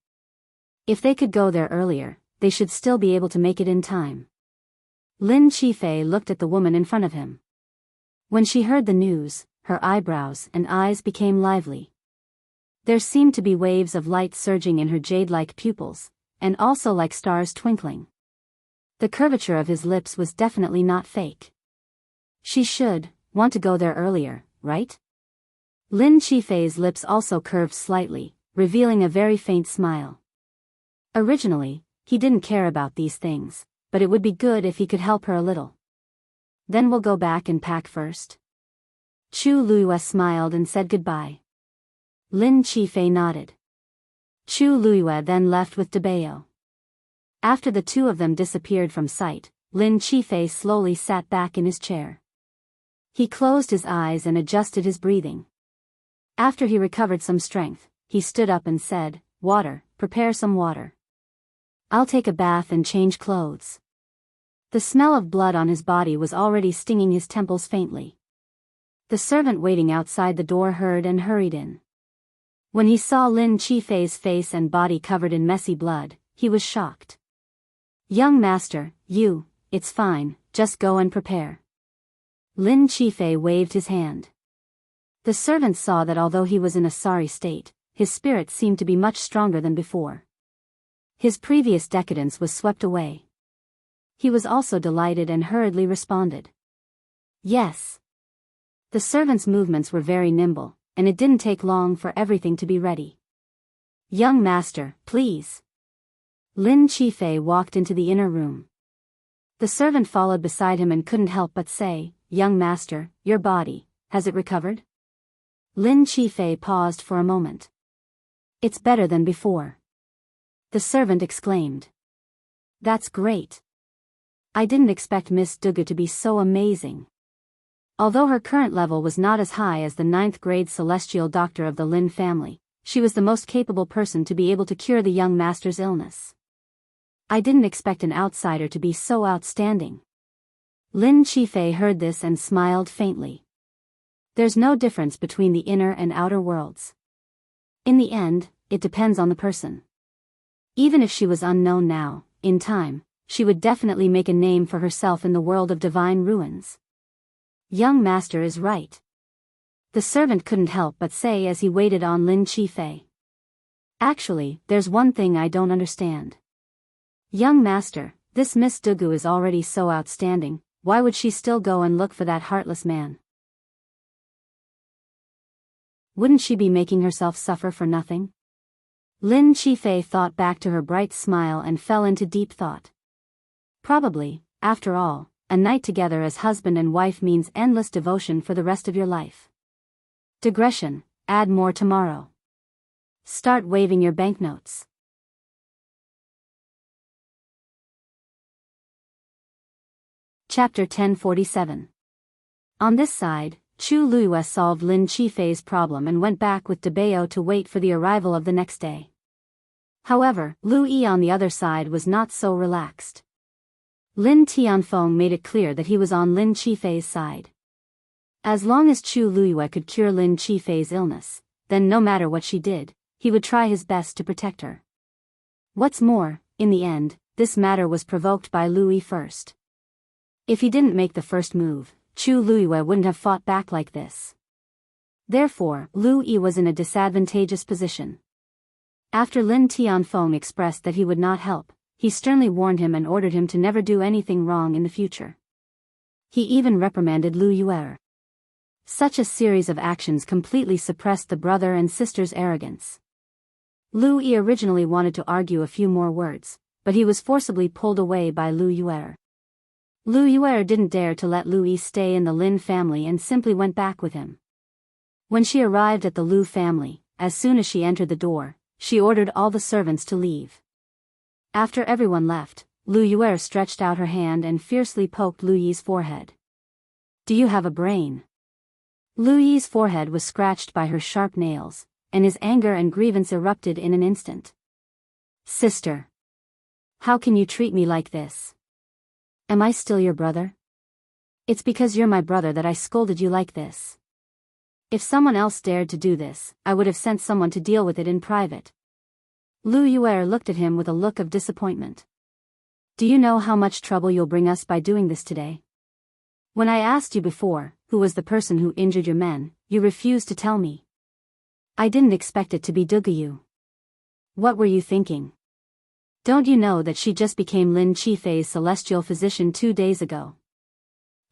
If they could go there earlier, they should still be able to make it in time. Lin Qifei looked at the woman in front of him. When she heard the news, her eyebrows and eyes became lively. There seemed to be waves of light surging in her jade-like pupils, and also like stars twinkling. The curvature of his lips was definitely not fake. She should want to go there earlier, right? Lin Qifei's lips also curved slightly, revealing a very faint smile. Originally, he didn't care about these things, but it would be good if he could help her a little. Then we'll go back and pack first. Chu Luyue smiled and said goodbye. Lin Qifei nodded. Chu Luyue then left with Debeo. After the two of them disappeared from sight, Lin Qifei slowly sat back in his chair. He closed his eyes and adjusted his breathing. After he recovered some strength, he stood up and said, Water, prepare some water. I'll take a bath and change clothes. The smell of blood on his body was already stinging his temples faintly. The servant waiting outside the door heard and hurried in. When he saw Lin Qifei's face and body covered in messy blood, he was shocked. Young master, it's fine, just go and prepare. Lin Qifei waved his hand. The servant saw that although he was in a sorry state, his spirit seemed to be much stronger than before. His previous decadence was swept away. He was also delighted and hurriedly responded. Yes. The servant's movements were very nimble, and it didn't take long for everything to be ready. Young master, please. Lin Qifei walked into the inner room. The servant followed beside him and couldn't help but say, Young master, your body, has it recovered? Lin Qifei paused for a moment. It's better than before. The servant exclaimed. That's great. I didn't expect Miss Dugu to be so amazing. Although her current level was not as high as the 9th grade celestial doctor of the Lin family, she was the most capable person to be able to cure the young master's illness. I didn't expect an outsider to be so outstanding. Lin Qifei heard this and smiled faintly. There's no difference between the inner and outer worlds. In the end, it depends on the person. Even if she was unknown now, in time, she would definitely make a name for herself in the world of divine ruins. Young master is right. The servant couldn't help but say as he waited on Lin Qifei. Actually, there's one thing I don't understand. Young master, this Miss Dugu is already so outstanding, why would she still go and look for that heartless man? Wouldn't she be making herself suffer for nothing? Lin Qifei thought back to her bright smile and fell into deep thought. Probably, after all, a night together as husband and wife means endless devotion for the rest of your life. Digression, add more tomorrow. Start waving your banknotes. Chapter 1047. On this side, Chu Luiyue solved Lin Qifei's problem and went back with De Bao to wait for the arrival of the next day. However, Lu Yi on the other side was not so relaxed. Lin Tianfeng made it clear that he was on Lin Qifei's side. As long as Chu Luiyue could cure Lin Qifei's illness, then no matter what she did, he would try his best to protect her. What's more, in the end, this matter was provoked by Lu Yi first. If he didn't make the first move, Chu Luiyue wouldn't have fought back like this. Therefore, Lu Yi was in a disadvantageous position. After Lin Tianfeng expressed that he would not help, he sternly warned him and ordered him to never do anything wrong in the future. He even reprimanded Lu Yue. Such a series of actions completely suppressed the brother and sister's arrogance. Lu Yi originally wanted to argue a few more words, but he was forcibly pulled away by Lu Yue. Lu Yue didn't dare to let Lu Yi stay in the Lin family and simply went back with him. When she arrived at the Lu family, as soon as she entered the door, she ordered all the servants to leave. After everyone left, Lu Yue stretched out her hand and fiercely poked Lu Yi's forehead. "Do you have a brain?" Lu Yi's forehead was scratched by her sharp nails, and his anger and grievance erupted in an instant. "Sister! How can you treat me like this? Am I still your brother? It's because you're my brother that I scolded you like this. If someone else dared to do this, I would have sent someone to deal with it in private." Lu Yue looked at him with a look of disappointment. "Do you know how much trouble you'll bring us by doing this today? When I asked you before, who was the person who injured your men, you refused to tell me. I didn't expect it to be Duguyu. What were you thinking? Don't you know that she just became Lin Qifei's celestial physician 2 days ago?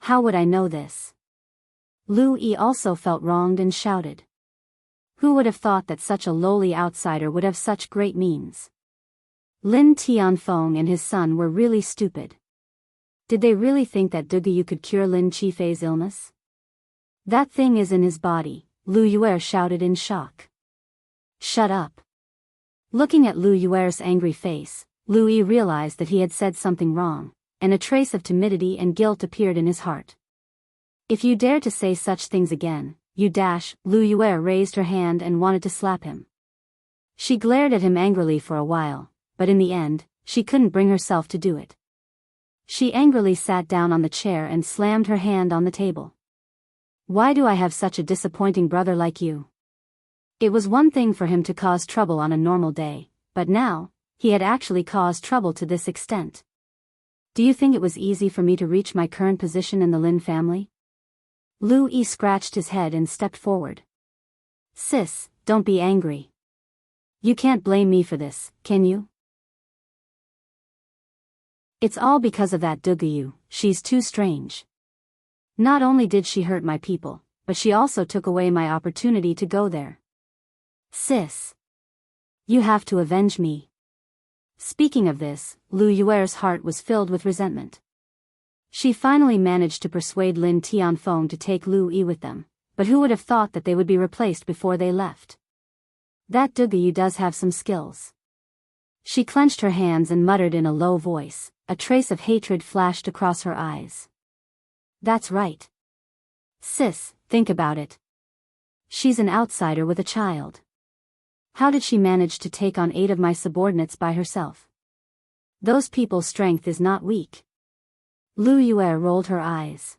How would I know this?" Lu Yi also felt wronged and shouted. Who would have thought that such a lowly outsider would have such great means? Lin Tianfeng and his son were really stupid. Did they really think that Duguyu could cure Lin Qifei's illness? "That thing is in his body," Lu Yue shouted in shock. "Shut up." Looking at Lu Yue's angry face, Lu Yi realized that he had said something wrong, and a trace of timidity and guilt appeared in his heart. "If you dare to say such things again, you dash." Lu Yue raised her hand and wanted to slap him. She glared at him angrily for a while, but in the end, she couldn't bring herself to do it. She angrily sat down on the chair and slammed her hand on the table. "Why do I have such a disappointing brother like you?" It was one thing for him to cause trouble on a normal day, but now, he had actually caused trouble to this extent. "Do you think it was easy for me to reach my current position in the Lin family?" Lu Yi scratched his head and stepped forward. "Sis, don't be angry. You can't blame me for this, can you? It's all because of that Duguyu. She's too strange. Not only did she hurt my people, but she also took away my opportunity to go there. Sis, you have to avenge me." Speaking of this, Lu Yue's heart was filled with resentment. She finally managed to persuade Lin Tianfeng to take Lu Yi with them, but who would have thought that they would be replaced before they left? That Duguyu does have some skills. She clenched her hands and muttered in a low voice, a trace of hatred flashed across her eyes. "That's right. Sis, think about it. She's an outsider with a child. How did she manage to take on 8 of my subordinates by herself? Those people's strength is not weak." Lu Yue rolled her eyes.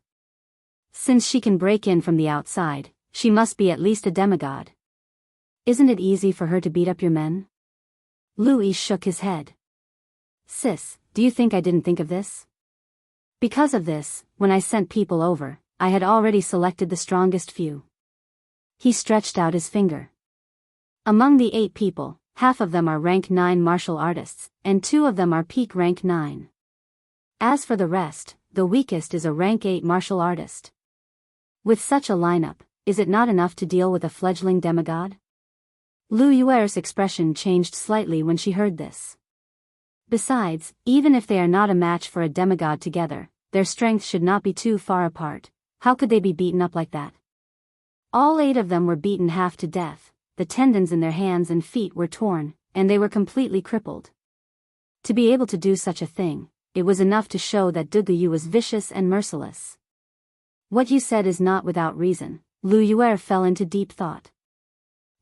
"Since she can break in from the outside, she must be at least a demigod. Isn't it easy for her to beat up your men?" Lu Yi shook his head. "Sis, do you think I didn't think of this? Because of this, when I sent people over, I had already selected the strongest few." He stretched out his finger. "Among the 8 people, half of them are rank 9 martial artists, and 2 of them are peak rank 9. As for the rest, the weakest is a rank 8 martial artist. With such a lineup, is it not enough to deal with a fledgling demigod?" Lu Yue's expression changed slightly when she heard this. Besides, even if they are not a match for a demigod together, their strength should not be too far apart. How could they be beaten up like that? All 8 of them were beaten half to death, the tendons in their hands and feet were torn, and they were completely crippled. To be able to do such a thing, it was enough to show that Duguyu was vicious and merciless. What you said is not without reason. Lu Yuer fell into deep thought.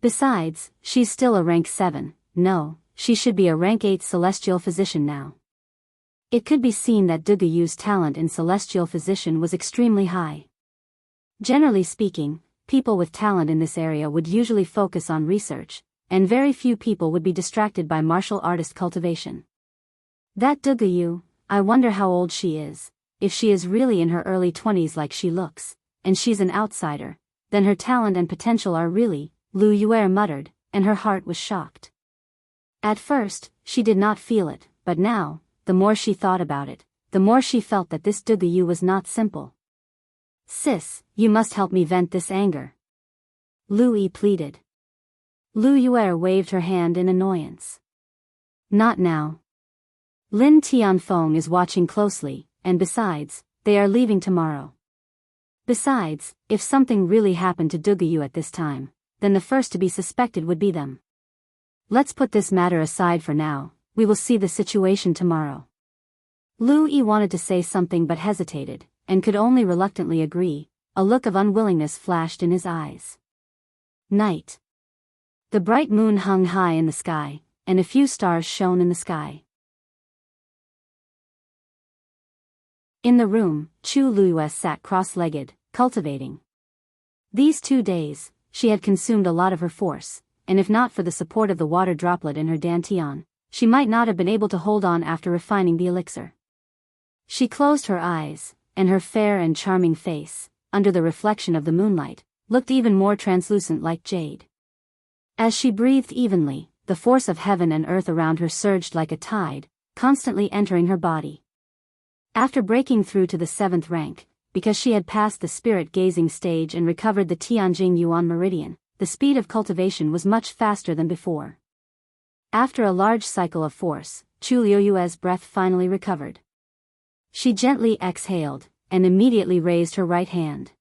Besides, she's still a rank 7, no, she should be a rank 8 celestial physician now. It could be seen that Duguyu's talent in celestial physician was extremely high. Generally speaking, people with talent in this area would usually focus on research, and very few people would be distracted by martial artist cultivation. That Duguyu, I wonder how old she is. If she is really in her early 20s like she looks, and she's an outsider, then her talent and potential are really, Lu Yuer muttered, and her heart was shocked. At first, she did not feel it, but now, the more she thought about it, the more she felt that this Duguyu was not simple. Sis, you must help me vent this anger. Lu Yi pleaded. Lu Yuer waved her hand in annoyance. Not now. Lin Tianfeng is watching closely, and besides, they are leaving tomorrow. Besides, if something really happened to Duguyu at this time, then the first to be suspected would be them. Let's put this matter aside for now, we will see the situation tomorrow. Lu Yi wanted to say something but hesitated, and could only reluctantly agree. A look of unwillingness flashed in his eyes. Night. The bright moon hung high in the sky, and a few stars shone in the sky. In the room, Chu Luiyue sat cross-legged, cultivating. These 2 days, she had consumed a lot of her force, and if not for the support of the water droplet in her dantian, she might not have been able to hold on after refining the elixir. She closed her eyes, and her fair and charming face, under the reflection of the moonlight, looked even more translucent like jade. As she breathed evenly, the force of heaven and earth around her surged like a tide, constantly entering her body. After breaking through to the 7th rank, because she had passed the spirit-gazing stage and recovered the Tianjing Yuan meridian, the speed of cultivation was much faster than before. After a large cycle of force, Chu Luiyue's breath finally recovered. She gently exhaled, and immediately raised her right hand.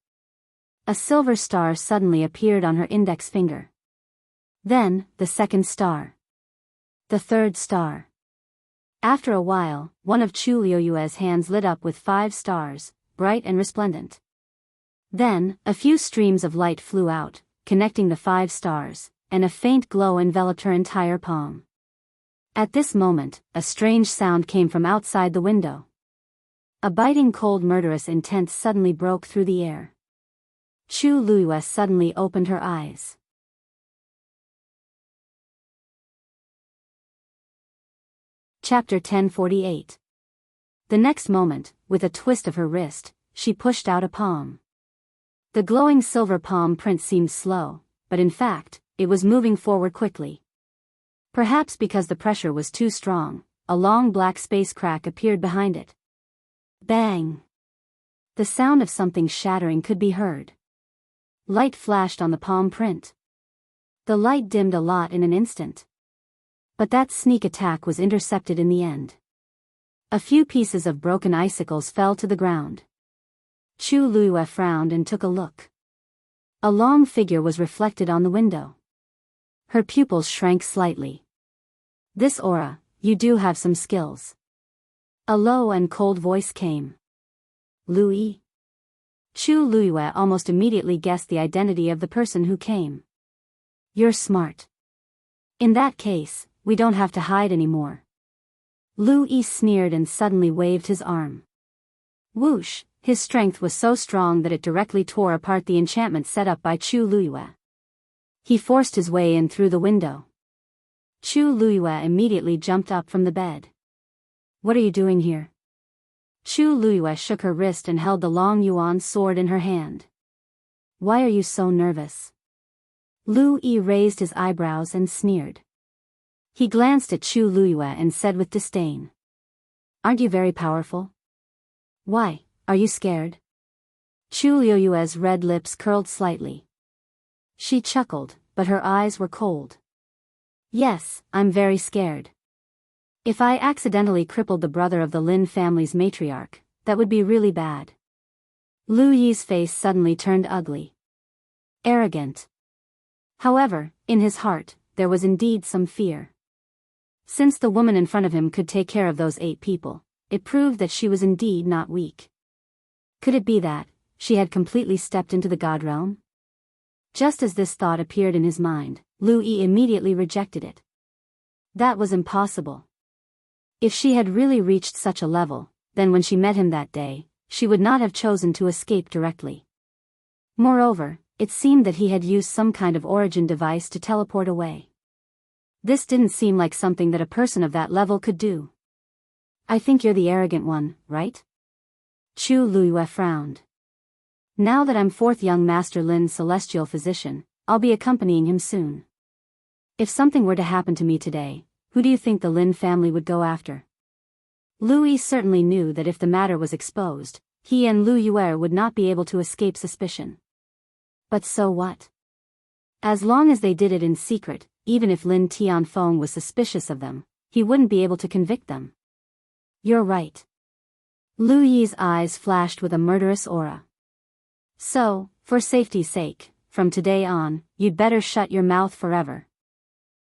A silver star suddenly appeared on her index finger. Then, the 2nd star. The 3rd star. After a while, one of Chu Luiyue's hands lit up with 5 stars, bright and resplendent. Then, a few streams of light flew out, connecting the 5 stars, and a faint glow enveloped her entire palm. At this moment, a strange sound came from outside the window. A biting cold murderous intent suddenly broke through the air. Chu Luiyue suddenly opened her eyes. Chapter 1048. The next moment, with a twist of her wrist, she pushed out a palm. The glowing silver palm print seemed slow, but in fact, it was moving forward quickly. Perhaps because the pressure was too strong, a long black space crack appeared behind it. Bang! The sound of something shattering could be heard. Light flashed on the palm print. The light dimmed a lot in an instant. But that sneak attack was intercepted in the end. A few pieces of broken icicles fell to the ground. Chu Luiyue frowned and took a look. A long figure was reflected on the window. Her pupils shrank slightly. This aura, you do have some skills. A low and cold voice came. Lu Yi. Chu Luiyue almost immediately guessed the identity of the person who came. You're smart. In that case, we don't have to hide anymore. Lu Yi sneered and suddenly waved his arm. Whoosh, his strength was so strong that it directly tore apart the enchantment set up by Chu Luiyue. He forced his way in through the window. Chu Luiyue immediately jumped up from the bed. What are you doing here? Chu Luiyue shook her wrist and held the long yuan sword in her hand. Why are you so nervous? Lu Yi raised his eyebrows and sneered. He glanced at Chu Luiyue and said with disdain. Aren't you very powerful? Why, are you scared? Chu Luiyue's red lips curled slightly. She chuckled, but her eyes were cold. Yes, I'm very scared. If I accidentally crippled the brother of the Lin family's matriarch, that would be really bad. Lu Yi's face suddenly turned ugly. Arrogant. However, in his heart, there was indeed some fear. Since the woman in front of him could take care of those 8 people, it proved that she was indeed not weak. Could it be that she had completely stepped into the god realm? Just as this thought appeared in his mind, Lu Yi immediately rejected it. That was impossible. If she had really reached such a level, then when she met him that day, she would not have chosen to escape directly. Moreover, it seemed that he had used some kind of origin device to teleport away. This didn't seem like something that a person of that level could do. I think you're the arrogant one, right? Chu Luyue frowned. Now that I'm 4th young Master Lin's celestial physician, I'll be accompanying him soon. If something were to happen to me today, who do you think the Lin family would go after? Lu Yi certainly knew that if the matter was exposed, he and Lu Yue would not be able to escape suspicion. But so what? As long as they did it in secret, even if Lin Tianfeng was suspicious of them, he wouldn't be able to convict them. You're right. Lu Yi's eyes flashed with a murderous aura. So, for safety's sake, from today on, you'd better shut your mouth forever.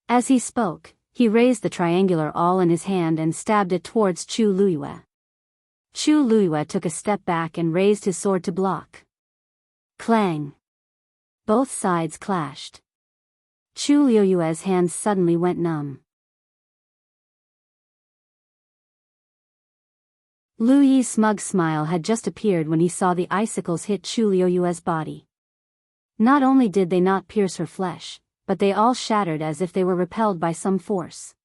As he spoke, he raised the triangular awl in his hand and stabbed it towards Chu Luyue. Chu Luyue took a step back and raised his sword to block. Clang. Both sides clashed. Chu Luyue's hands suddenly went numb. Lu Yi's smug smile had just appeared when he saw the icicles hit Chu Luyue's body. Not only did they not pierce her flesh, but they all shattered as if they were repelled by some force.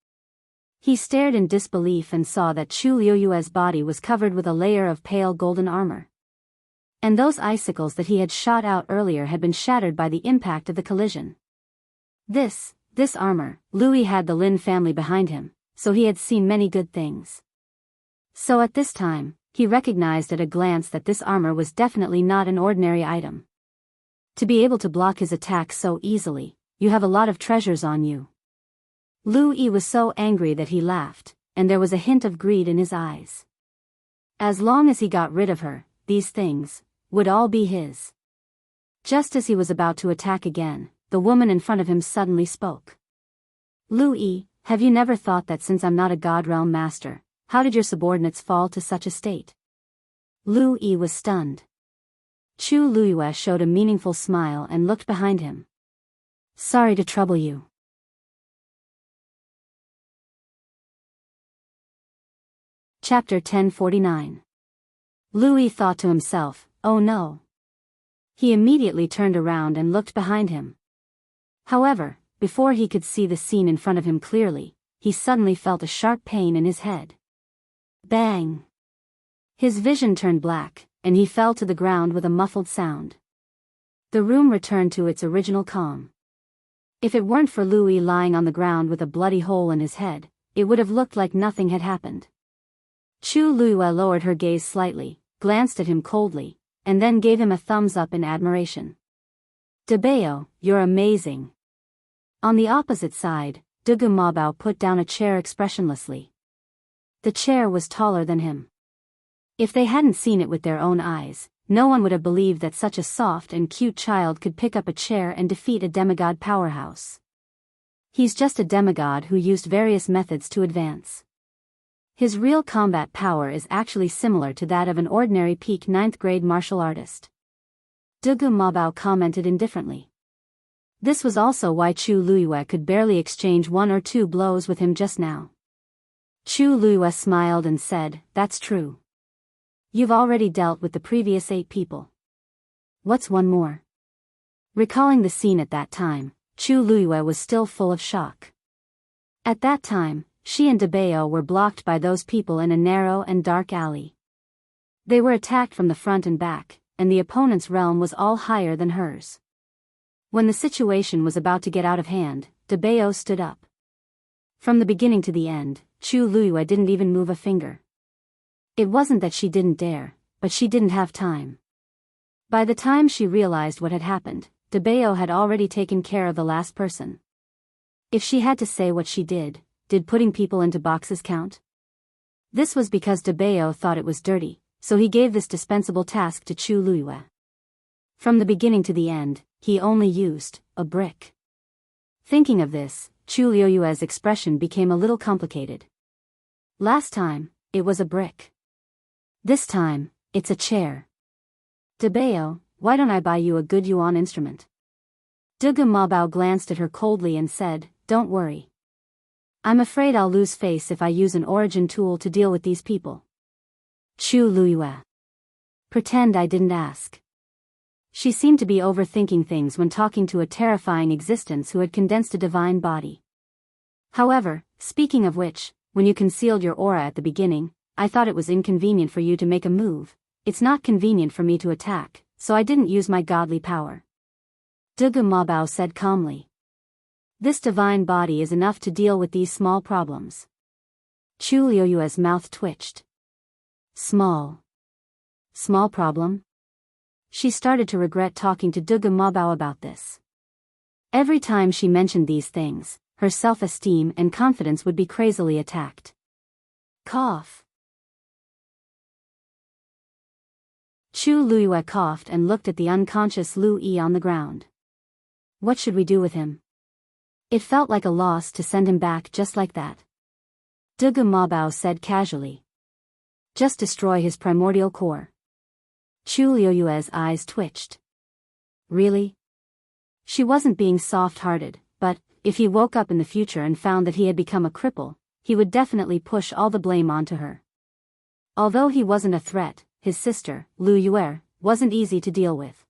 He stared in disbelief and saw that Chu Luyue's body was covered with a layer of pale golden armor. And those icicles that he had shot out earlier had been shattered by the impact of the collision. This armor, Lu Yi had the Lin family behind him, so he had seen many good things. So at this time, he recognized at a glance that this armor was definitely not an ordinary item. To be able to block his attack so easily, you have a lot of treasures on you. Lu Yi was so angry that he laughed, and there was a hint of greed in his eyes. As long as he got rid of her, these things would all be his. Just as he was about to attack again, the woman in front of him suddenly spoke. Lu Yi, have you never thought that since I'm not a God Realm master, how did your subordinates fall to such a state? Lu Yi was stunned. Chu Luyue showed a meaningful smile and looked behind him. Sorry to trouble you. Chapter 1049. Lu Yi thought to himself, oh no. He immediately turned around and looked behind him. However, before he could see the scene in front of him clearly, he suddenly felt a sharp pain in his head. Bang! His vision turned black, and he fell to the ground with a muffled sound. The room returned to its original calm. If it weren't for Lu Yi lying on the ground with a bloody hole in his head, it would have looked like nothing had happened. Chu Luyue lowered her gaze slightly, glanced at him coldly, and then gave him a thumbs up in admiration. Debao, you're amazing. On the opposite side, Dugu Mabao put down a chair expressionlessly. The chair was taller than him. If they hadn't seen it with their own eyes, no one would have believed that such a soft and cute child could pick up a chair and defeat a demigod powerhouse. He's just a demigod who used various methods to advance. His real combat power is actually similar to that of an ordinary peak 9th grade martial artist. Dugu Mabao commented indifferently. This was also why Chu Luyue could barely exchange 1 or 2 blows with him just now. Chu Luyue smiled and said, that's true. You've already dealt with the previous 8 people. What's one more? Recalling the scene at that time, Chu Luyue was still full of shock. At that time, she and Debao were blocked by those people in a narrow and dark alley. They were attacked from the front and back, and the opponent's realm was all higher than hers. When the situation was about to get out of hand, Debao stood up. From the beginning to the end, Chu Luyue didn't even move a finger. It wasn't that she didn't dare, but she didn't have time. By the time she realized what had happened, Debao had already taken care of the last person. If she had to say what she did putting people into boxes count? This was because Debao thought it was dirty, so he gave this dispensable task to Chu Luiyue. From the beginning to the end, he only used a brick. Thinking of this, Chu Luiyue's expression became a little complicated. Last time, it was a brick. This time, it's a chair. Debao, why don't I buy you a good yuan instrument? Dugu Mabao glanced at her coldly and said, don't worry. I'm afraid I'll lose face if I use an origin tool to deal with these people. Chu Luiyue. Pretend I didn't ask. She seemed to be overthinking things when talking to a terrifying existence who had condensed a divine body. However, speaking of which, when you concealed your aura at the beginning, I thought it was inconvenient for you to make a move. It's not convenient for me to attack, so I didn't use my godly power. Dugu Mabao said calmly. This divine body is enough to deal with these small problems. Chu Luiyue's mouth twitched. Small problem? She started to regret talking to Dugu Mabao about this. Every time she mentioned these things, her self-esteem and confidence would be crazily attacked. Cough. Chu Luiyue coughed and looked at the unconscious Lu Yi on the ground. What should we do with him? It felt like a loss to send him back just like that. Dugu Mabao said casually. Just destroy his primordial core. Chu Luiyue's eyes twitched. Really? She wasn't being soft-hearted, but, if he woke up in the future and found that he had become a cripple, he would definitely push all the blame onto her. Although he wasn't a threat, his sister, Lu Yue, wasn't easy to deal with.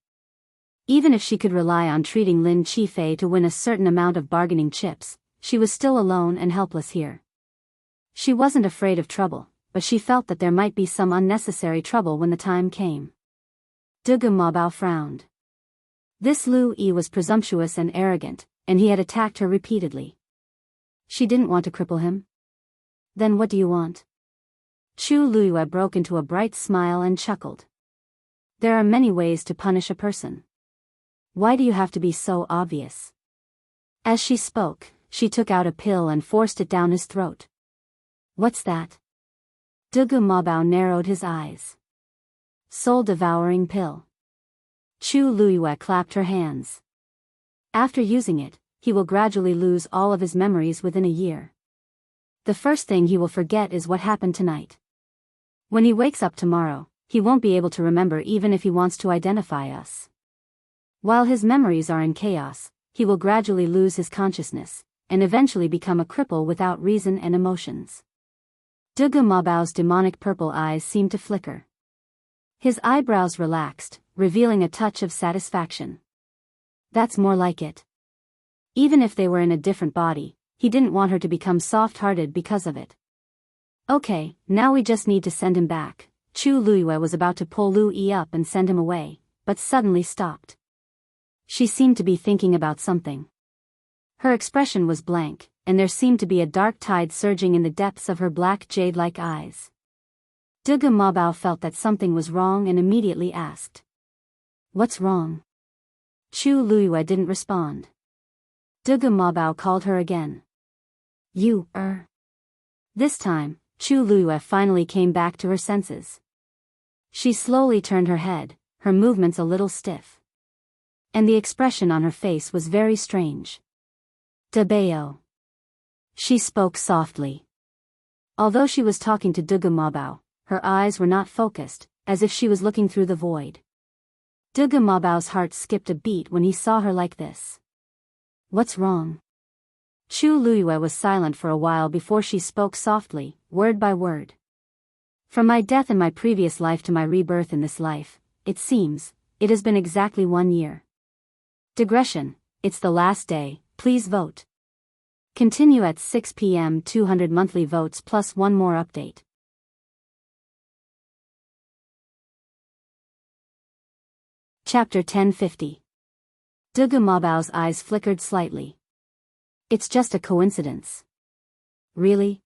Even if she could rely on treating Lin Qifei to win a certain amount of bargaining chips, she was still alone and helpless here. She wasn't afraid of trouble, but she felt that there might be some unnecessary trouble when the time came. Dugu Mabao frowned. This Lu Yi was presumptuous and arrogant, and he had attacked her repeatedly. She didn't want to cripple him? Then what do you want? Chu Luiyue broke into a bright smile and chuckled. There are many ways to punish a person. Why do you have to be so obvious? As she spoke, she took out a pill and forced it down his throat. What's that? Dugu Mabao narrowed his eyes. Soul-devouring pill. Chu Luiyue clapped her hands. After using it, he will gradually lose all of his memories within a year. The first thing he will forget is what happened tonight. When he wakes up tomorrow, he won't be able to remember even if he wants to identify us. While his memories are in chaos, he will gradually lose his consciousness, and eventually become a cripple without reason and emotions. Dugu Mabao's demonic purple eyes seemed to flicker. His eyebrows relaxed, revealing a touch of satisfaction. That's more like it. Even if they were in a different body, he didn't want her to become soft-hearted because of it. Okay, now we just need to send him back. Chu Luiyue was about to pull Lu Yi up and send him away, but suddenly stopped. She seemed to be thinking about something. Her expression was blank, and there seemed to be a dark tide surging in the depths of her black jade-like eyes. Dugu Mabao felt that something was wrong and immediately asked. What's wrong? Chu Luiyue didn't respond. Dugu Mabao called her again. You, This time, Chu Luiyue finally came back to her senses. She slowly turned her head, her movements a little stiff. And the expression on her face was very strange. Debao. She spoke softly. Although she was talking to Dugu Mabao, her eyes were not focused, as if she was looking through the void. Dugu Mabao's heart skipped a beat when he saw her like this. What's wrong? Chu Luiyue was silent for a while before she spoke softly, word by word. From my death in my previous life to my rebirth in this life, it seems, it has been exactly 1 year. Digression, it's the last day, please vote. Continue at 6 p.m. 200 monthly votes plus one more update. Chapter 1050. Dugu Mabao's eyes flickered slightly. It's just a coincidence. Really?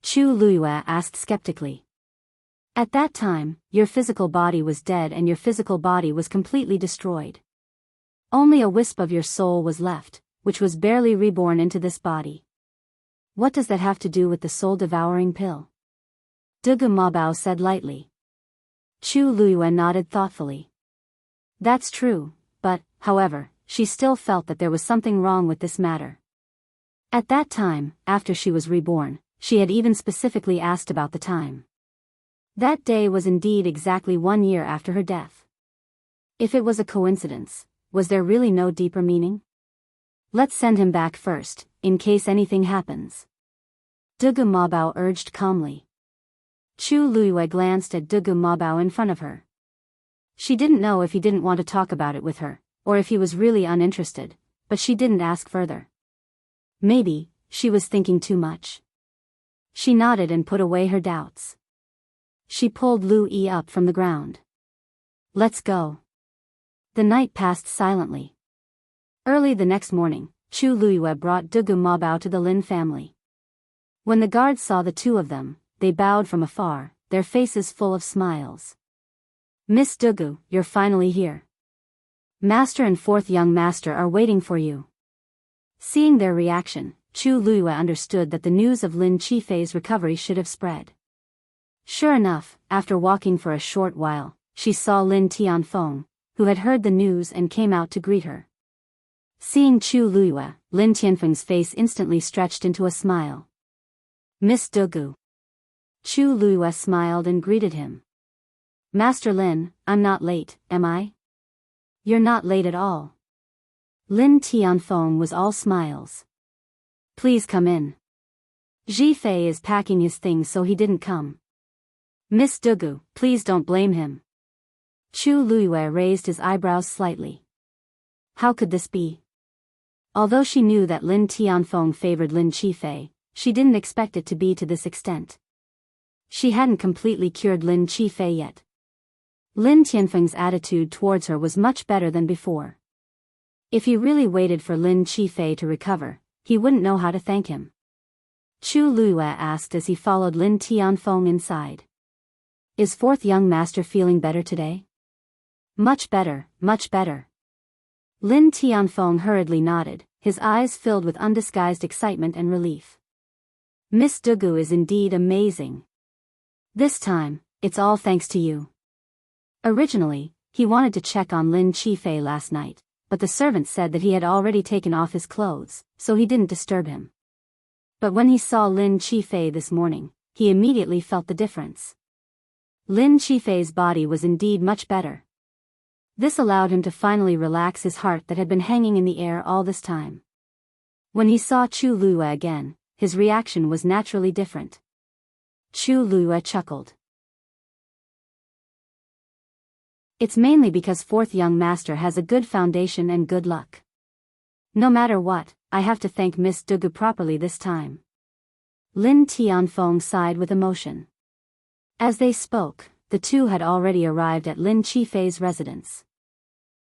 Chu Luiyue asked skeptically. At that time, your physical body was dead and your physical body was completely destroyed. Only a wisp of your soul was left, which was barely reborn into this body. What does that have to do with the soul-devouring pill? Dugu Mabao said lightly. Chu Luiyue nodded thoughtfully. That's true, but, however, she still felt that there was something wrong with this matter. At that time, after she was reborn, she had even specifically asked about the time. That day was indeed exactly 1 year after her death. If it was a coincidence, was there really no deeper meaning? Let's send him back first, in case anything happens. Dugu Mabao urged calmly. Chu Luiyue glanced at Dugu Mabao in front of her. She didn't know if he didn't want to talk about it with her, or if he was really uninterested, but she didn't ask further. Maybe, she was thinking too much. She nodded and put away her doubts. She pulled Lu Yi up from the ground. Let's go. The night passed silently. Early the next morning, Chu Luiyue brought Dugu Mabao to the Lin family. When the guards saw the two of them, they bowed from afar, their faces full of smiles. Miss Dugu, you're finally here. Master and fourth young master are waiting for you. Seeing their reaction, Chu Luiyue understood that the news of Lin Qifei's recovery should have spread. Sure enough, after walking for a short while, she saw Lin Tianfeng, who had heard the news and came out to greet her. Seeing Chu Luiyue, Lin Tianfeng's face instantly stretched into a smile. Miss Dugu. Chu Luiyue smiled and greeted him. Master Lin, I'm not late, am I? You're not late at all. Lin Tianfeng was all smiles. Please come in. Ji Fei is packing his things so he didn't come. Miss Dugu, please don't blame him. Chu Luiyue raised his eyebrows slightly. How could this be? Although she knew that Lin Tianfeng favored Lin Qifei, she didn't expect it to be to this extent. She hadn't completely cured Lin Qifei yet. Lin Tianfeng's attitude towards her was much better than before. If he really waited for Lin Qifei to recover, he wouldn't know how to thank him. Chu Luiyue asked as he followed Lin Tianfeng inside. Is fourth young master feeling better today? Much better, much better. Lin Tianfeng hurriedly nodded, his eyes filled with undisguised excitement and relief. Miss Dugu is indeed amazing. This time, it's all thanks to you. Originally, he wanted to check on Lin Qifei last night, but the servant said that he had already taken off his clothes, so he didn't disturb him. But when he saw Lin Qifei this morning, he immediately felt the difference. Lin Qifei's body was indeed much better. This allowed him to finally relax his heart that had been hanging in the air all this time. When he saw Chu Luiyue again, his reaction was naturally different. Chu Luiyue chuckled. It's mainly because fourth young master has a good foundation and good luck. No matter what, I have to thank Miss Dugu properly this time. Lin Tianfeng sighed with emotion. As they spoke, the two had already arrived at Lin Qifei's residence.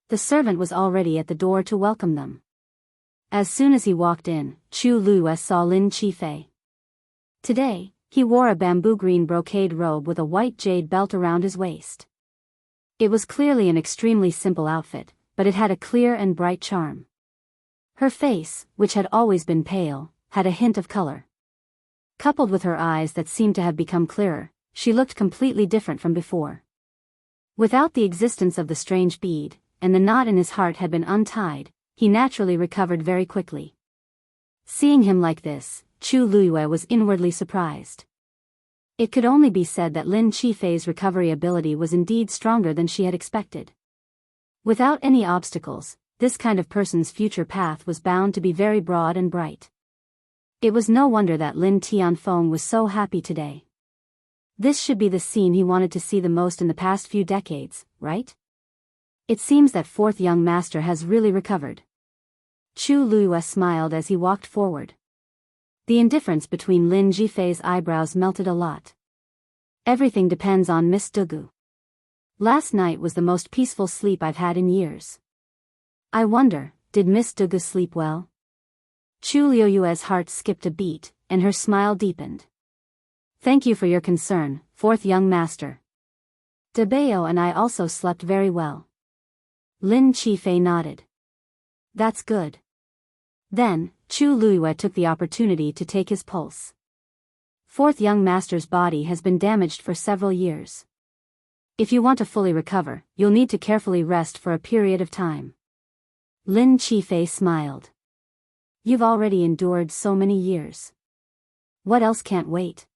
The servant was already at the door to welcome them. As soon as he walked in, Chu Luiyue saw Lin Qifei. Today, he wore a bamboo green brocade robe with a white jade belt around his waist. It was clearly an extremely simple outfit, but it had a clear and bright charm. Her face, which had always been pale, had a hint of color. Coupled with her eyes that seemed to have become clearer, she looked completely different from before. Without the existence of the strange bead, and the knot in his heart had been untied, he naturally recovered very quickly. Seeing him like this, Chu Luiyue was inwardly surprised. It could only be said that Lin Qifei's recovery ability was indeed stronger than she had expected. Without any obstacles, this kind of person's future path was bound to be very broad and bright. It was no wonder that Lin Tianfeng was so happy today. This should be the scene he wanted to see the most in the past few decades, right? It seems that fourth young master has really recovered. Chu Luiyue smiled as he walked forward. The indifference between Lin Qifei's eyebrows melted a lot. Everything depends on Miss Dugu. Last night was the most peaceful sleep I've had in years. I wonder, did Miss Dugu sleep well? Chu Luiyue's heart skipped a beat, and her smile deepened. Thank you for your concern, fourth young master. Debeo and I also slept very well. Lin Qifei nodded. That's good. Then, Chu Luiyue took the opportunity to take his pulse. Fourth young master's body has been damaged for several years. If you want to fully recover, you'll need to carefully rest for a period of time. Lin Qifei smiled. You've already endured so many years. What else can't wait?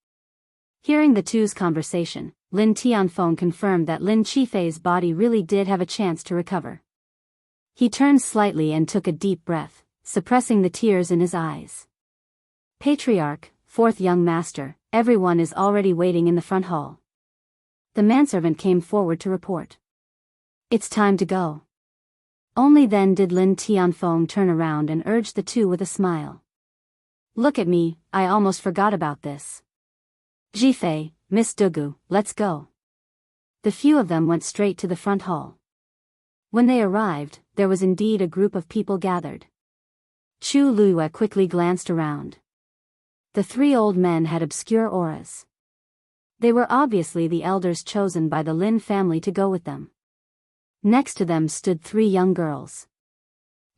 Hearing the two's conversation, Lin Tianfeng confirmed that Lin Qifei's body really did have a chance to recover. He turned slightly and took a deep breath, suppressing the tears in his eyes. Patriarch, fourth young master, everyone is already waiting in the front hall. The manservant came forward to report. It's time to go. Only then did Lin Tianfeng turn around and urge the two with a smile. Look at me, I almost forgot about this. Jifei, Miss Dugu, let's go. The few of them went straight to the front hall. When they arrived, there was indeed a group of people gathered. Chu Luiyue quickly glanced around. The three old men had obscure auras. They were obviously the elders chosen by the Lin family to go with them. Next to them stood three young girls.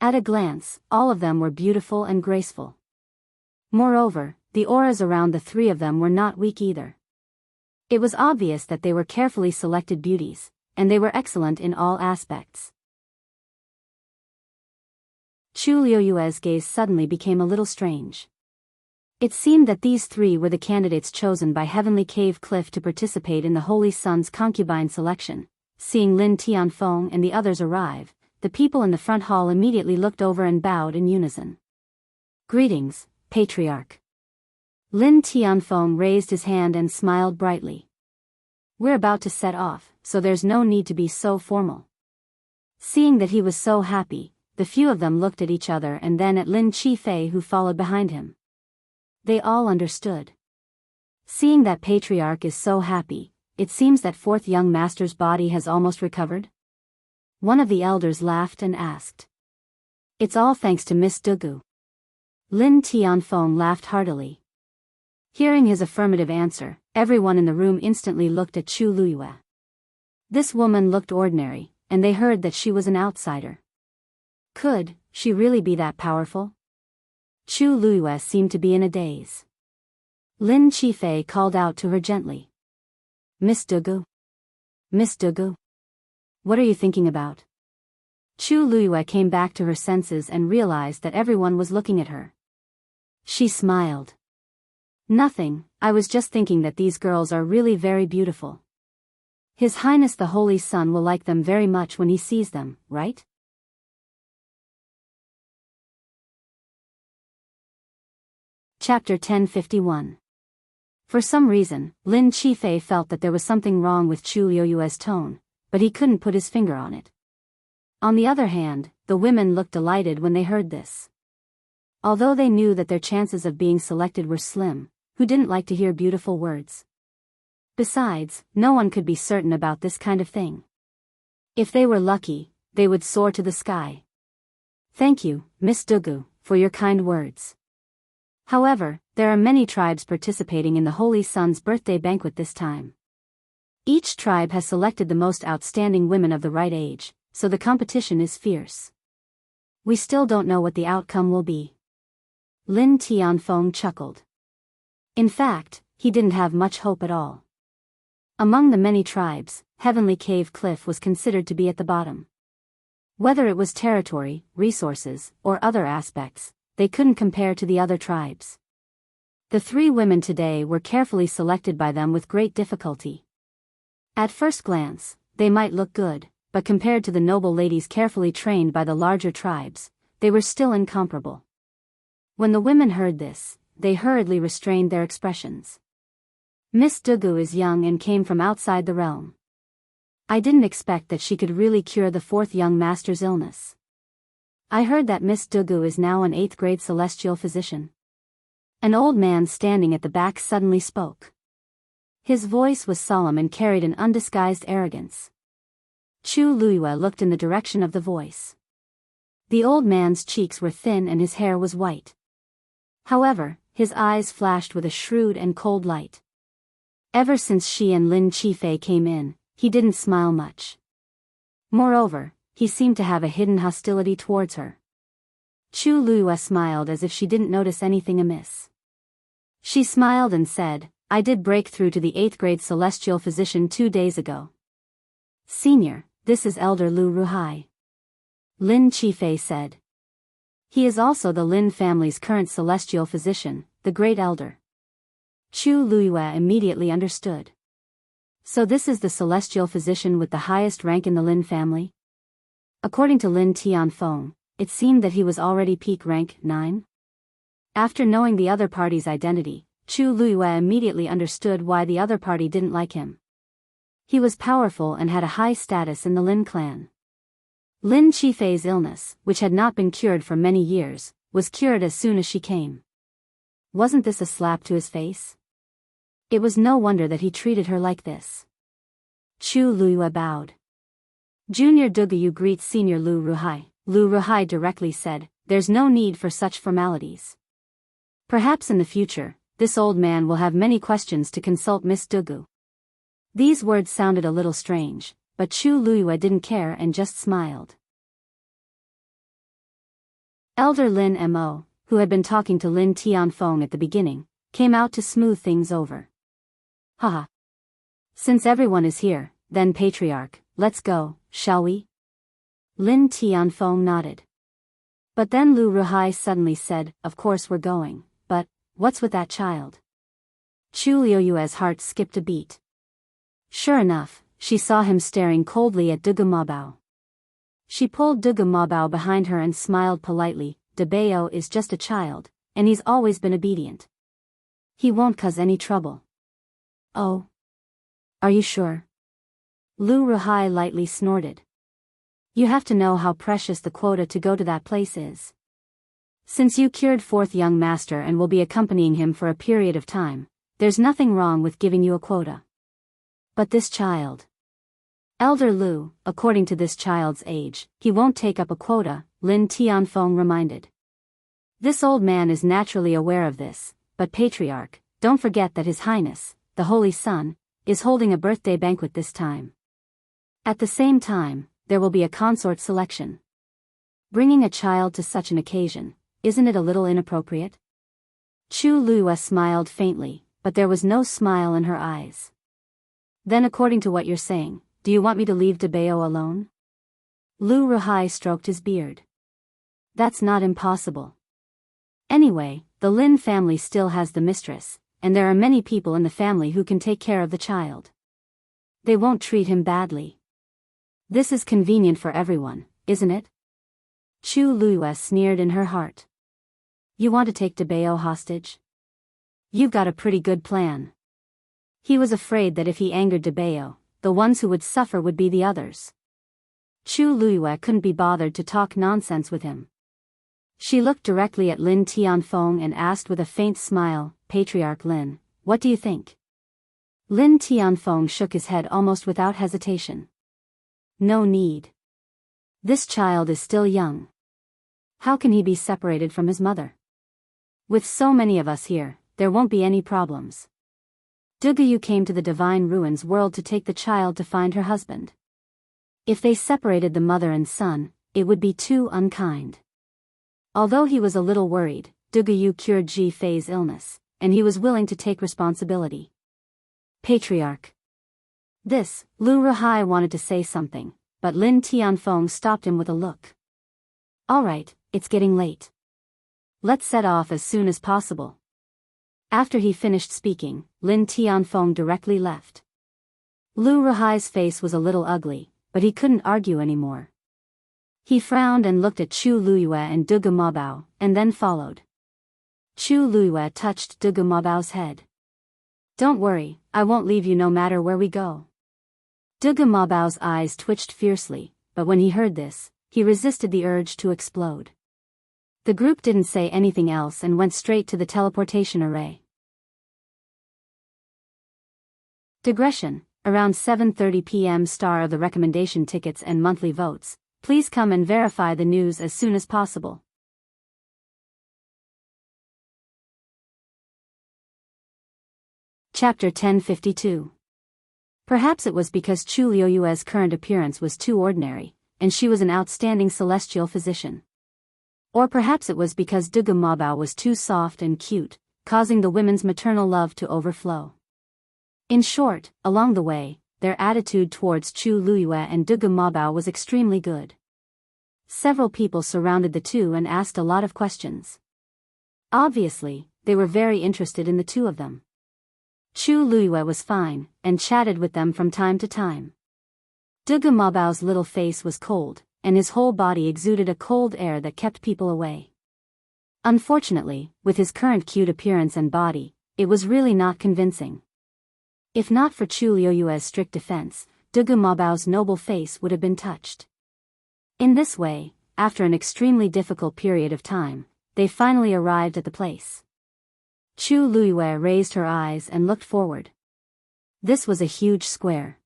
At a glance, all of them were beautiful and graceful. Moreover, the auras around the three of them were not weak either. It was obvious that they were carefully selected beauties, and they were excellent in all aspects. Chu Luiyue's gaze suddenly became a little strange. It seemed that these three were the candidates chosen by Heavenly Cave Cliff to participate in the Holy Sun's concubine selection. Seeing Lin Tianfeng and the others arrive, the people in the front hall immediately looked over and bowed in unison. Greetings, Patriarch. Lin Tianfeng raised his hand and smiled brightly. We're about to set off, so there's no need to be so formal. Seeing that he was so happy, the few of them looked at each other and then at Lin Qifei, who followed behind him. They all understood. Seeing that Patriarch is so happy, it seems that fourth young master's body has almost recovered? One of the elders laughed and asked. It's all thanks to Miss Dugu. Lin Tianfeng laughed heartily. Hearing his affirmative answer, everyone in the room instantly looked at Chu Luiyue. This woman looked ordinary, and they heard that she was an outsider. Could she really be that powerful? Chu Luiyue seemed to be in a daze. Lin Qifei called out to her gently. Miss Dugu? Miss Dugu? What are you thinking about? Chu Luiyue came back to her senses and realized that everyone was looking at her. She smiled. Nothing, I was just thinking that these girls are really very beautiful. His Highness the Holy Sun will like them very much when he sees them, right? Chapter 1051. For some reason, Lin Qifei felt that there was something wrong with Chu Luiyue's tone, but he couldn't put his finger on it. On the other hand, the women looked delighted when they heard this. Although they knew that their chances of being selected were slim, who didn't like to hear beautiful words? Besides, no one could be certain about this kind of thing. If they were lucky, they would soar to the sky. Thank you, Miss Dugu, for your kind words. However, there are many tribes participating in the Holy Sun's birthday banquet this time. Each tribe has selected the most outstanding women of the right age, so the competition is fierce. We still don't know what the outcome will be. Lin Tianfeng chuckled. In fact, he didn't have much hope at all. Among the many tribes, Heavenly Cave Cliff was considered to be at the bottom. Whether it was territory, resources, or other aspects, they couldn't compare to the other tribes. The three women today were carefully selected by them with great difficulty. At first glance, they might look good, but compared to the noble ladies carefully trained by the larger tribes, they were still incomparable. When the women heard this, they hurriedly restrained their expressions. Miss Dugu is young and came from outside the realm. I didn't expect that she could really cure the fourth young master's illness. I heard that Miss Dugu is now an 8th grade celestial physician. An old man standing at the back suddenly spoke. His voice was solemn and carried an undisguised arrogance. Chu Luiyue looked in the direction of the voice. The old man's cheeks were thin and his hair was white. However, his eyes flashed with a shrewd and cold light. Ever since she and Lin Qifei came in, he didn't smile much. Moreover, he seemed to have a hidden hostility towards her. Chu Luiyue smiled as if she didn't notice anything amiss. She smiled and said, I did break through to the 8th grade celestial physician 2 days ago. Senior, this is Elder Lu Ruhai. Lin Qifei said. He is also the Lin family's current celestial physician, the Great Elder. Chu Luiyue immediately understood. So this is the celestial physician with the highest rank in the Lin family? According to Lin Tianfeng, it seemed that he was already peak rank 9. After knowing the other party's identity, Chu Luiyue immediately understood why the other party didn't like him. He was powerful and had a high status in the Lin clan. Lin Qifei's illness, which had not been cured for many years, was cured as soon as she came. Wasn't this a slap to his face? It was no wonder that he treated her like this. Chu Luiyue bowed. Junior Dugayu greets Senior Lu Ruhai. Lu Ruhai directly said, there's no need for such formalities. Perhaps in the future, this old man will have many questions to consult Miss Dugu. These words sounded a little strange, but Chu Luiyue didn't care and just smiled. Elder Lin Mo, who had been talking to Lin Tianfeng at the beginning, came out to smooth things over. Haha. Since everyone is here, then Patriarch, let's go, shall we? Lin Tianfeng nodded. But then Lu Ruhai suddenly said, of course we're going, but, what's with that child? Chu Liuyue's heart skipped a beat. Sure enough, she saw him staring coldly at Dugu Mabao. She pulled Dugu Mabao behind her and smiled politely. Debao is just a child, and he's always been obedient. He won't cause any trouble. Oh. Are you sure? Lu Ruhai lightly snorted. You have to know how precious the quota to go to that place is. Since you cured fourth young master and will be accompanying him for a period of time, there's nothing wrong with giving you a quota. But this child. Elder Lu, according to this child's age, he won't take up a quota, Lin Tianfeng reminded. This old man is naturally aware of this, but Patriarch, don't forget that His Highness, the Holy Sun, is holding a birthday banquet this time. At the same time, there will be a consort selection. Bringing a child to such an occasion, isn't it a little inappropriate? Chu Luiyue smiled faintly, but there was no smile in her eyes. Then according to what you're saying, do you want me to leave Debao alone? Lu Ruhai stroked his beard. That's not impossible. Anyway, the Lin family still has the mistress, and there are many people in the family who can take care of the child. They won't treat him badly. This is convenient for everyone, isn't it? Chu Luiyue sneered in her heart. You want to take Debao hostage? You've got a pretty good plan. He was afraid that if he angered Debao, the ones who would suffer would be the others. Chu Luiyue couldn't be bothered to talk nonsense with him. She looked directly at Lin Tianfeng and asked with a faint smile, Patriarch Lin, what do you think? Lin Tianfeng shook his head almost without hesitation. No need. This child is still young. How can he be separated from his mother? With so many of us here, there won't be any problems. Dugayu came to the Divine Ruins world to take the child to find her husband. If they separated the mother and son, it would be too unkind. Although he was a little worried, Dugayu cured Ji Fei's illness, and he was willing to take responsibility. Patriarch. This, Lu Ruhai wanted to say something, but Lin Tianfeng stopped him with a look. All right, it's getting late. Let's set off as soon as possible. After he finished speaking, Lin Tianfeng directly left. Lu Ruhai's face was a little ugly, but he couldn't argue anymore. He frowned and looked at Chu Luiyue and Dugu Mabao, and then followed. Chu Luiyue touched Dugu Mabao's head. Don't worry, I won't leave you no matter where we go. Dugu Mabao's eyes twitched fiercely, but when he heard this, he resisted the urge to explode. The group didn't say anything else and went straight to the teleportation array. Digression. Around 7:30 p.m. Star of the recommendation tickets and monthly votes. Please come and verify the news as soon as possible. Chapter 1052. Perhaps it was because Chu Liuyue's current appearance was too ordinary, and she was an outstanding celestial physician. Or perhaps it was because Dugu Mabao was too soft and cute, causing the women's maternal love to overflow. In short, along the way, their attitude towards Chu Luiyue and Dugu Mabao was extremely good. Several people surrounded the two and asked a lot of questions. Obviously, they were very interested in the two of them. Chu Luiyue was fine, and chatted with them from time to time. Dugu Mabao's little face was cold, and his whole body exuded a cold air that kept people away. Unfortunately, with his current cute appearance and body, it was really not convincing. If not for Chu Luiyue's strict defense, Dugu Mabao's noble face would have been touched. In this way, after an extremely difficult period of time, they finally arrived at the place. Chu Luiyue raised her eyes and looked forward. This was a huge square.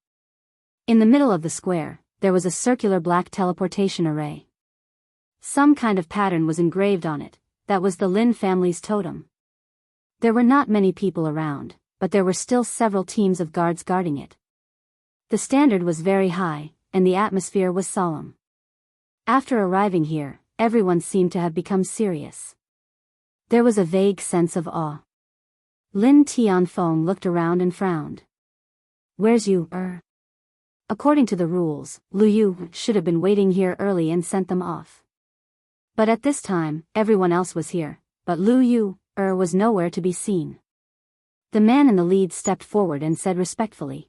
In the middle of the square, there was a circular black teleportation array. Some kind of pattern was engraved on it. That was the Lin family's totem. There were not many people around, but there were still several teams of guards guarding it. The standard was very high, and the atmosphere was solemn. After arriving here, everyone seemed to have become serious. There was a vague sense of awe. Lin Tianfeng looked around and frowned. "Where's Yu?" According to the rules, Lu Yu should have been waiting here early and sent them off. But at this time, everyone else was here, but Lu Yu was nowhere to be seen. The man in the lead stepped forward and said respectfully,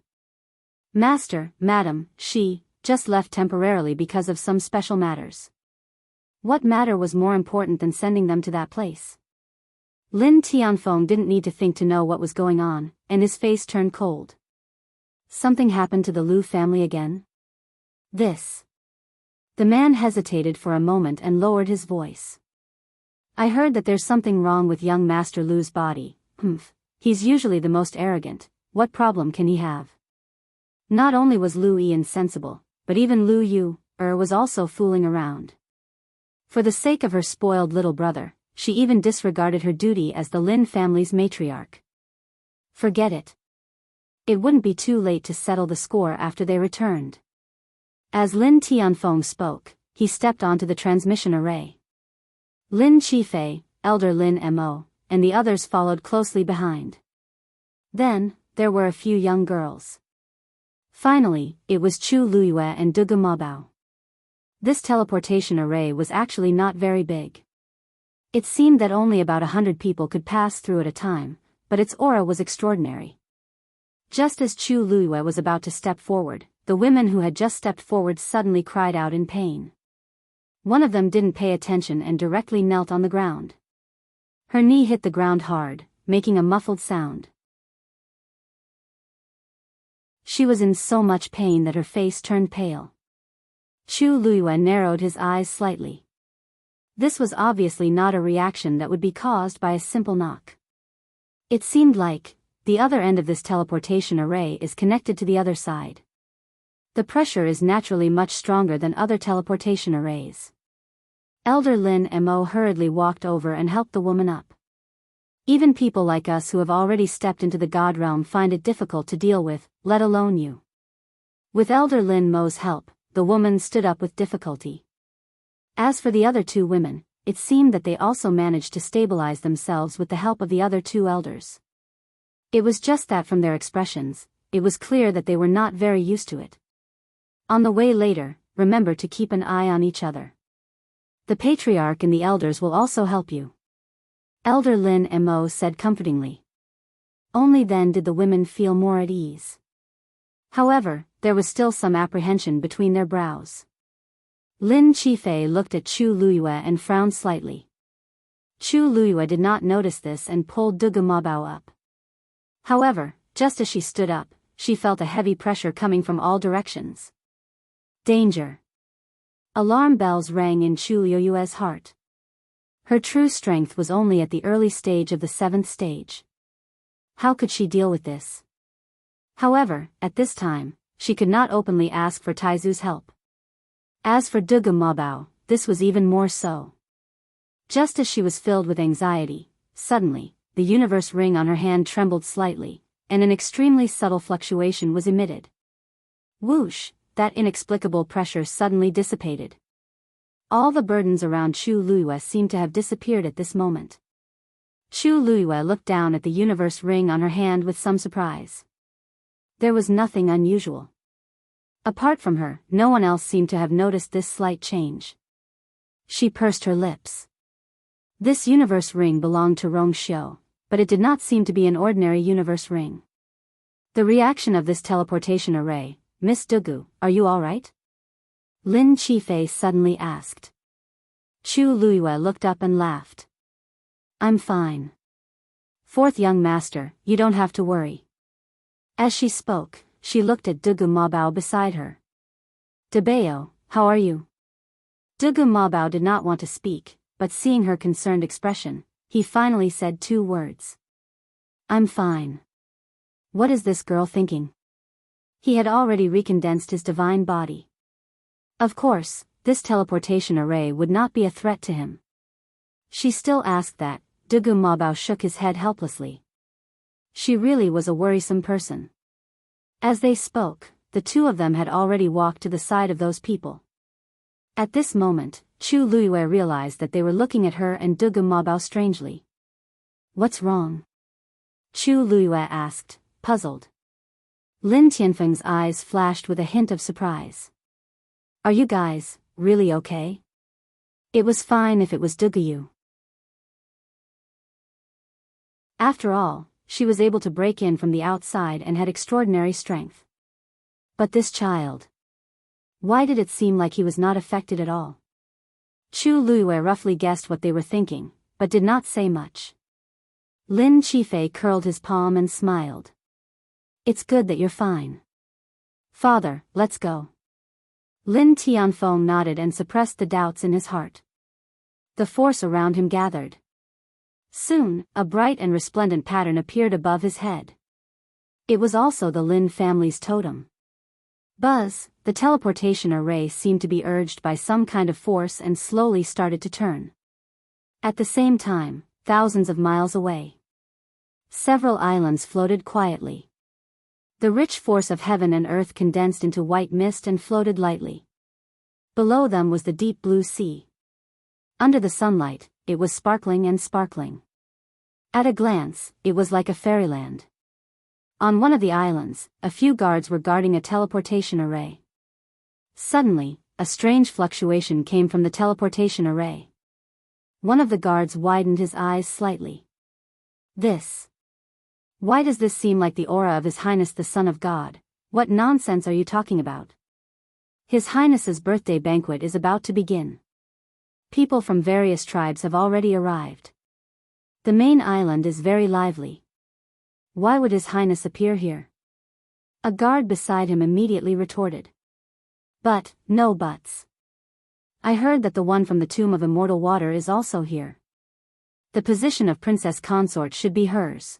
"Master, Madam, she just left temporarily because of some special matters." What matter was more important than sending them to that place? Lin Tianfeng didn't need to think to know what was going on, and his face turned cold. Something happened to the Lu family again? This. The man hesitated for a moment and lowered his voice. "I heard that there's something wrong with young Master Lu's body. He's usually the most arrogant. What problem can he have?" Not only was Lu Yi insensible, but even Lu Yu was also fooling around. For the sake of her spoiled little brother, she even disregarded her duty as the Lin family's matriarch. Forget it. It wouldn't be too late to settle the score after they returned. As Lin Tianfeng spoke, he stepped onto the transmission array. Lin Qifei, Elder Lin Mo, and the others followed closely behind. Then, there were a few young girls. Finally, it was Chu Luiyue and Dugu Mabao. This teleportation array was actually not very big. It seemed that only about 100 people could pass through at a time, but its aura was extraordinary. Just as Chu Luiyue was about to step forward, the women who had just stepped forward suddenly cried out in pain. One of them didn't pay attention and directly knelt on the ground. Her knee hit the ground hard, making a muffled sound. She was in so much pain that her face turned pale. Chu Luiyue narrowed his eyes slightly. This was obviously not a reaction that would be caused by a simple knock. It seemed like the other end of this teleportation array is connected to the other side. The pressure is naturally much stronger than other teleportation arrays. Elder Lin Mo hurriedly walked over and helped the woman up. Even people like us who have already stepped into the God realm find it difficult to deal with, let alone you. With Elder Lin Mo's help, the woman stood up with difficulty. As for the other two women, it seemed that they also managed to stabilize themselves with the help of the other two elders. It was just that from their expressions, it was clear that they were not very used to it. On the way later, remember to keep an eye on each other. The patriarch and the elders will also help you. Elder Lin Mo said comfortingly. Only then did the women feel more at ease. However, there was still some apprehension between their brows. Lin Qifei looked at Chu Luiyue and frowned slightly. Chu Luiyue did not notice this and pulled Dugu Mabao up. However, just as she stood up, she felt a heavy pressure coming from all directions. Danger! Alarm bells rang in Chu Luiyue's heart. Her true strength was only at the early stage of the 7th stage. How could she deal with this? However, at this time, she could not openly ask for Taizu's help. As for Dugu Mabao, this was even more so. Just as she was filled with anxiety, suddenly, the universe ring on her hand trembled slightly, and an extremely subtle fluctuation was emitted. Whoosh, that inexplicable pressure suddenly dissipated. All the burdens around Chu Luiyue seemed to have disappeared at this moment. Chu Luiyue looked down at the universe ring on her hand with some surprise. There was nothing unusual. Apart from her, no one else seemed to have noticed this slight change. She pursed her lips. This universe ring belonged to Rong Xiu, but it did not seem to be an ordinary universe ring. The reaction of this teleportation array, Miss Dugu, are you alright? Lin Qifei suddenly asked. Chu Luiyue looked up and laughed. I'm fine. Fourth young master, you don't have to worry. As she spoke, she looked at Dugu Mabao beside her. Debao, how are you? Dugu Mabao did not want to speak, but seeing her concerned expression, he finally said 2 words. I'm fine. What is this girl thinking? He had already recondensed his divine body. Of course, this teleportation array would not be a threat to him. She still asked that. Dugu Mabao shook his head helplessly. She really was a worrisome person. As they spoke, the 2 of them had already walked to the side of those people. At this moment, Chu Luiyue realized that they were looking at her and Dugu Mabao strangely. What's wrong? Chu Luiyue asked, puzzled. Lin Tianfeng's eyes flashed with a hint of surprise. Are you guys really okay? It was fine if it was Dugu. After all, she was able to break in from the outside and had extraordinary strength. But this child. Why did it seem like he was not affected at all? Chu Luiyue roughly guessed what they were thinking, but did not say much. Lin Qifei curled his palm and smiled. It's good that you're fine. Father, let's go. Lin Tianfeng nodded and suppressed the doubts in his heart. The force around him gathered. Soon, a bright and resplendent pattern appeared above his head. It was also the Lin family's totem. Buzz, the teleportation array seemed to be urged by some kind of force and slowly started to turn. At the same time, thousands of miles away, several islands floated quietly. The rich force of heaven and earth condensed into white mist and floated lightly. Below them was the deep blue sea. Under the sunlight, it was sparkling and sparkling. At a glance, it was like a fairyland. On one of the islands, a few guards were guarding a teleportation array. Suddenly, a strange fluctuation came from the teleportation array. One of the guards widened his eyes slightly. Why does this seem like the aura of His Highness the Son of God? What nonsense are you talking about? His Highness's birthday banquet is about to begin. People from various tribes have already arrived. The main island is very lively. Why would His Highness appear here? A guard beside him immediately retorted. But, no buts. I heard that the one from the Tomb of Immortal Water is also here. The position of princess consort should be hers.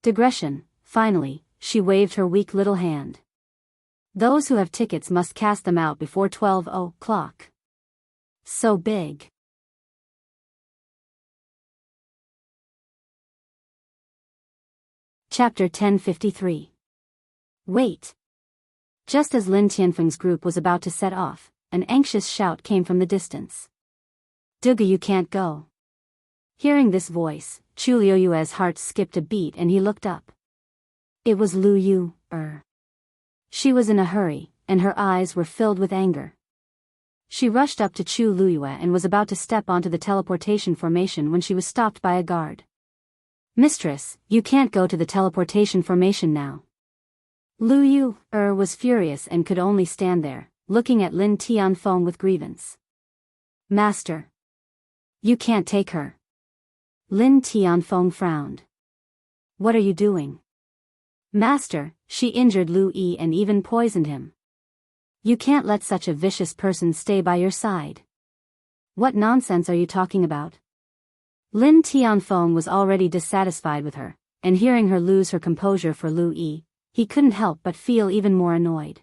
Digression, finally, she waved her weak little hand. Those who have tickets must cast them out before 12 o'clock. So big. Chapter 1053. Wait. Just as Lin Tianfeng's group was about to set off, an anxious shout came from the distance. Dugu, you can't go. Hearing this voice, Chu Liuyue's heart skipped a beat and he looked up. It was Lu Yu. She was in a hurry, and her eyes were filled with anger. She rushed up to Chu Luiyue and was about to step onto the teleportation formation when she was stopped by a guard. Mistress, you can't go to the teleportation formation now. Lu Yu was furious and could only stand there, looking at Lin Tianfeng with grievance. Master. You can't take her. Lin Tianfeng frowned. What are you doing? Master, she injured Lu Yi and even poisoned him. You can't let such a vicious person stay by your side. What nonsense are you talking about? Lin Tianfeng was already dissatisfied with her, and hearing her lose her composure for Lu Yi, he couldn't help but feel even more annoyed.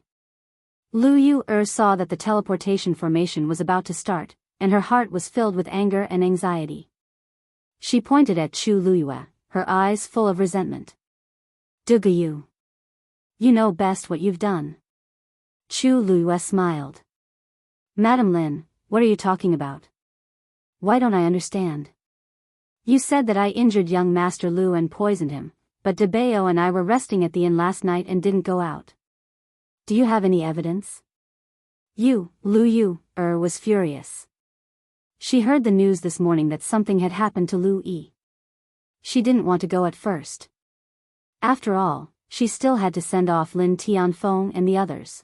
Lu Yu saw that the teleportation formation was about to start, and her heart was filled with anger and anxiety. She pointed at Chu Luiyue, her eyes full of resentment. Dugu, you know best what you've done. Chu Luiyue smiled. Madam Lin, what are you talking about? Why don't I understand? You said that I injured young Master Lu and poisoned him, but Debeo and I were resting at the inn last night and didn't go out. Do you have any evidence? Lu was furious. She heard the news this morning that something had happened to Lu Yi. She didn't want to go at first. After all, she still had to send off Lin Tianfeng and the others.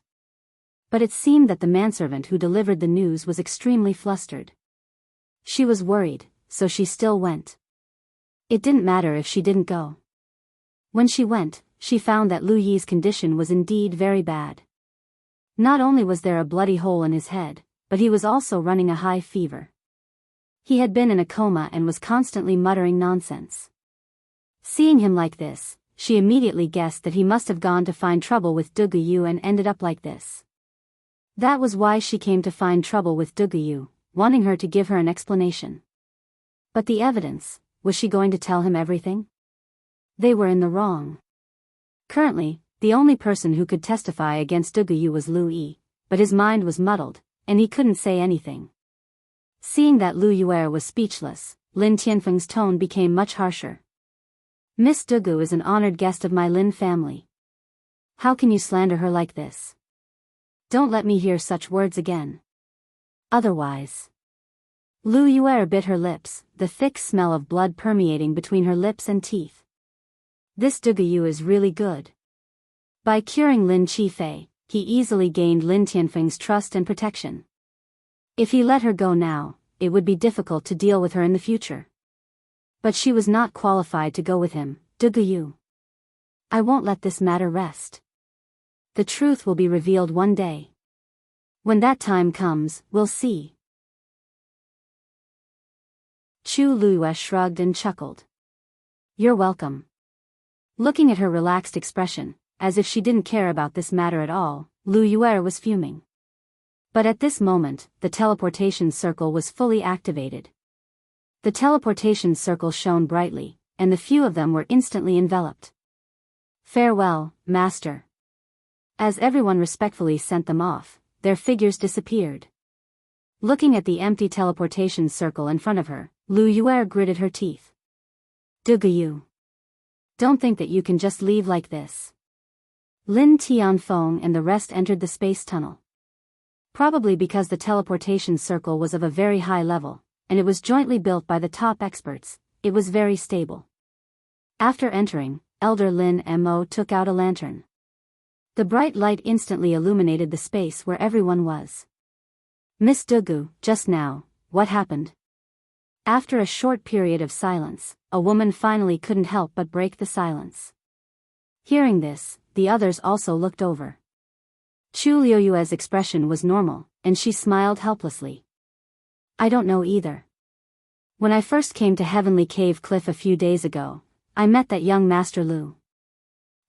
But it seemed that the manservant who delivered the news was extremely flustered. She was worried, so she still went. It didn't matter if she didn't go. When she went, she found that Lu Yi's condition was indeed very bad. Not only was there a bloody hole in his head, but he was also running a high fever. He had been in a coma and was constantly muttering nonsense. Seeing him like this, she immediately guessed that he must have gone to find trouble with Duguyu and ended up like this. That was why she came to find trouble with Duguyu, wanting her to give her an explanation. But the evidence, was she going to tell him everything? They were in the wrong. Currently, the only person who could testify against Duguyu was Lu Yi, but his mind was muddled, and he couldn't say anything. Seeing that Lu Yue was speechless, Lin Tianfeng's tone became much harsher. Miss Dugu is an honored guest of my Lin family. How can you slander her like this? Don't let me hear such words again. Otherwise. Lu Yue bit her lips, the thick smell of blood permeating between her lips and teeth. This Duguyu is really good. By curing Lin Qifei, he easily gained Lin Tianfeng's trust and protection. If he let her go now, it would be difficult to deal with her in the future. But she was not qualified to go with him, Duguyu. I won't let this matter rest. The truth will be revealed one day. When that time comes, we'll see. Chu Luyue shrugged and chuckled. You're welcome. Looking at her relaxed expression, as if she didn't care about this matter at all, Lu Yue was fuming. But at this moment, the teleportation circle was fully activated. The teleportation circle shone brightly, and the few of them were instantly enveloped. Farewell, Master. As everyone respectfully sent them off, their figures disappeared. Looking at the empty teleportation circle in front of her, Lu Yue gritted her teeth. Duguyu. Don't think that you can just leave like this. Lin Tianfeng and the rest entered the space tunnel. Probably because the teleportation circle was of a very high level, and it was jointly built by the top experts, it was very stable. After entering, Elder Lin Mo took out a lantern. The bright light instantly illuminated the space where everyone was. Miss Dugu, just now, what happened? After a short period of silence, a woman finally couldn't help but break the silence. Hearing this, the others also looked over. Chu Liuyue's expression was normal, and she smiled helplessly. I don't know either. When I first came to Heavenly Cave Cliff a few days ago, I met that young Master Lu.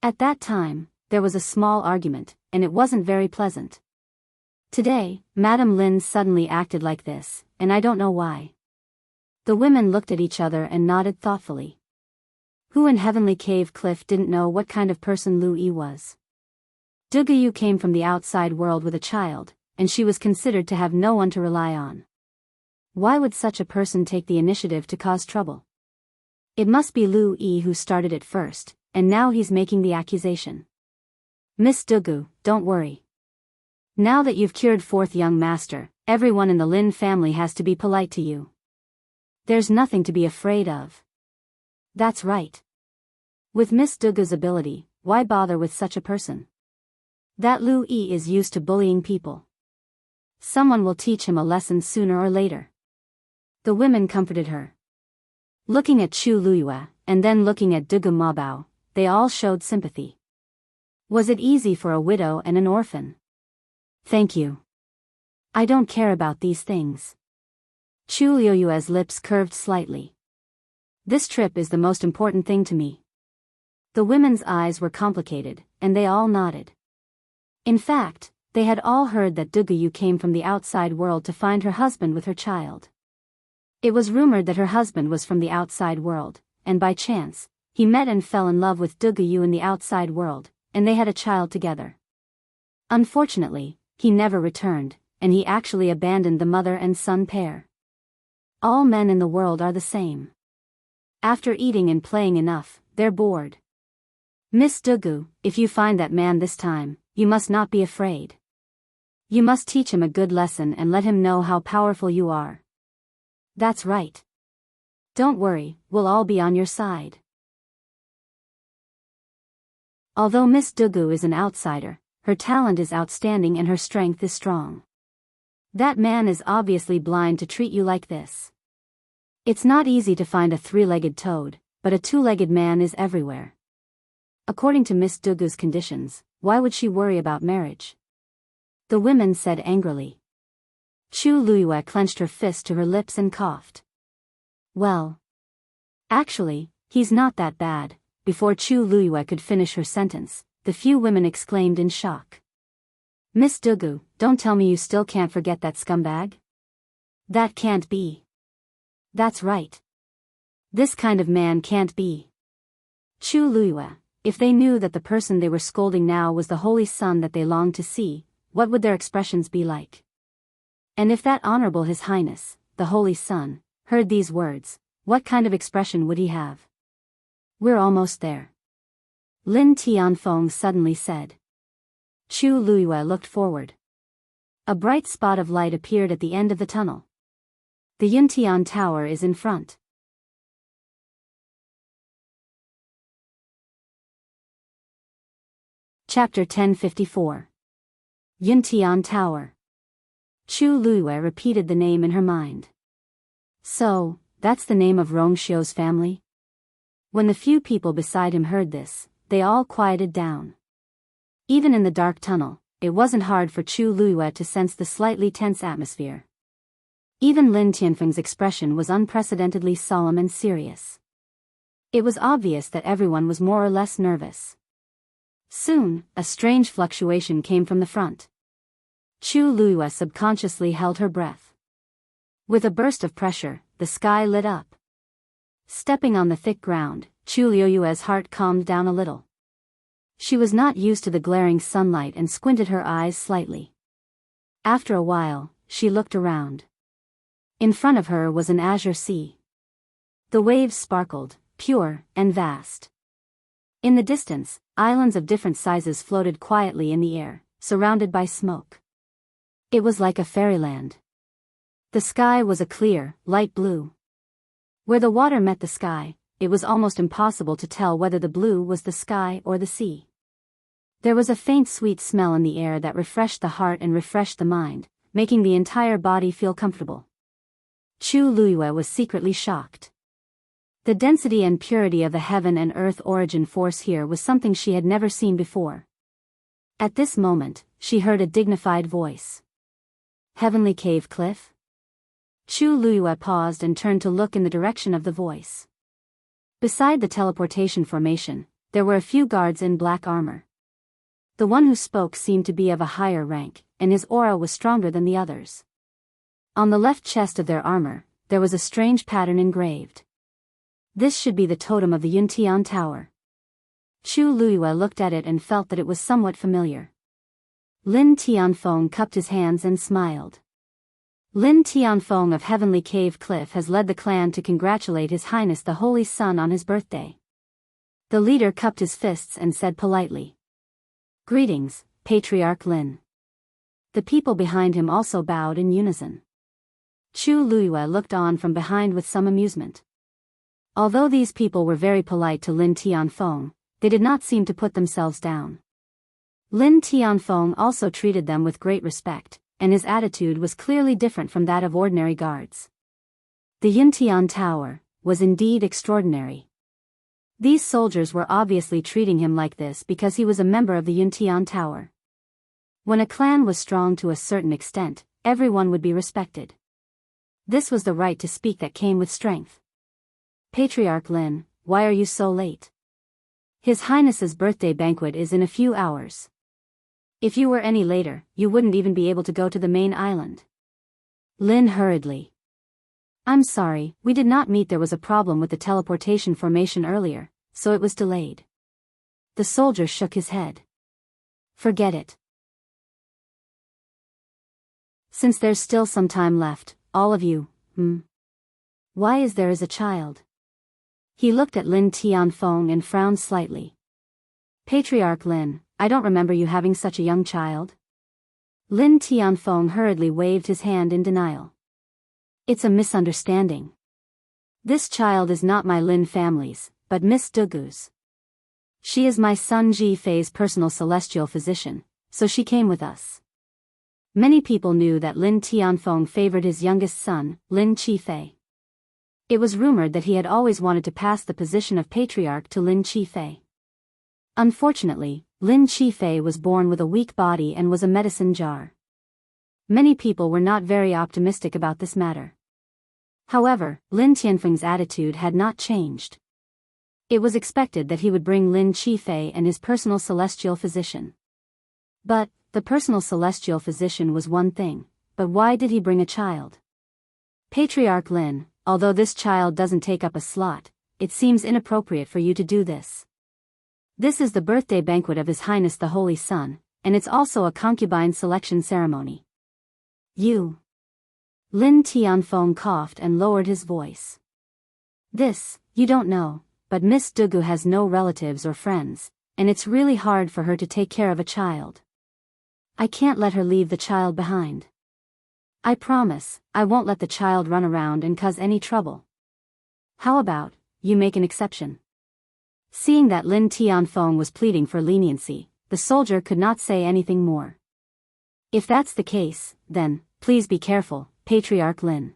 At that time, there was a small argument, and it wasn't very pleasant. Today, Madame Lin suddenly acted like this, and I don't know why. The women looked at each other and nodded thoughtfully. Who in Heavenly Cave Cliff didn't know what kind of person Lu Yi was? Duguyu came from the outside world with a child, and she was considered to have no one to rely on. Why would such a person take the initiative to cause trouble? It must be Lu Yi who started it first, and now he's making the accusation. Miss Dugu, don't worry. Now that you've cured fourth young master, everyone in the Lin family has to be polite to you. There's nothing to be afraid of. That's right. With Miss Dugu's ability, why bother with such a person? That Lu Yi is used to bullying people. Someone will teach him a lesson sooner or later. The women comforted her. Looking at Chu Luyue, and then looking at Dugu Mabao, they all showed sympathy. Was it easy for a widow and an orphan? Thank you. I don't care about these things. Chu Liuyue's lips curved slightly. This trip is the most important thing to me. The women's eyes were complicated, and they all nodded. In fact, they had all heard that Duguyu came from the outside world to find her husband with her child. It was rumored that her husband was from the outside world, and by chance, he met and fell in love with Duguyu in the outside world, and they had a child together. Unfortunately, he never returned, and he actually abandoned the mother and son pair. All men in the world are the same. After eating and playing enough, they're bored. Miss Dugu, if you find that man this time, you must not be afraid. You must teach him a good lesson and let him know how powerful you are. That's right. Don't worry, we'll all be on your side. Although Miss Dugu is an outsider, her talent is outstanding and her strength is strong. That man is obviously blind to treat you like this. It's not easy to find a three-legged toad, but a two-legged man is everywhere. According to Miss Dugu's conditions, why would she worry about marriage? The women said angrily. Chu Luiyue clenched her fist to her lips and coughed. Well. Actually, he's not that bad. Before Chu Luiyue could finish her sentence, the few women exclaimed in shock. Miss Dugu, don't tell me you still can't forget that scumbag? That can't be. That's right. This kind of man can't be. Chu Luiyue, if they knew that the person they were scolding now was the holy sun that they longed to see, what would their expressions be like? And if that Honorable His Highness, the Holy Sun, heard these words, what kind of expression would he have? We're almost there. Lin Tianfeng suddenly said. Chu Luiyue looked forward. A bright spot of light appeared at the end of the tunnel. The Yuntian Tower is in front. Chapter 1054. Yuntian Tower. Chu Luiyue repeated the name in her mind. So, that's the name of Rongxiu's family? When the few people beside him heard this, they all quieted down. Even in the dark tunnel, it wasn't hard for Chu Luiyue to sense the slightly tense atmosphere. Even Lin Tianfeng's expression was unprecedentedly solemn and serious. It was obvious that everyone was more or less nervous. Soon, a strange fluctuation came from the front. Chu Luiyue subconsciously held her breath. With a burst of pressure, the sky lit up. Stepping on the thick ground, Chu Luiyue's heart calmed down a little. She was not used to the glaring sunlight and squinted her eyes slightly. After a while, she looked around. In front of her was an azure sea. The waves sparkled, pure and vast. In the distance, islands of different sizes floated quietly in the air, surrounded by smoke. It was like a fairyland. The sky was a clear, light blue. Where the water met the sky, it was almost impossible to tell whether the blue was the sky or the sea. There was a faint sweet smell in the air that refreshed the heart and refreshed the mind, making the entire body feel comfortable. Chu Luiyue was secretly shocked. The density and purity of the heaven and earth origin force here was something she had never seen before. At this moment, she heard a dignified voice. Heavenly Cave Cliff? Chu Luiyue paused and turned to look in the direction of the voice. Beside the teleportation formation, there were a few guards in black armor. The one who spoke seemed to be of a higher rank, and his aura was stronger than the others. On the left chest of their armor, there was a strange pattern engraved. This should be the totem of the Yuntian Tower. Chu Luiyue looked at it and felt that it was somewhat familiar. Lin Tianfeng cupped his hands and smiled. Lin Tianfeng of Heavenly Cave Cliff has led the clan to congratulate His Highness the Holy Sun on his birthday. The leader cupped his fists and said politely. Greetings, Patriarch Lin. The people behind him also bowed in unison. Chu Luiyue looked on from behind with some amusement. Although these people were very polite to Lin Tianfeng, they did not seem to put themselves down. Lin Tianfeng also treated them with great respect, and his attitude was clearly different from that of ordinary guards. The Yuntian Tower was indeed extraordinary. These soldiers were obviously treating him like this because he was a member of the Yuntian Tower. When a clan was strong to a certain extent, everyone would be respected. This was the right to speak that came with strength. Patriarch Lin, why are you so late? His Highness's birthday banquet is in a few hours. If you were any later, you wouldn't even be able to go to the main island. Lin hurriedly. I'm sorry, we did not meet. There was a problem with the teleportation formation earlier, so it was delayed. The soldier shook his head. Forget it. Since there's still some time left, all of you, Why is there as a child? He looked at Lin Tianfeng and frowned slightly. Patriarch Lin, I don't remember you having such a young child. Lin Tianfeng hurriedly waved his hand in denial. It's a misunderstanding. This child is not my Lin family's, but Miss Dugu's. She is my son Ji Fei's personal celestial physician, so she came with us. Many people knew that Lin Tianfeng favored his youngest son, Lin Qifei. It was rumored that he had always wanted to pass the position of patriarch to Lin Qifei. Unfortunately, Lin Qifei was born with a weak body and was a medicine jar. Many people were not very optimistic about this matter. However, Lin Tianfeng's attitude had not changed. It was expected that he would bring Lin Qifei and his personal celestial physician. But, the personal celestial physician was one thing, but why did he bring a child? Patriarch Lin, although this child doesn't take up a slot, it seems inappropriate for you to do this. This is the birthday banquet of His Highness the Holy Sun, and it's also a concubine selection ceremony. You. Lin Tianfeng coughed and lowered his voice. This, you don't know, but Miss Dugu has no relatives or friends, and it's really hard for her to take care of a child. I can't let her leave the child behind. I promise, I won't let the child run around and cause any trouble. How about, you make an exception? Seeing that Lin Tianfeng was pleading for leniency, the soldier could not say anything more. If that's the case, then, please be careful, Patriarch Lin.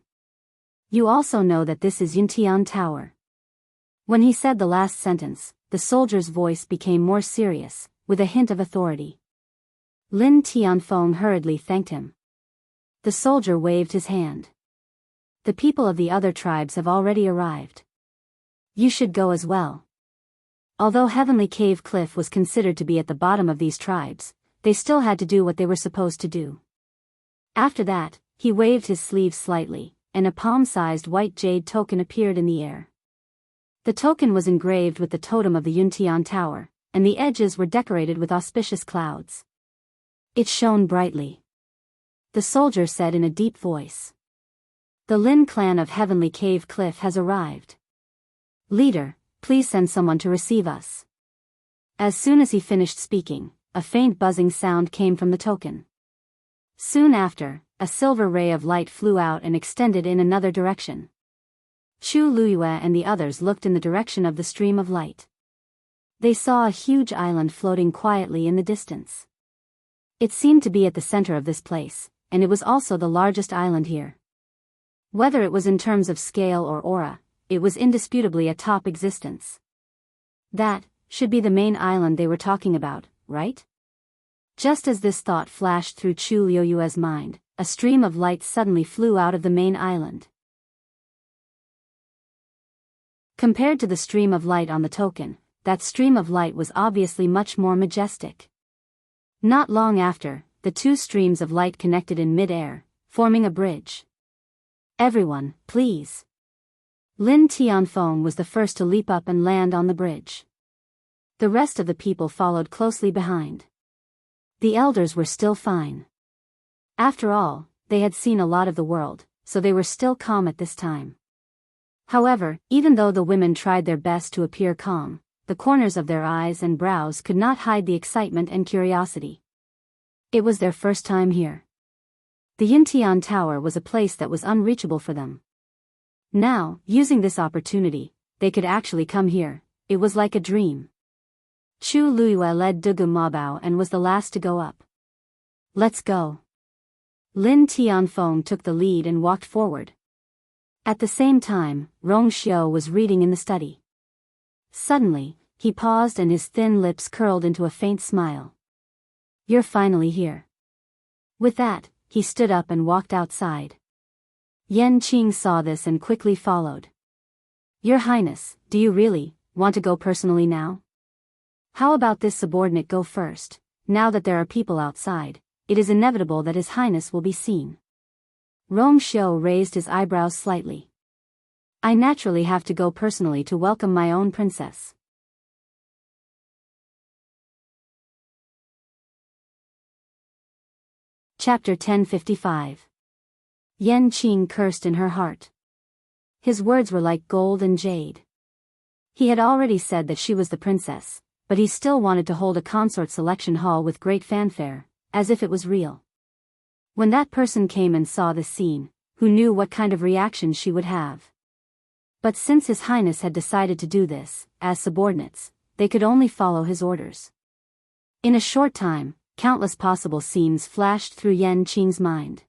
You also know that this is Yuntian Tower. When he said the last sentence, the soldier's voice became more serious, with a hint of authority. Lin Tianfeng hurriedly thanked him. The soldier waved his hand. The people of the other tribes have already arrived. You should go as well. Although Heavenly Cave Cliff was considered to be at the bottom of these tribes, they still had to do what they were supposed to do. After that, he waved his sleeve slightly, and a palm-sized white jade token appeared in the air. The token was engraved with the totem of the Yuntian Tower, and the edges were decorated with auspicious clouds. It shone brightly. The soldier said in a deep voice. The Lin clan of Heavenly Cave Cliff has arrived. Leader, please send someone to receive us. As soon as he finished speaking, a faint buzzing sound came from the token. Soon after, a silver ray of light flew out and extended in another direction. Chu Luyue and the others looked in the direction of the stream of light. They saw a huge island floating quietly in the distance. It seemed to be at the center of this place, and it was also the largest island here. Whether it was in terms of scale or aura, it was indisputably a top existence. That should be the main island they were talking about, right? Just as this thought flashed through Chu Luyue's mind, a stream of light suddenly flew out of the main island. Compared to the stream of light on the token, that stream of light was obviously much more majestic. Not long after, the two streams of light connected in mid-air, forming a bridge. Everyone, please. Lin Tianfeng was the first to leap up and land on the bridge. The rest of the people followed closely behind. The elders were still fine. After all, they had seen a lot of the world, so they were still calm at this time. However, even though the women tried their best to appear calm, the corners of their eyes and brows could not hide the excitement and curiosity. It was their first time here. The Yuntian Tower was a place that was unreachable for them. Now, using this opportunity, they could actually come here. It was like a dream. Chu Luyue led Dugu Mabao and was the last to go up. Let's go. Lin Tianfeng took the lead and walked forward. At the same time, Rong Xiao was reading in the study. Suddenly, he paused and his thin lips curled into a faint smile. You're finally here. With that, he stood up and walked outside. Yan Qing saw this and quickly followed. Your Highness, do you really want to go personally now? How about this subordinate go first? Now that there are people outside, it is inevitable that His Highness will be seen. Rong Xiao raised his eyebrows slightly. I naturally have to go personally to welcome my own princess. Chapter 1055. Yan Qing cursed in her heart. His words were like gold and jade. He had already said that she was the princess, but he still wanted to hold a consort selection hall with great fanfare, as if it was real. When that person came and saw this scene, who knew what kind of reaction she would have? But since His Highness had decided to do this, as subordinates, they could only follow his orders. In a short time, countless possible scenes flashed through Yen Qing's mind.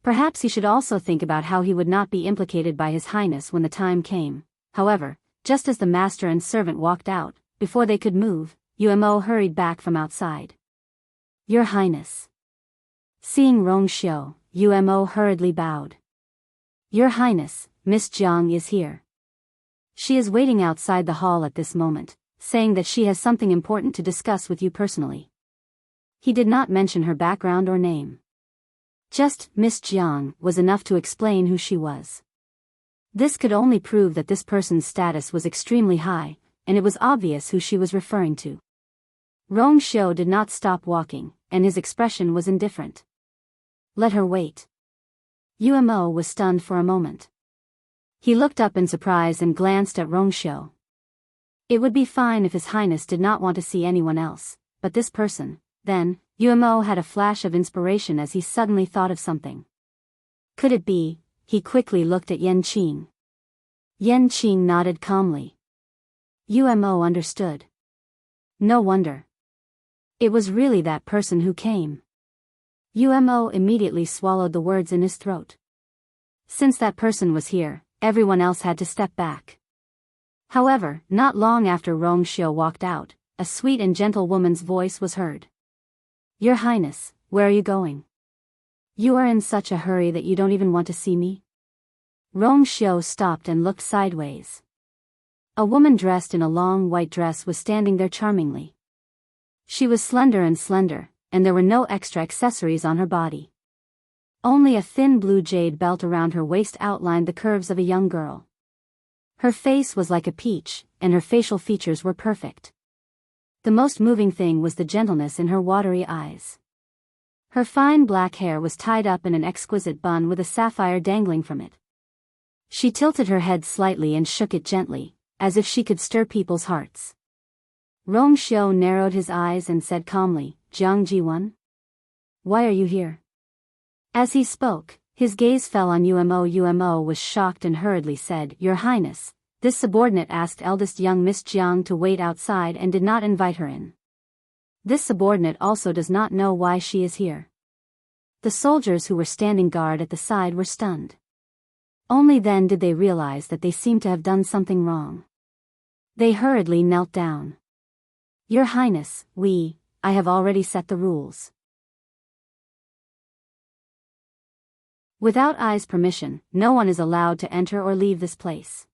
Perhaps he should also think about how he would not be implicated by His Highness when the time came. However, just as the master and servant walked out, before they could move, Umo hurried back from outside. Your Highness. Seeing Rong Xiu, Umo hurriedly bowed. Your Highness, Miss Jiang is here. She is waiting outside the hall at this moment, saying that she has something important to discuss with you personally. He did not mention her background or name. Just Miss Jiang was enough to explain who she was. This could only prove that this person's status was extremely high, and it was obvious who she was referring to. Rong Xiu did not stop walking, and his expression was indifferent. Let her wait. Umo was stunned for a moment. He looked up in surprise and glanced at Rong Xiu. It would be fine if His Highness did not want to see anyone else, but this person, then, Umo had a flash of inspiration as he suddenly thought of something. Could it be? He quickly looked at Yen Qing. Yen Qing nodded calmly. Umo understood. No wonder. It was really that person who came. Umo immediately swallowed the words in his throat. Since that person was here, everyone else had to step back. However, not long after Rong Xiu walked out, a sweet and gentle woman's voice was heard. Your Highness, where are you going? You are in such a hurry that you don't even want to see me? Rong Xiu stopped and looked sideways. A woman dressed in a long white dress was standing there charmingly. She was slender, and there were no extra accessories on her body. Only a thin blue jade belt around her waist outlined the curves of a young girl. Her face was like a peach, and her facial features were perfect. The most moving thing was the gentleness in her watery eyes. Her fine black hair was tied up in an exquisite bun with a sapphire dangling from it. She tilted her head slightly and shook it gently, as if she could stir people's hearts. Rong Xiu narrowed his eyes and said calmly, Jiang Jiwan? Why are you here? As he spoke, his gaze fell on Umo. Umo was shocked and hurriedly said, Your Highness, this subordinate asked eldest young Miss Jiang to wait outside and did not invite her in. This subordinate also does not know why she is here. The soldiers who were standing guard at the side were stunned. Only then did they realize that they seemed to have done something wrong. They hurriedly knelt down. Your Highness, I have already set the rules. Without I's permission, no one is allowed to enter or leave this place.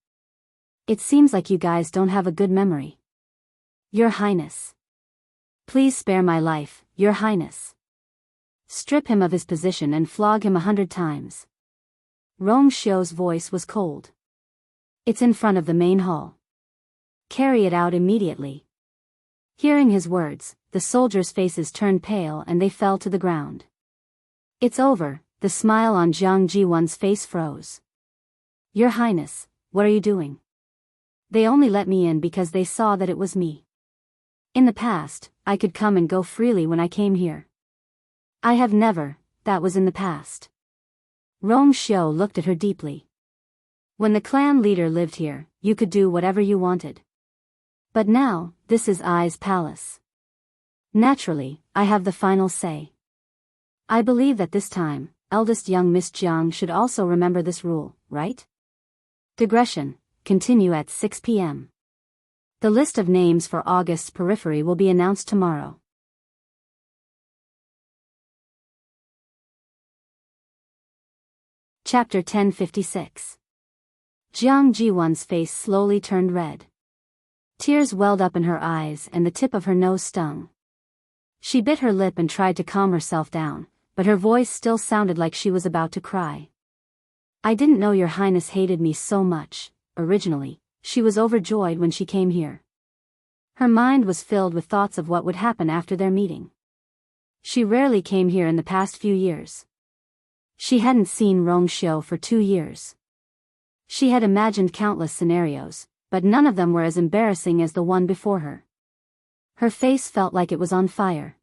It seems like you guys don't have a good memory. Your Highness. Please spare my life, Your Highness. Strip him of his position and flog him 100 times. Rong Xiu's voice was cold. It's in front of the main hall. Carry it out immediately. Hearing his words, the soldiers' faces turned pale and they fell to the ground. It's over, the smile on Jiang Jiwan's face froze. Your Highness, what are you doing? They only let me in because they saw that it was me. In the past, I could come and go freely when I came here. I have never, that was in the past. Rong Xiu looked at her deeply. When the clan leader lived here, you could do whatever you wanted. But now, this is I's palace. Naturally, I have the final say. I believe that this time, eldest young Miss Jiang should also remember this rule, right? Digression. Continue at 6 p.m. The list of names for August's periphery will be announced tomorrow. Chapter 1056. Jiang Jiwan's face slowly turned red. Tears welled up in her eyes and the tip of her nose stung. She bit her lip and tried to calm herself down, but her voice still sounded like she was about to cry. I didn't know Your Highness hated me so much. Originally, she was overjoyed when she came here. Her mind was filled with thoughts of what would happen after their meeting. She rarely came here in the past few years. She hadn't seen Rong Xiu for 2 years. She had imagined countless scenarios, but none of them were as embarrassing as the one before her. Her face felt like it was on fire.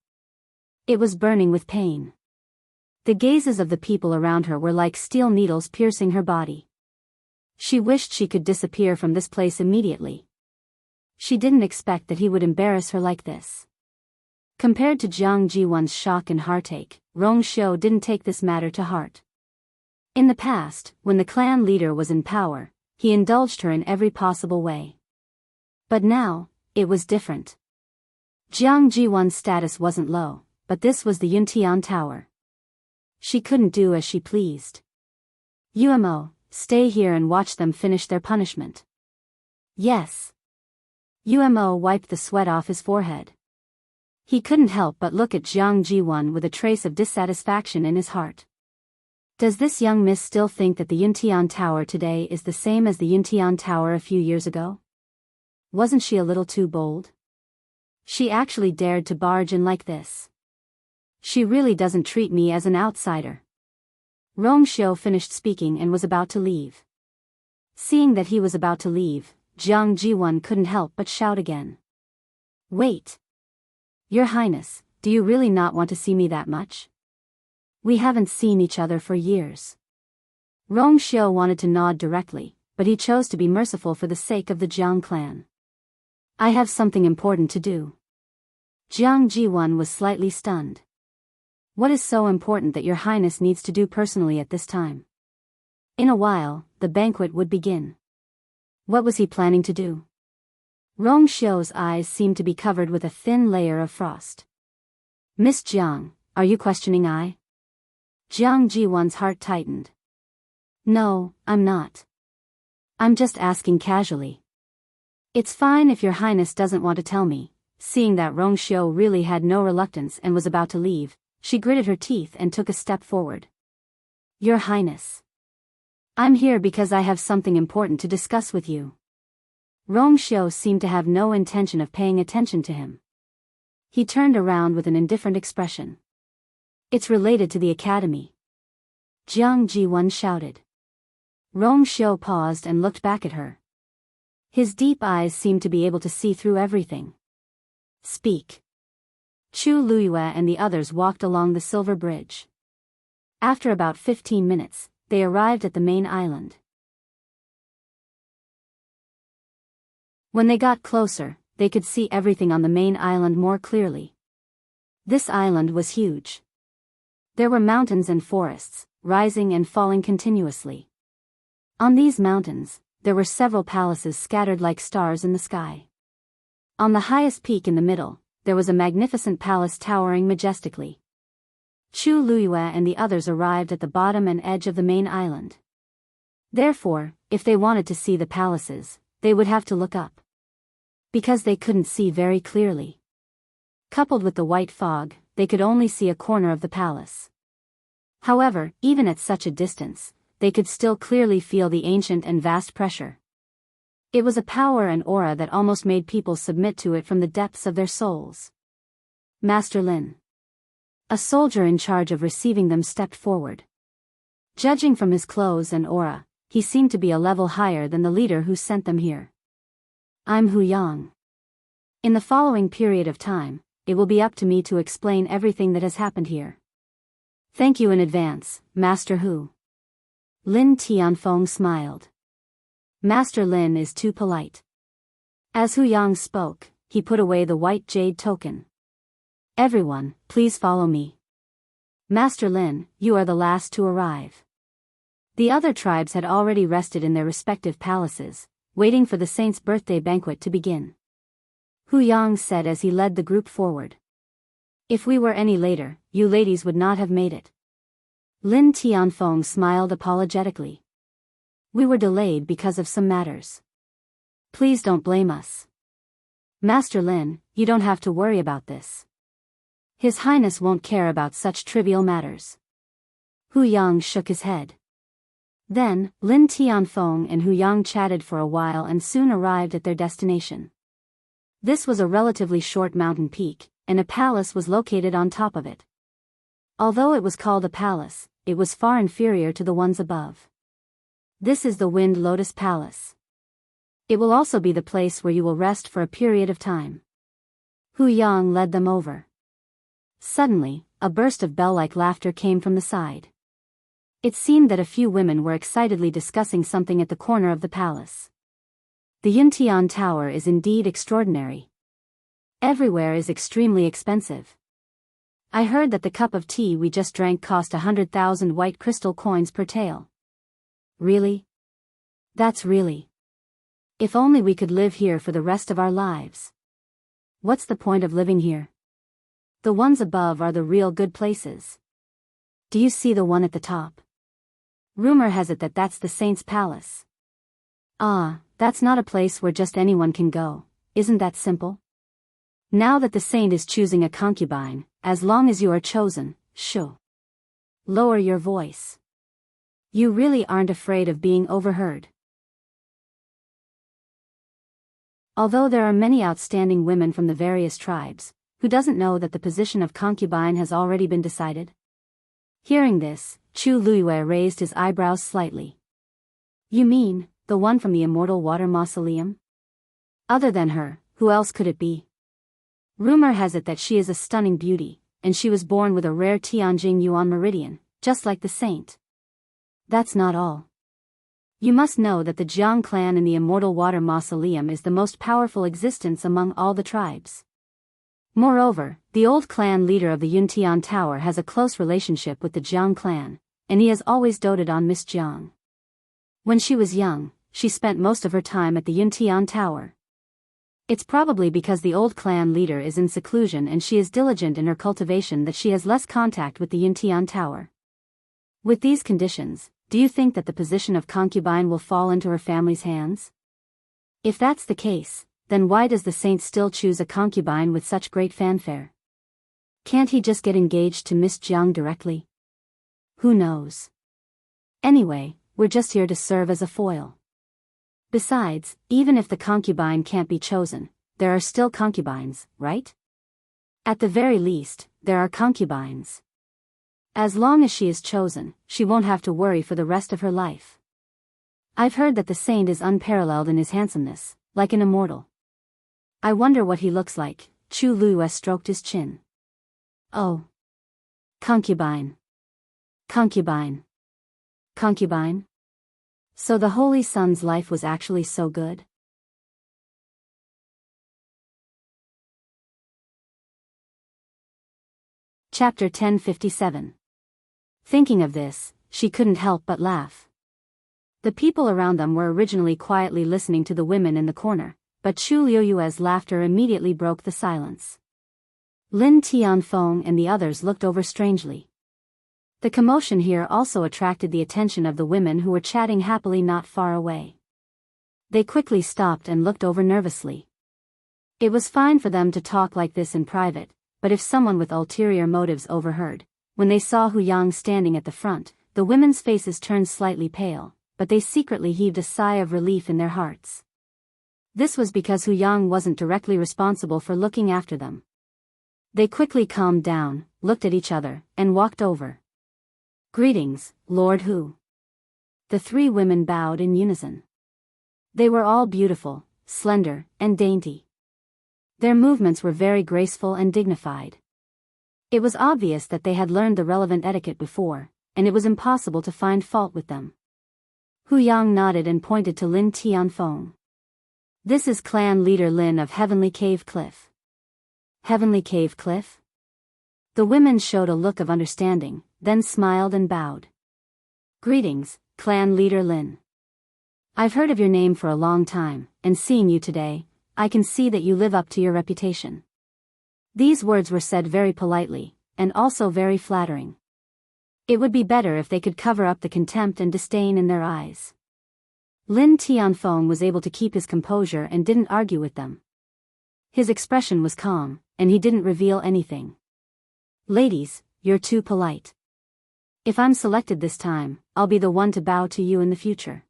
It was burning with pain. The gazes of the people around her were like steel needles piercing her body. She wished she could disappear from this place immediately. She didn't expect that he would embarrass her like this. Compared to Jiang Jiwan's shock and heartache, Rong Xiu didn't take this matter to heart. In the past, when the clan leader was in power, he indulged her in every possible way. But now, it was different. Jiang Jiwan's status wasn't low, but this was the Yuntian Tower. She couldn't do as she pleased. Umo, stay here and watch them finish their punishment. Yes. Umo wiped the sweat off his forehead. He couldn't help but look at Jiang Jiwan with a trace of dissatisfaction in his heart. Does this young miss still think that the Yuntian Tower today is the same as the Yuntian Tower a few years ago? Wasn't she a little too bold? She actually dared to barge in like this. She really doesn't treat me as an outsider. Rong Xiu finished speaking and was about to leave. Seeing that he was about to leave, Jiang Jiwan couldn't help but shout again. Wait! Your Highness, do you really not want to see me that much? We haven't seen each other for years. Rong Xiu wanted to nod directly, but he chose to be merciful for the sake of the Jiang clan. I have something important to do. Jiang Jiwan was slightly stunned. What is so important that your Highness needs to do personally at this time? In a while, the banquet would begin. What was he planning to do? Rong Xiu's eyes seemed to be covered with a thin layer of frost. Miss Jiang, are you questioning I? Jiang Jiwan's heart tightened. No, I'm not. I'm just asking casually. It's fine if your Highness doesn't want to tell me. Seeing that Rong Xiu really had no reluctance and was about to leave, she gritted her teeth and took a step forward. Your Highness. I'm here because I have something important to discuss with you. Rong Xiu seemed to have no intention of paying attention to him. He turned around with an indifferent expression. It's related to the academy. Jiang Jiwan shouted. Rong Xiu paused and looked back at her. His deep eyes seemed to be able to see through everything. Speak. Chu Luiyue and the others walked along the silver bridge. After about 15 minutes, they arrived at the main island. When they got closer, they could see everything on the main island more clearly. This island was huge. There were mountains and forests, rising and falling continuously. On these mountains, there were several palaces scattered like stars in the sky. On the highest peak in the middle, there was a magnificent palace towering majestically. Chu Luiyue and the others arrived at the bottom and edge of the main island. Therefore, if they wanted to see the palaces, they would have to look up. Because they couldn't see very clearly. Coupled with the white fog, they could only see a corner of the palace. However, even at such a distance, they could still clearly feel the ancient and vast pressure. It was a power and aura that almost made people submit to it from the depths of their souls. Master Lin. A soldier in charge of receiving them stepped forward. Judging from his clothes and aura, he seemed to be a level higher than the leader who sent them here. I'm Hu Yang. In the following period of time, it will be up to me to explain everything that has happened here. Thank you in advance, Master Hu. Lin Tianfeng smiled. Master Lin is too polite. As Hu Yang spoke, he put away the white jade token. Everyone, please follow me. Master Lin, you are the last to arrive. The other tribes had already rested in their respective palaces, waiting for the saint's birthday banquet to begin. Hu Yang said as he led the group forward. If we were any later, you ladies would not have made it. Lin Tianfeng smiled apologetically. We were delayed because of some matters. Please don't blame us. Master Lin, you don't have to worry about this. His Highness won't care about such trivial matters. Hu Yang shook his head. Then, Lin Tianfeng and Hu Yang chatted for a while and soon arrived at their destination. This was a relatively short mountain peak, and a palace was located on top of it. Although it was called a palace, it was far inferior to the ones above. This is the Wind Lotus Palace. It will also be the place where you will rest for a period of time. Hu Yang led them over. Suddenly, a burst of bell-like laughter came from the side. It seemed that a few women were excitedly discussing something at the corner of the palace. The Yuntian Tower is indeed extraordinary. Everywhere is extremely expensive. I heard that the cup of tea we just drank cost 100,000 white crystal coins per tael. Really? That's really. If only we could live here for the rest of our lives. What's the point of living here? The ones above are the real good places. Do you see the one at the top? Rumor has it that that's the saint's palace. Ah, that's not a place where just anyone can go, isn't that simple? Now that the saint is choosing a concubine, as long as you are chosen, shoo. Lower your voice. You really aren't afraid of being overheard. Although there are many outstanding women from the various tribes, who doesn't know that the position of concubine has already been decided? Hearing this, Chu Luiyue raised his eyebrows slightly. You mean, the one from the Immortal Water Mausoleum? Other than her, who else could it be? Rumor has it that she is a stunning beauty, and she was born with a rare Tianjing Yuan meridian, just like the saint. That's not all. You must know that the Jiang clan in the Immortal Water Mausoleum is the most powerful existence among all the tribes. Moreover, the old clan leader of the Yuntian Tower has a close relationship with the Jiang clan, and he has always doted on Miss Jiang. When she was young, she spent most of her time at the Yuntian Tower. It's probably because the old clan leader is in seclusion and she is diligent in her cultivation that she has less contact with the Yuntian Tower. With these conditions, do you think that the position of concubine will fall into her family's hands? If that's the case, then why does the saint still choose a concubine with such great fanfare? Can't he just get engaged to Miss Jiang directly? Who knows? Anyway, we're just here to serve as a foil. Besides, even if the concubine can't be chosen, there are still concubines, right? At the very least, there are concubines. As long as she is chosen, she won't have to worry for the rest of her life. I've heard that the saint is unparalleled in his handsomeness, like an immortal. I wonder what he looks like. Chu Luiyue stroked his chin. Oh. Concubine. Concubine. Concubine? So the Holy Son's life was actually so good? Chapter 1057. Thinking of this, she couldn't help but laugh. The people around them were originally quietly listening to the women in the corner, but Chu Luiyue's laughter immediately broke the silence. Lin Tianfeng and the others looked over strangely. The commotion here also attracted the attention of the women who were chatting happily not far away. They quickly stopped and looked over nervously. It was fine for them to talk like this in private, but if someone with ulterior motives overheard, when they saw Hu Yang standing at the front, the women's faces turned slightly pale, but they secretly heaved a sigh of relief in their hearts. This was because Hu Yang wasn't directly responsible for looking after them. They quickly calmed down, looked at each other, and walked over. Greetings, Lord Hu. The three women bowed in unison. They were all beautiful, slender, and dainty. Their movements were very graceful and dignified. It was obvious that they had learned the relevant etiquette before, and it was impossible to find fault with them. Hu Yang nodded and pointed to Lin Tianfeng. This is clan leader Lin of Heavenly Cave Cliff. Heavenly Cave Cliff? The women showed a look of understanding, then smiled and bowed. Greetings, clan leader Lin. I've heard of your name for a long time, and seeing you today, I can see that you live up to your reputation. These words were said very politely, and also very flattering. It would be better if they could cover up the contempt and disdain in their eyes. Lin Tianfeng was able to keep his composure and didn't argue with them. His expression was calm, and he didn't reveal anything. Ladies, you're too polite. If I'm selected this time, I'll be the one to bow to you in the future.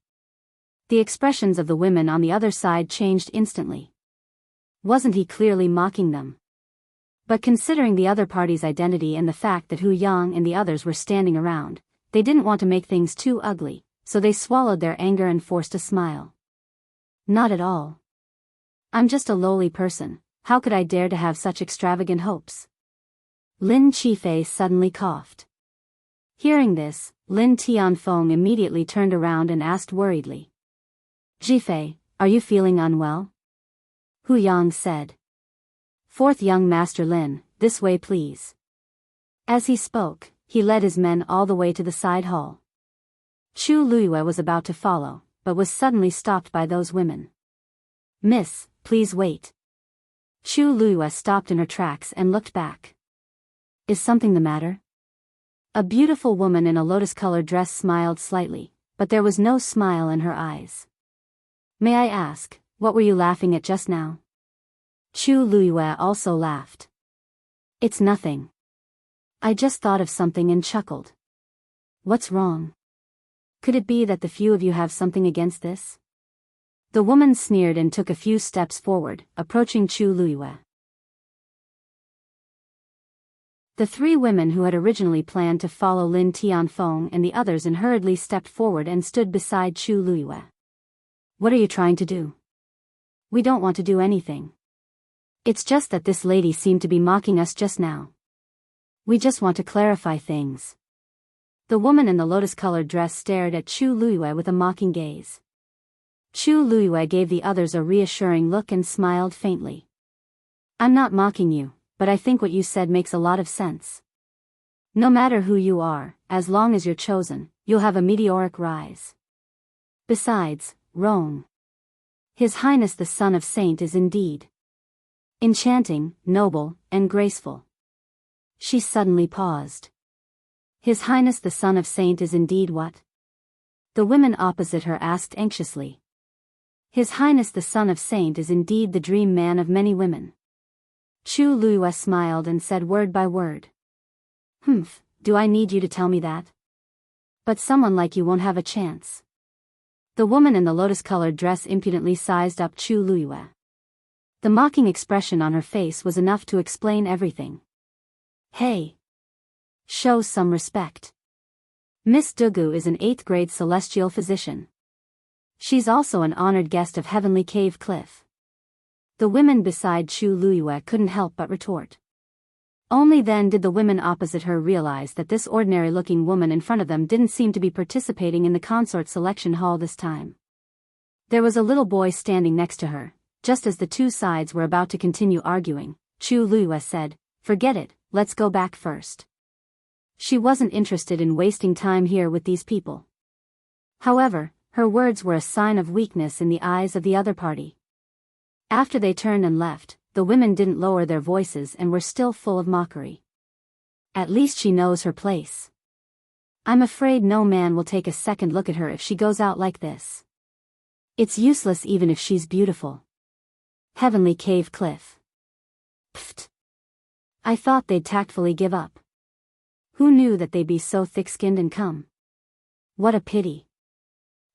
The expressions of the women on the other side changed instantly. Wasn't he clearly mocking them? But considering the other party's identity and the fact that Hu Yang and the others were standing around, they didn't want to make things too ugly, so they swallowed their anger and forced a smile. Not at all. I'm just a lowly person, how could I dare to have such extravagant hopes? Lin Qifei suddenly coughed. Hearing this, Lin Tianfeng immediately turned around and asked worriedly. Jifei, are you feeling unwell? Hu Yang said. Fourth young master Lin, this way please. As he spoke, he led his men all the way to the side hall. Chu Luiyue was about to follow, but was suddenly stopped by those women. Miss, please wait. Chu Luiyue stopped in her tracks and looked back. Is something the matter? A beautiful woman in a lotus-colored dress smiled slightly, but there was no smile in her eyes. May I ask, what were you laughing at just now? Chu Luiyue also laughed. It's nothing. I just thought of something and chuckled. What's wrong? Could it be that the few of you have something against this? The woman sneered and took a few steps forward, approaching Chu Luiyue. The three women who had originally planned to follow Lin Tianfeng and the others hurriedly stepped forward and stood beside Chu Luiyue. What are you trying to do? We don't want to do anything. It's just that this lady seemed to be mocking us just now. We just want to clarify things. The woman in the lotus-colored dress stared at Chu Luiyue with a mocking gaze. Chu Luiyue gave the others a reassuring look and smiled faintly. I'm not mocking you, but I think what you said makes a lot of sense. No matter who you are, as long as you're chosen, you'll have a meteoric rise. Besides, Rome. His Highness the Son of Saint is indeed enchanting, noble, and graceful. She suddenly paused. His Highness the Son of Saint is indeed what? The women opposite her asked anxiously. His Highness the Son of Saint is indeed the dream man of many women. Chu Luiyue smiled and said word by word. Humph, do I need you to tell me that? But someone like you won't have a chance. The woman in the lotus-colored dress impudently sized up Chu Luiyue. The mocking expression on her face was enough to explain everything. Hey! Show some respect. Miss Dugu is an 8th grade celestial physician. She's also an honored guest of Heavenly Cave Cliff. The women beside Chu Luiyue couldn't help but retort. Only then did the women opposite her realize that this ordinary-looking woman in front of them didn't seem to be participating in the consort selection hall this time. There was a little boy standing next to her. Just as the two sides were about to continue arguing, Chu Luiyue said, "Forget it, let's go back first." She wasn't interested in wasting time here with these people. However, her words were a sign of weakness in the eyes of the other party. After they turned and left, the women didn't lower their voices and were still full of mockery. At least she knows her place. I'm afraid no man will take a second look at her if she goes out like this. It's useless even if she's beautiful. Heavenly Cave Cliff. Pfft. I thought they'd tactfully give up. Who knew that they'd be so thick-skinned and come? What a pity.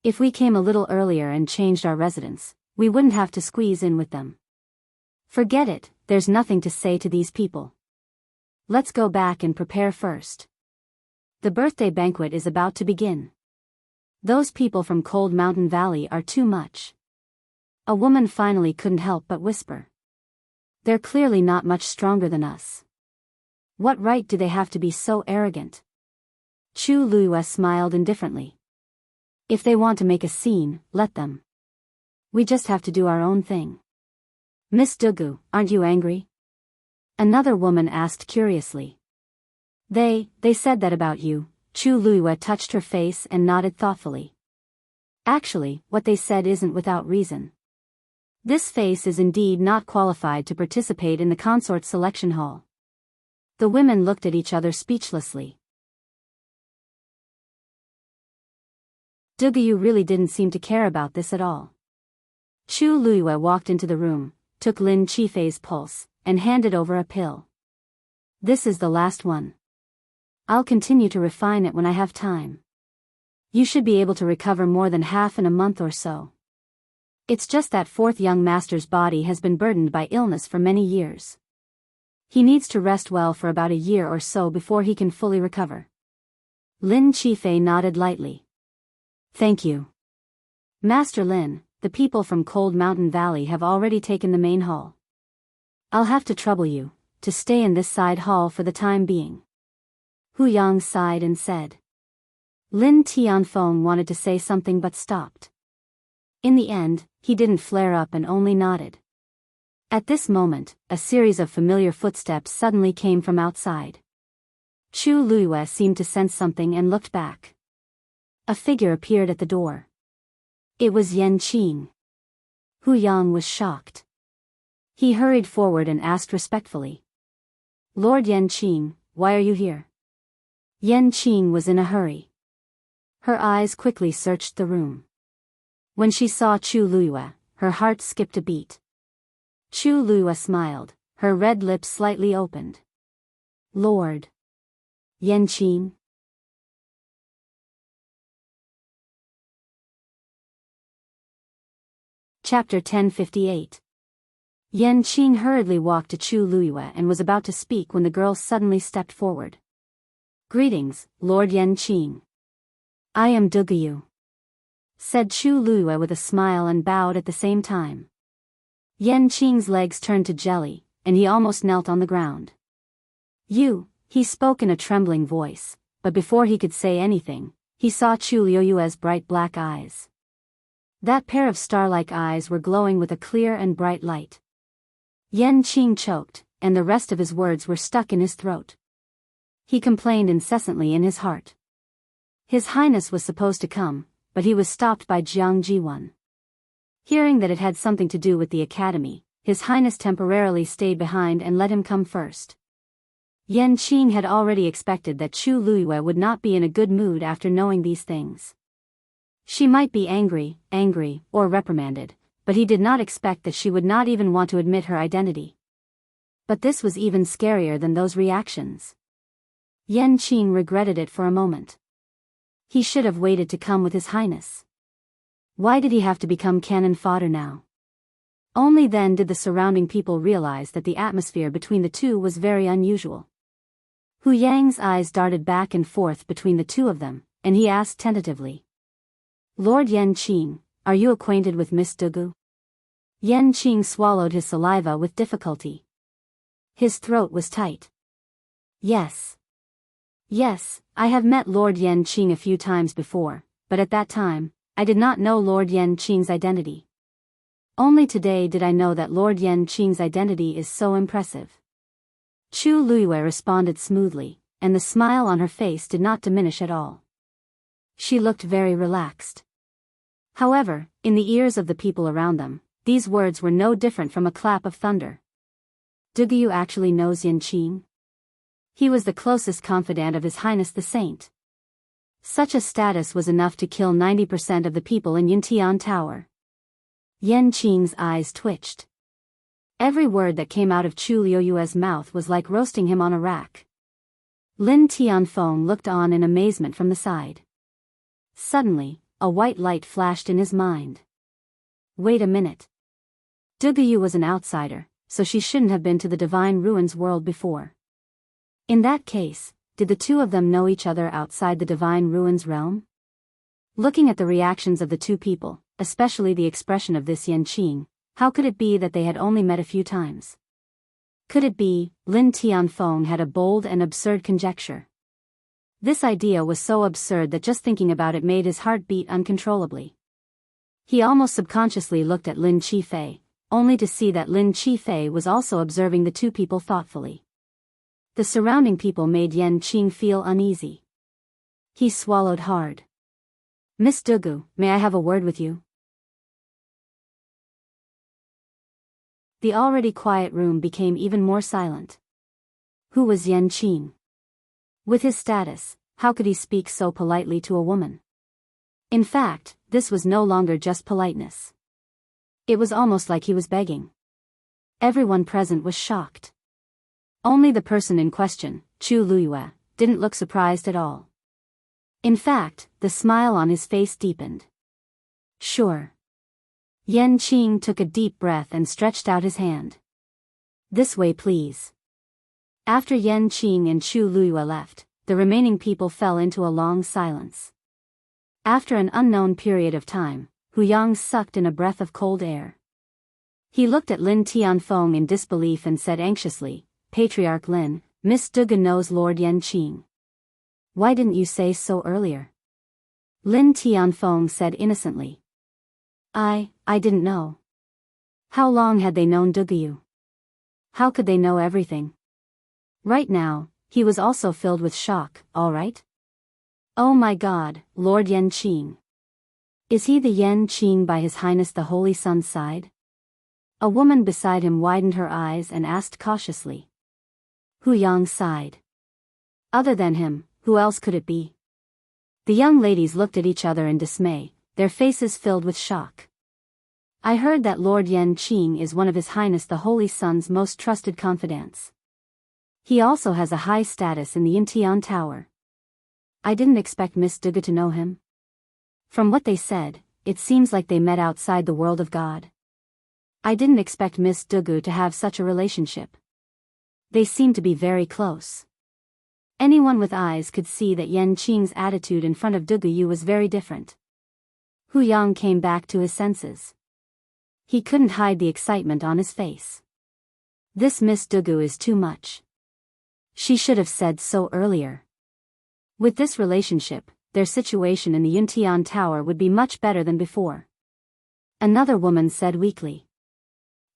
If we came a little earlier and changed our residence, we wouldn't have to squeeze in with them. Forget it, there's nothing to say to these people. Let's go back and prepare first. The birthday banquet is about to begin. Those people from Cold Mountain Valley are too much. A woman finally couldn't help but whisper. They're clearly not much stronger than us. What right do they have to be so arrogant? Chu Luiyue smiled indifferently. If they want to make a scene, let them. We just have to do our own thing. Miss Dugu, aren't you angry? Another woman asked curiously. They said that about you. Chu Luiyue touched her face and nodded thoughtfully. Actually, what they said isn't without reason. This face is indeed not qualified to participate in the consort selection hall. The women looked at each other speechlessly. Dugu really didn't seem to care about this at all. Chu Luiyue walked into the room, took Lin Qifei's pulse, and handed over a pill. This is the last one. I'll continue to refine it when I have time. You should be able to recover more than half in a month or so. It's just that fourth young master's body has been burdened by illness for many years. He needs to rest well for about a year or so before he can fully recover. Lin Qifei nodded lightly. Thank you. Master Lin, the people from Cold Mountain Valley have already taken the main hall. I'll have to trouble you to stay in this side hall for the time being." Hu Yang sighed and said. Lin Tianfeng wanted to say something but stopped. In the end, he didn't flare up and only nodded. At this moment, a series of familiar footsteps suddenly came from outside. Chu Luiyue seemed to sense something and looked back. A figure appeared at the door. It was Enchanting. Hu Yang was shocked. He hurried forward and asked respectfully, "Lord Enchanting, why are you here?" Enchanting was in a hurry. Her eyes quickly searched the room. When she saw Chu Luiyue, her heart skipped a beat. Chu Luiyue smiled, her red lips slightly opened. "Lord Enchanting." Chapter 1058. Enchanting hurriedly walked to Chu Luiyue and was about to speak when the girl suddenly stepped forward. "Greetings, Lord Enchanting. I am Duguyu," said Chu Luiyue with a smile and bowed at the same time. Enchanting's legs turned to jelly, and he almost knelt on the ground. "You," he spoke in a trembling voice, but before he could say anything, he saw Chu Luiyue's bright black eyes. That pair of star-like eyes were glowing with a clear and bright light. Enchanting choked, and the rest of his words were stuck in his throat. He complained incessantly in his heart. His Highness was supposed to come, but he was stopped by Jiang Jiwan. Hearing that it had something to do with the academy, His Highness temporarily stayed behind and let him come first. Enchanting had already expected that Chu Luiyue would not be in a good mood after knowing these things. She might be angry, or reprimanded, but he did not expect that she would not even want to admit her identity. But this was even scarier than those reactions. Enchanting regretted it for a moment. He should have waited to come with His Highness. Why did he have to become cannon fodder now? Only then did the surrounding people realize that the atmosphere between the two was very unusual. Hu Yang's eyes darted back and forth between the two of them, and he asked tentatively, "Lord Enchanting, are you acquainted with Miss Dugu?" Enchanting swallowed his saliva with difficulty. His throat was tight. Yes, I have met Lord Enchanting a few times before, but at that time, I did not know Lord Enchanting's identity. Only today did I know that Lord Enchanting's identity is so impressive." Chu Luiyue responded smoothly, and the smile on her face did not diminish at all. She looked very relaxed. However, in the ears of the people around them, these words were no different from a clap of thunder. Duguyu actually knows Enchanting? He was the closest confidant of His Highness the Saint. Such a status was enough to kill 90% of the people in Yuntian Tower. Enchanting's eyes twitched. Every word that came out of Chu Luiyue's mouth was like roasting him on a rack. Lin Tianfeng looked on in amazement from the side. Suddenly, a white light flashed in his mind. Wait a minute. Duguyu was an outsider, so she shouldn't have been to the Divine Ruins world before. In that case, did the two of them know each other outside the Divine Ruins realm? Looking at the reactions of the two people, especially the expression of this Enchanting, how could it be that they had only met a few times? Could it be, Lin Tianfeng had a bold and absurd conjecture? This idea was so absurd that just thinking about it made his heart beat uncontrollably. He almost subconsciously looked at Lin Qifei, only to see that Lin Qifei was also observing the two people thoughtfully. The surrounding people made Enchanting feel uneasy. He swallowed hard. "Miss Dugu, may I have a word with you?" The already quiet room became even more silent. Who was Enchanting? With his status, how could he speak so politely to a woman? In fact, this was no longer just politeness. It was almost like he was begging. Everyone present was shocked. Only the person in question, Chu Luiyue, didn't look surprised at all. In fact, the smile on his face deepened. "Sure." Enchanting took a deep breath and stretched out his hand. "This way please." After Enchanting and Chu Luiyue left, the remaining people fell into a long silence. After an unknown period of time, Hu Yang sucked in a breath of cold air. He looked at Lin Tianfeng in disbelief and said anxiously, Patriarch Lin, Miss Dugan knows Lord Yenqing. Why didn't you say so earlier? Lin Tianfeng said innocently. I didn't know. How long had they known Dugayu? How could they know everything? Right now, he was also filled with shock, all right? Oh my God, Lord Yenqing. Is he the Yenqing by His Highness the Holy Sun's side? A woman beside him widened her eyes and asked cautiously. Hu Yang sighed. Other than him, who else could it be? The young ladies looked at each other in dismay, their faces filled with shock. I heard that Lord Yenqing is one of His Highness the Holy Sun's most trusted confidants. He also has a high status in the Intian Tower. I didn't expect Miss Duga to know him. From what they said, it seems like they met outside the world of God. I didn't expect Miss Dugu to have such a relationship. They seem to be very close. Anyone with eyes could see that Yenqing's attitude in front of Dugu was very different. Hu Yang came back to his senses. He couldn't hide the excitement on his face. This Miss Dugu is too much. She should have said so earlier. With this relationship, their situation in the Yuntian Tower would be much better than before. Another woman said weakly.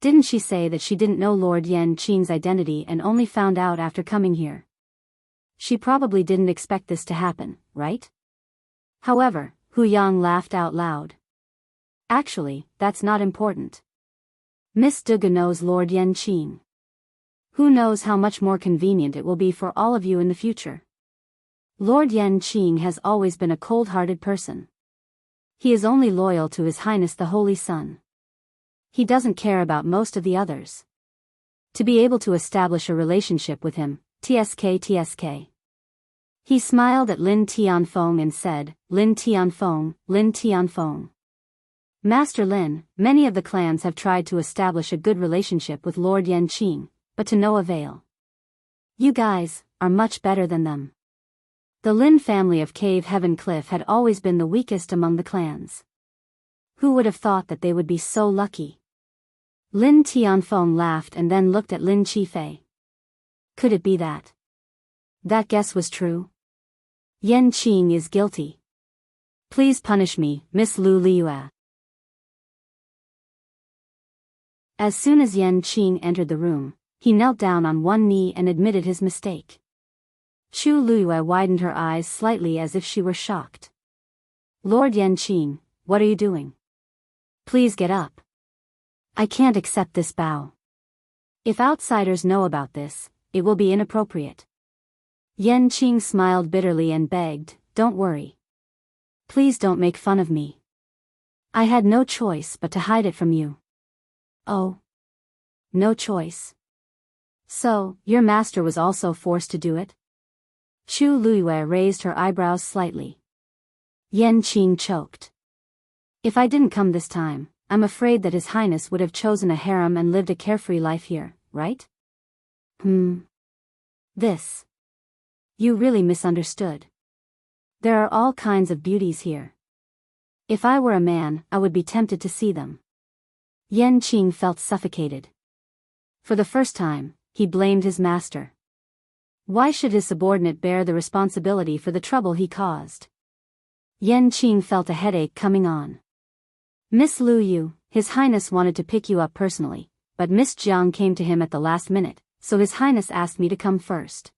Didn't she say that she didn't know Lord Yenqing's identity and only found out after coming here? She probably didn't expect this to happen, right? However, Hu Yang laughed out loud. Actually, that's not important. Miss Duga knows Lord Yenqing. Who knows how much more convenient it will be for all of you in the future. Lord Yenqing has always been a cold-hearted person. He is only loyal to His Highness the Holy Sun. He doesn't care about most of the others. To be able to establish a relationship with him, TSK. He smiled at Lin Tianfeng and said, Lin Tianfeng. Master Lin, many of the clans have tried to establish a good relationship with Lord Yenqing, but to no avail. You guys are much better than them. The Lin family of Cave Heaven Cliff had always been the weakest among the clans. Who would have thought that they would be so lucky? Lin Tianfeng laughed and then looked at Lin Qifei. Could it be that that guess was true? Yenqing is guilty. Please punish me, Miss Lu Liua. As soon as Yenqing entered the room, he knelt down on one knee and admitted his mistake. Chu Luiyue widened her eyes slightly as if she were shocked. Lord Yenqing, what are you doing? Please get up. I can't accept this bow. If outsiders know about this, it will be inappropriate. Yenqing smiled bitterly and begged, don't worry. Please don't make fun of me. I had no choice but to hide it from you. Oh. No choice. So, your master was also forced to do it? Chu Luiyue raised her eyebrows slightly. Yenqing choked. If I didn't come this time, I'm afraid that His Highness would have chosen a harem and lived a carefree life here, right? This. You really misunderstood. There are all kinds of beauties here. If I were a man, I would be tempted to see them. Yenqing felt suffocated. For the first time, he blamed his master. Why should his subordinate bear the responsibility for the trouble he caused? Yenqing felt a headache coming on. Miss Lu Yu, His Highness wanted to pick you up personally, but Miss Jiang came to him at the last minute, so His Highness asked me to come first.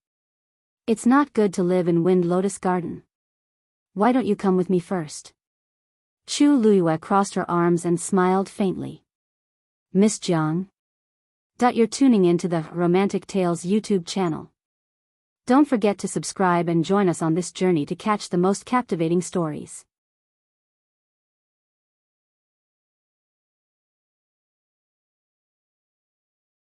It's not good to live in Wind Lotus Garden. Why don't you come with me first? Chu Luiyue crossed her arms and smiled faintly. Miss Jiang? You're tuning into the Romantic Tales YouTube channel. Don't forget to subscribe and join us on this journey to catch the most captivating stories.